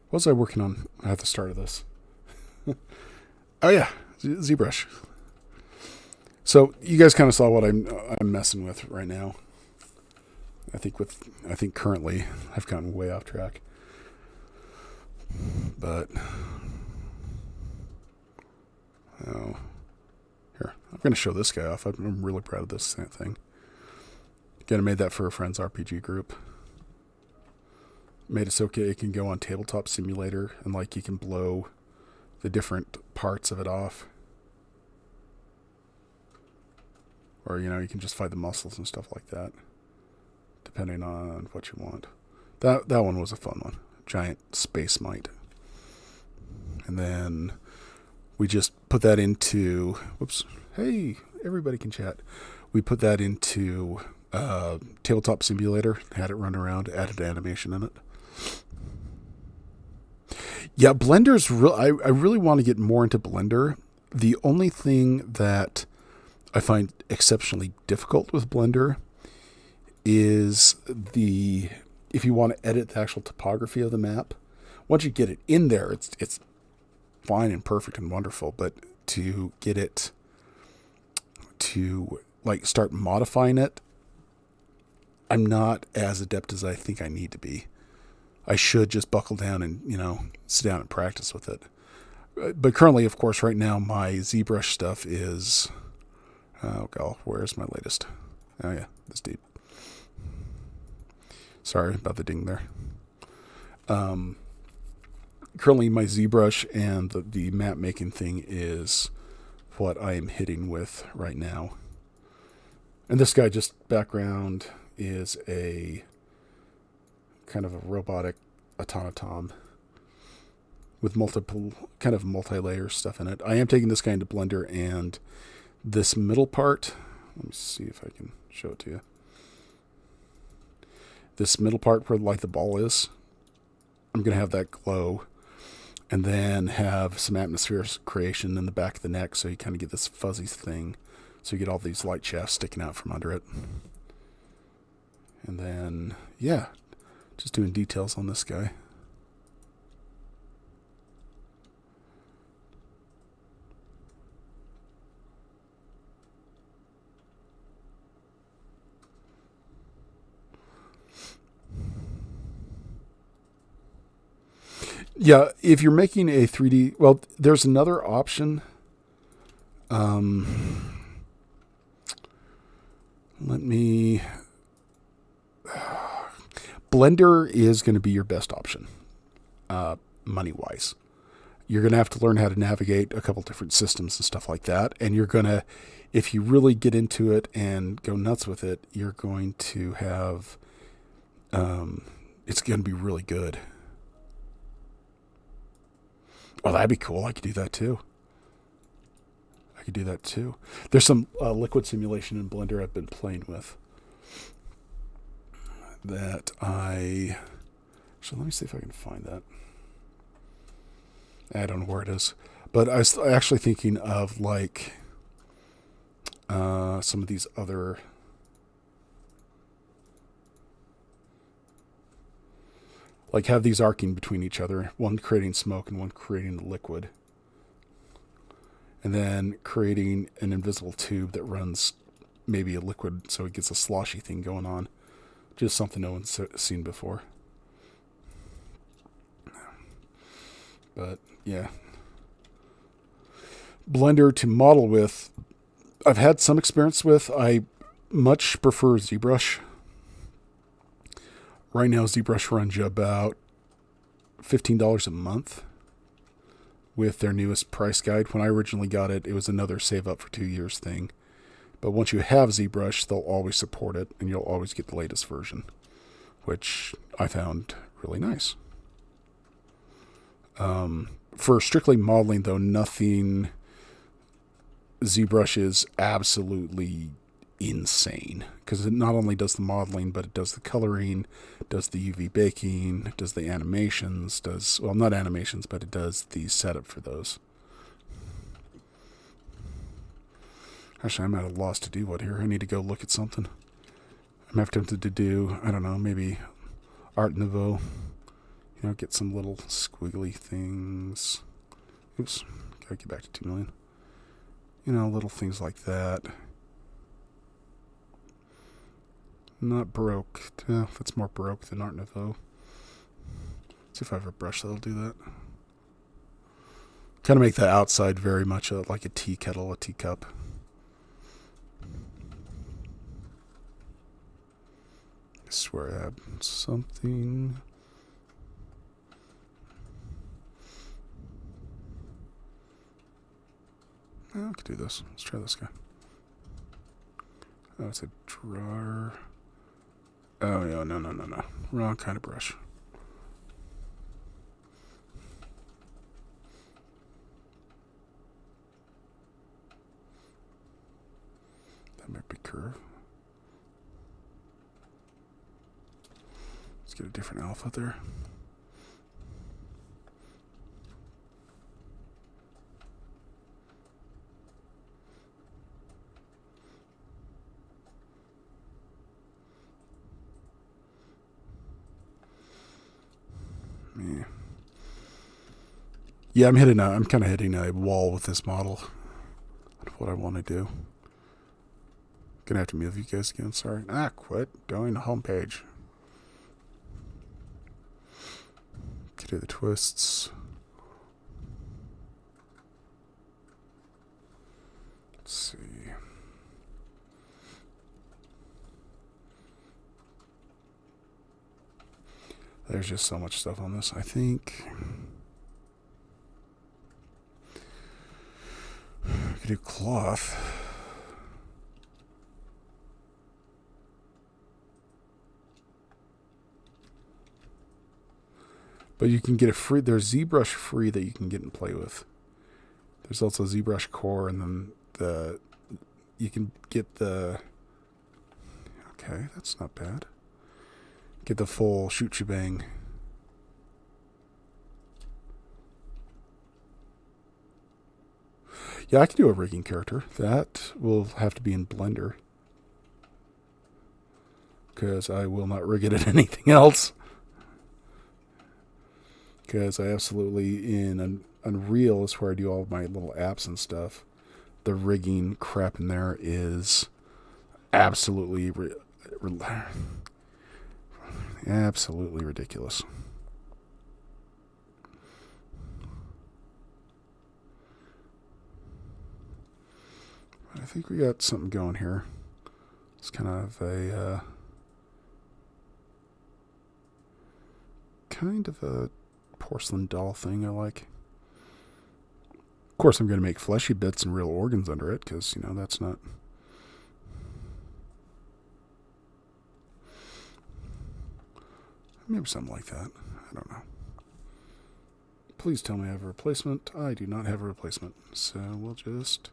Speaker 1: What was I working on at the start of this? Oh yeah, ZBrush. So you guys kind of saw what I'm messing with right now. I think currently I've gotten way off track. But here, I'm going to show this guy off. I'm really proud of this thing. Again, I made that for a friend's RPG group. Made it so it can go on Tabletop Simulator, and like you can blow the different parts of it off. Or, you can just fight the muscles and stuff like that, depending on what you want. That one was a fun one. Giant space mite. And then we just put that into... Whoops. Hey, everybody can chat. We put that into Tabletop Simulator, had it run around, added animation in it. Yeah, Blender's real. I really want to get more into Blender. The only thing that I find exceptionally difficult with Blender is if you want to edit the actual topography of the map. Once you get it in there, it's fine and perfect and wonderful, but to get it to start modifying it, I'm not as adept as I think I need to be. I should just buckle down and, sit down and practice with it. But currently, of course, right now, my ZBrush stuff is... Oh, God, where's my latest? Oh, yeah, this deep. Sorry about the ding there. Currently, my ZBrush and the map making thing is what I am hitting with right now. And this guy, just background, is a kind of a robotic automaton with multiple kind of multi-layer stuff in it. I am taking this guy into Blender, and this middle part, let me see if I can show it to you. This middle part where the ball is, I'm going to have that glow, and then have some atmosphere creation in the back of the neck, so you kind of get this fuzzy thing, so you get all these light shafts sticking out from under it. And then, yeah, Just doing details on this guy. Yeah, if you're making a 3D, well, there's another option. Let me. Blender is going to be your best option, money-wise. You're going to have to learn how to navigate a couple different systems and stuff like that. And you're going to, if you really get into it and go nuts with it, you're going to have, it's going to be really good. Oh, that'd be cool. I could do that too. There's some liquid simulation in Blender I've been playing with that so let me see if I can find that. I don't know where it is, but I was actually thinking of like some of these other like have these arcing between each other, one creating smoke and one creating the liquid, and then creating an invisible tube that runs maybe a liquid so it gets a sloshy thing going on. Just something no one's seen before. But yeah, Blender to model with, I've had some experience with. I much prefer ZBrush. Right now, ZBrush runs you about $15 a month with their newest price guide. When I originally got it, it was another save up for 2 years thing. But once you have ZBrush, they'll always support it, and you'll always get the latest version, which I found really nice. For strictly modeling, though, nothing. ZBrush is absolutely insane because it not only does the modeling, but it does the coloring, does the UV baking, does the animations, well, not animations, but it does the setup for those. Actually, I'm at a loss to do what here. I need to go look at something. I'm half tempted to do, I don't know, maybe Art Nouveau. You know, get some little squiggly things. Oops, gotta get back to 2 million. You know, little things like that. Not Baroque. That's more Baroque than Art Nouveau. See if I have a brush that'll do that. Kind of make the outside very much like a tea kettle, a teacup. I swear I had something. I could do this. Let's try this guy. Oh, it's a drawer. Oh, yeah, no. Wrong kind of brush. That might be curve. Let's get a different alpha there. Yeah, I'm kind of hitting a wall with this model of what I want to do. Gonna have to move you guys again. Sorry. Quit going to home page. Could do the twists. Let's see. There's just so much stuff on this. I think I could do cloth. But you can get a free, there's ZBrush free that you can get and play with. There's also ZBrush Core, and then you can get the, okay, that's not bad. Get the full shoot shebang. Yeah, I can do a rigging character. That will have to be in Blender, because I will not rig it at anything else. Because I absolutely, in Unreal is where I do all of my little apps and stuff. The rigging crap in there is absolutely, absolutely ridiculous. I think we got something going here. It's kind of a porcelain doll thing I like. Of course, I'm going to make fleshy bits and real organs under it because, you know, that's not... Maybe something like that. I don't know. Please tell me I have a replacement. I do not have a replacement. So we'll just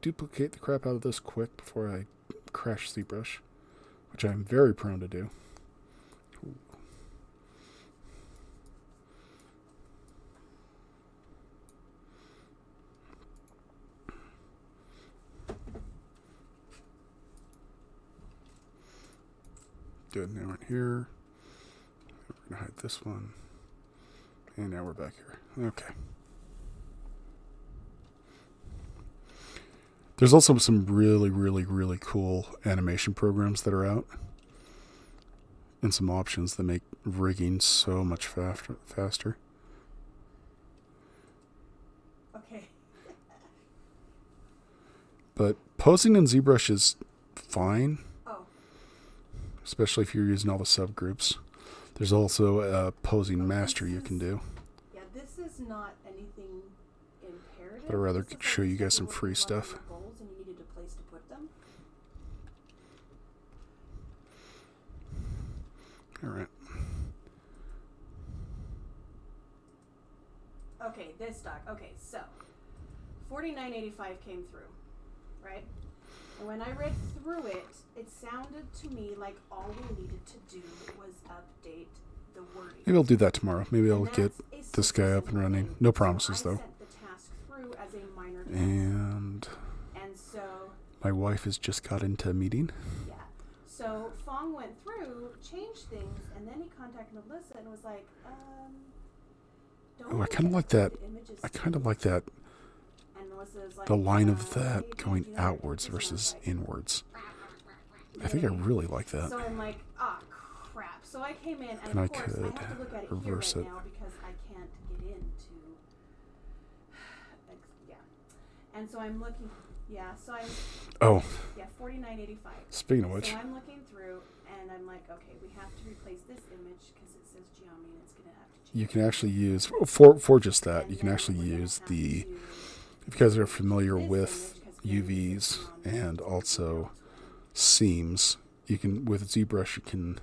Speaker 1: duplicate the crap out of this quick before I crash ZBrush, which I'm very prone to do. Good, now we're in here. We're going to hide this one. And now we're back here. Okay. There's also some really, really, really cool animation programs that are out. And some options that make rigging so much faster.
Speaker 3: Okay.
Speaker 1: But posing in ZBrush is fine.
Speaker 3: Oh.
Speaker 1: Especially if you're using all the subgroups. There's also a posing master you can do.
Speaker 3: Yeah, this is not anything imperative.
Speaker 1: But I'd rather show you guys some free stuff.
Speaker 3: Goals and you needed a place to put them.
Speaker 1: All right.
Speaker 3: Okay, this stock. Okay, so $49.85 came through, right? And when I read through it, it sounded to me like all we needed to do was update the wording.
Speaker 1: Maybe I'll do that tomorrow. Maybe I'll
Speaker 3: And
Speaker 1: get
Speaker 3: that's a
Speaker 1: this guy up and running.
Speaker 3: thing.
Speaker 1: No promises,
Speaker 3: So I
Speaker 1: though.
Speaker 3: sent the task through as a minor task.
Speaker 1: And
Speaker 3: So,
Speaker 1: my wife has just got into a meeting.
Speaker 3: yeah. So Fong went through, changed things, and then he contacted Alyssa and was like, don't
Speaker 1: Oh, I kind of like that.
Speaker 3: images
Speaker 1: I kind of like that.
Speaker 3: And Melissa's like,
Speaker 1: The line of
Speaker 3: hey,
Speaker 1: that
Speaker 3: do
Speaker 1: going
Speaker 3: you know
Speaker 1: outwards
Speaker 3: what this
Speaker 1: versus
Speaker 3: sounds like?
Speaker 1: inwards. I think I really like that.
Speaker 3: So I'm like, ah, crap. So I came in, and
Speaker 1: I
Speaker 3: of course, I
Speaker 1: could
Speaker 3: have to look at it
Speaker 1: reverse
Speaker 3: here right
Speaker 1: it.
Speaker 3: now because I can't get into, yeah. And so I'm looking, yeah, so I'm,
Speaker 1: Oh,
Speaker 3: yeah, $49.85.
Speaker 1: speaking of which,
Speaker 3: So I'm looking through, and I'm like, okay, we have to replace this image because it says Giammi, and it's going to have to change.
Speaker 1: you can actually use, for just that,
Speaker 3: And
Speaker 1: you can
Speaker 3: then
Speaker 1: actually
Speaker 3: we're gonna
Speaker 1: use
Speaker 3: have
Speaker 1: the,
Speaker 3: to
Speaker 1: if you guys are familiar
Speaker 3: this
Speaker 1: with
Speaker 3: image 'cause Giammi
Speaker 1: UVs
Speaker 3: says Giammi.
Speaker 1: and also seams, you can, with ZBrush, you can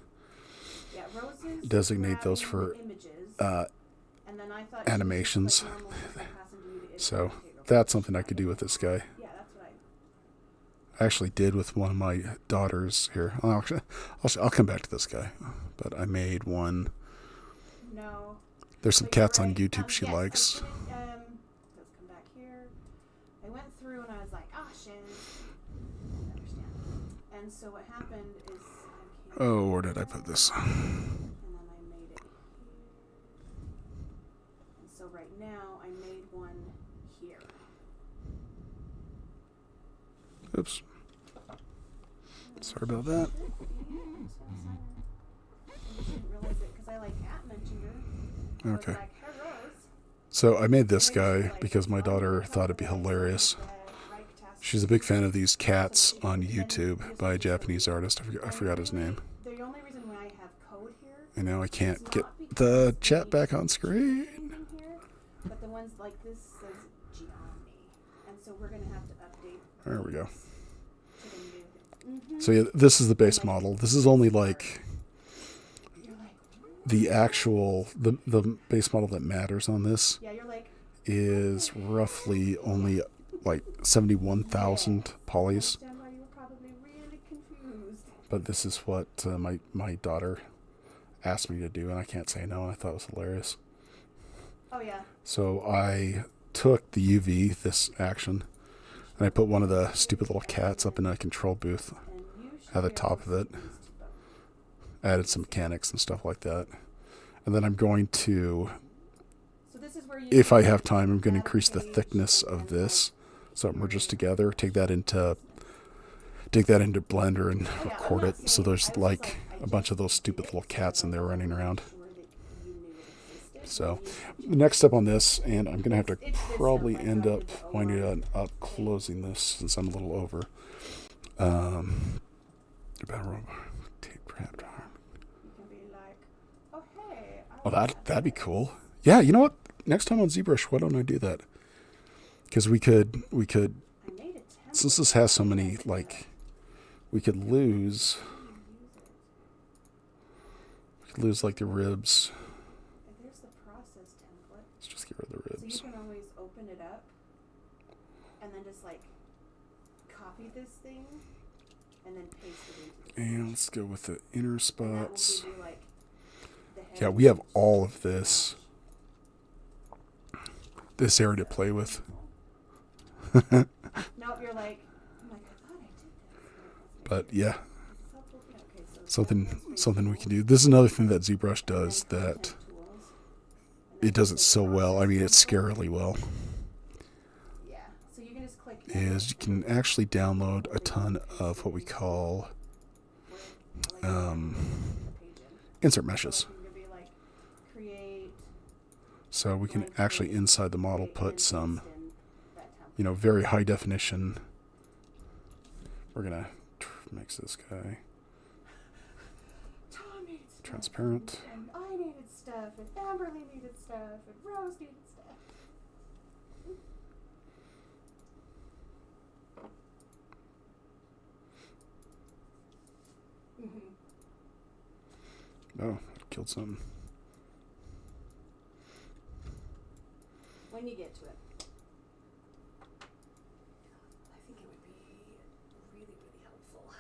Speaker 3: Yeah, roses,
Speaker 1: designate those
Speaker 3: grabbing
Speaker 1: for
Speaker 3: the images,
Speaker 1: and
Speaker 3: then I thought she was just,
Speaker 1: animations.
Speaker 3: like, normal person passing to you to
Speaker 1: So
Speaker 3: okay, no
Speaker 1: that's
Speaker 3: problem.
Speaker 1: something I could do with this guy.
Speaker 3: Yeah, that's what
Speaker 1: I actually did with one of my daughters here. I'll come back to this guy, but I made one.
Speaker 3: No.
Speaker 1: There's some
Speaker 3: But you're
Speaker 1: cats on
Speaker 3: right.
Speaker 1: YouTube she
Speaker 3: Yes,
Speaker 1: likes.
Speaker 3: let's come back here. I went through and I was like, oh shit. I didn't understand. And so what happened is I came
Speaker 1: Oh, where did I put this?
Speaker 3: and then I made it here. And so right now I made one here.
Speaker 1: Oops. Sorry about that.
Speaker 3: I didn't realize it because I like mentioned her. I was
Speaker 1: Okay.
Speaker 3: like, hey, Rose.
Speaker 1: So I made this guy because my daughter thought it'd be hilarious. She's a big fan of these cats on YouTube by a Japanese artist. I forgot his name.
Speaker 3: The only reason why I have code here
Speaker 1: And now I can't get the chat back on screen.
Speaker 3: here, but the ones like this says Giammi, and so we're gonna have to update.
Speaker 1: There we go.
Speaker 3: To the new.
Speaker 1: So yeah, this is the base model. This is only like
Speaker 3: You're like,
Speaker 1: the actual, the base model that matters on this
Speaker 3: yeah, you're like,
Speaker 1: is roughly only like 71,000 polys.
Speaker 3: understand why you were probably really confused.
Speaker 1: But this is what my daughter asked me to do, and I can't say no, and I thought it was hilarious.
Speaker 3: Oh yeah.
Speaker 1: So I took the UV, this action, and I put one of the stupid little cats up in a control booth
Speaker 3: And you should
Speaker 1: at the
Speaker 3: be able
Speaker 1: top
Speaker 3: to
Speaker 1: of it.
Speaker 3: see these two both.
Speaker 1: added some mechanics and stuff like that. And then I'm going to,
Speaker 3: So this is where you
Speaker 1: if
Speaker 3: can
Speaker 1: I have time, I'm going to
Speaker 3: add a
Speaker 1: increase the
Speaker 3: page
Speaker 1: thickness
Speaker 3: and
Speaker 1: of
Speaker 3: then,
Speaker 1: this. So it merges together, take that into Blender and
Speaker 3: Oh, yeah, I'm
Speaker 1: record
Speaker 3: not
Speaker 1: it. So
Speaker 3: saying- I
Speaker 1: there's
Speaker 3: was just
Speaker 1: like
Speaker 3: I
Speaker 1: a bunch
Speaker 3: just
Speaker 1: of those
Speaker 3: did
Speaker 1: stupid
Speaker 3: it,
Speaker 1: little
Speaker 3: so
Speaker 1: cats in there
Speaker 3: I
Speaker 1: running
Speaker 3: wanted to
Speaker 1: around.
Speaker 3: make sure that you knew it existed.
Speaker 1: So
Speaker 3: Maybe
Speaker 1: the next step on this, and I'm going to have to
Speaker 3: It's this
Speaker 1: probably
Speaker 3: stuff I
Speaker 1: end
Speaker 3: tried
Speaker 1: up
Speaker 3: to
Speaker 1: winding
Speaker 3: align.
Speaker 1: up closing this since I'm a little over. Tape wrapped arm.
Speaker 3: you can be like, oh hey, I
Speaker 1: Oh,
Speaker 3: want
Speaker 1: that'd be
Speaker 3: this.
Speaker 1: cool. Yeah, you know what? Next time on ZBrush, why don't I do that? Because we could,
Speaker 3: I made a template.
Speaker 1: since this has so many, like, we could lose like the ribs.
Speaker 3: And there's the process template.
Speaker 1: Let's just get rid of the
Speaker 3: So you
Speaker 1: ribs.
Speaker 3: can always open it up and then just like copy this thing and then paste it into the
Speaker 1: And let's go with the inner
Speaker 3: and that will
Speaker 1: spots.
Speaker 3: give you like the head
Speaker 1: Yeah, we have all of this area to play with.
Speaker 3: No, you're like, I'm like, I thought I did this.
Speaker 1: But yeah,
Speaker 3: Okay, so
Speaker 1: something we can do. This is another thing that ZBrush does that it does it so well. I mean, it's scarily well.
Speaker 3: Yeah, so you can just click
Speaker 1: Is you can actually download a ton of what we call insert meshes. So we can actually inside the model put some, very high definition. We're gonna mix this guy transparent.
Speaker 3: And I needed stuff, and Amberly needed stuff, and Rose needed stuff.
Speaker 1: Oh, I killed something.
Speaker 3: When you get to it. I think it would be really, really helpful.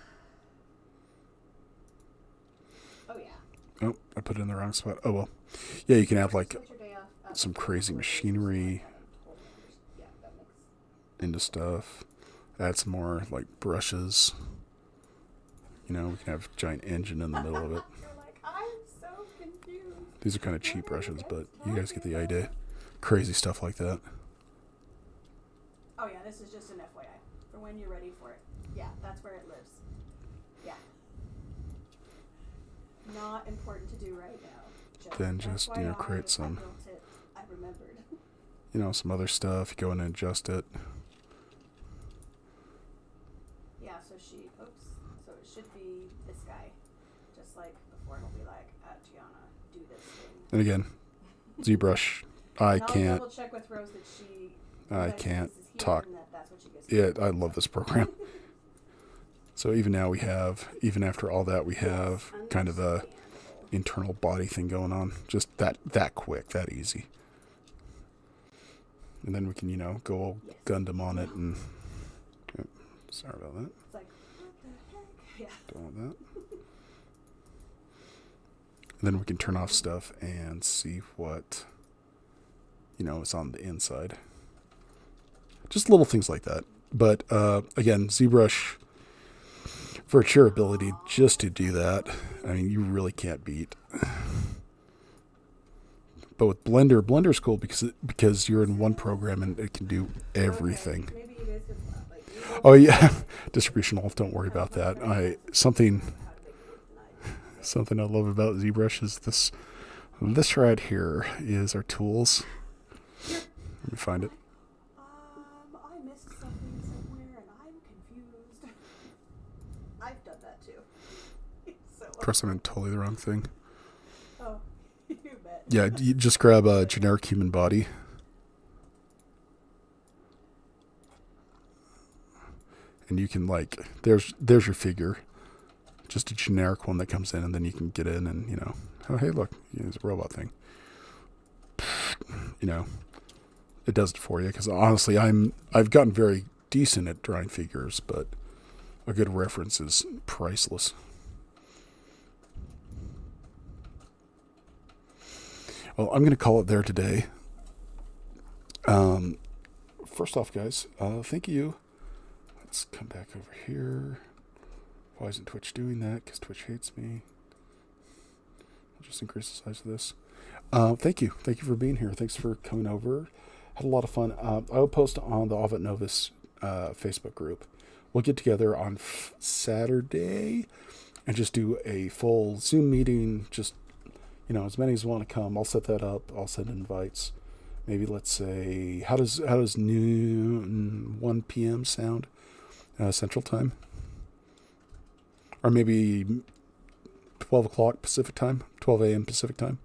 Speaker 3: Oh yeah.
Speaker 1: Oh, I put it in the wrong spot. Oh well. Yeah, you can add like
Speaker 3: Switch your day off,
Speaker 1: some crazy machinery
Speaker 3: Yeah, that makes
Speaker 1: into stuff. Add some more like brushes. We can have a giant engine in the middle of it.
Speaker 3: You're like, I'm so confused.
Speaker 1: These are kind of cheap brushes, but you guys get the idea. Crazy stuff like that.
Speaker 3: Oh yeah, this is just an FYI for when you're ready for it. Yeah, that's where it lives. Yeah. Not important to do right now.
Speaker 1: Then just,
Speaker 3: FYI,
Speaker 1: create some-
Speaker 3: I built it. I remembered.
Speaker 1: Some other stuff. You go in and adjust it.
Speaker 3: Yeah, so it should be this guy. Just like before, he'll be like, Gianna, do this thing.
Speaker 1: And again, ZBrush. I
Speaker 3: And I'll
Speaker 1: can't.
Speaker 3: double check with Rose that she
Speaker 1: I
Speaker 3: that
Speaker 1: can't
Speaker 3: this is here
Speaker 1: talk.
Speaker 3: and that's what she gets.
Speaker 1: Yeah, I love this program. So even now even after all that, we have kind of a internal body thing going on. Just that quick, that easy. And then we can, go all Gundam on it and... Yep, sorry about that.
Speaker 3: It's like, what the heck? Yeah.
Speaker 1: Don't want that. And then we can turn off stuff and see what, is on the inside. Just little things like that. But, again, ZBrush, for its sheer ability just to do that, I mean, you really can't beat. But with Blender's cool because you're in one program and it can do everything.
Speaker 3: Maybe you guys could,
Speaker 1: Oh yeah, distributional. Don't worry about that. Something I love about ZBrush is this right here is our tools. Let me find it.
Speaker 3: I missed something somewhere and I'm confused. I've done that too.
Speaker 1: Of course, I'm in totally the wrong thing.
Speaker 3: Oh, you bet.
Speaker 1: Yeah, you just grab a generic human body. And you can there's your figure. Just a generic one that comes in and then you can get in and, oh, hey, look, it's a robot thing. It does it for you because honestly, I've gotten very decent at drawing figures, but a good reference is priceless. Well, I'm going to call it there today. First off, guys, thank you. Let's come back over here. Why isn't Twitch doing that? Because Twitch hates me. Just increase the size of this. Thank you. Thank you for being here. Thanks for coming over. Had a lot of fun. I will post on the Ovid Novus Facebook group. We'll get together on Saturday and just do a full Zoom meeting. Just, as many as want to come. I'll set that up. I'll send invites. Maybe let's say, how does noon 1 p.m. sound Central Time? Or maybe 12 o'clock Pacific Time, 12 a.m. Pacific Time.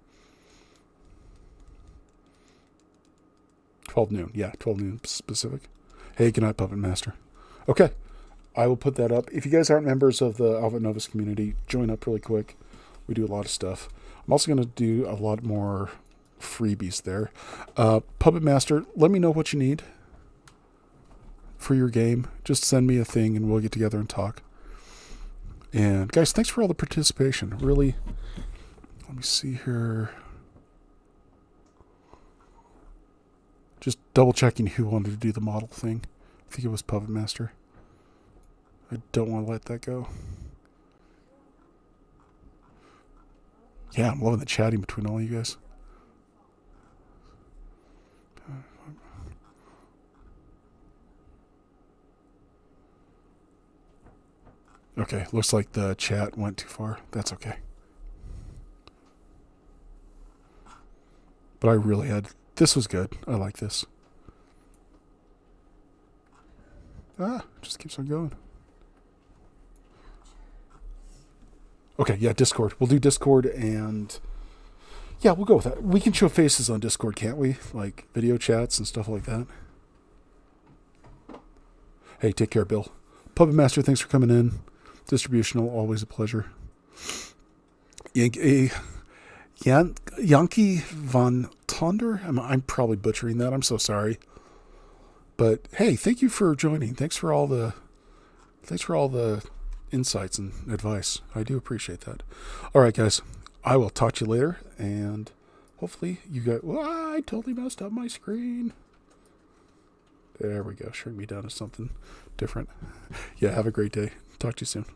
Speaker 1: 12 noon. Yeah, 12 noon Pacific. Hey, good night, Puppet Master. Okay, I will put that up. If you guys aren't members of the Ovid Novus community, join up really quick. We do a lot of stuff. I'm also going to do a lot more freebies there. Puppet Master, let me know what you need for your game. Just send me a thing and we'll get together and talk. And guys, thanks for all the participation. Really, let me see here. Just double checking who wanted to do the model thing. I think it was Puppet Master. I don't want to let that go. Yeah, I'm loving the chatting between all you guys. Okay, looks like the chat went too far. That's okay. But I really had... This was good. I like this. Just keeps on going. Okay, yeah, Discord. We'll do Discord and... Yeah, we'll go with that. We can show faces on Discord, can't we? Like video chats and stuff like that. Hey, take care, Bill. Puppet Master, thanks for coming in. Distributional, always a pleasure. Yankee von Tonder? I'm probably butchering that. I'm so sorry. But hey, thank you for joining. Thanks for all the insights and advice. I do appreciate that. All right, guys. I will talk to you later, and hopefully you got... Well, I totally messed up my screen. There we go. Shrink me down to something different. Yeah, have a great day. Talk to you soon.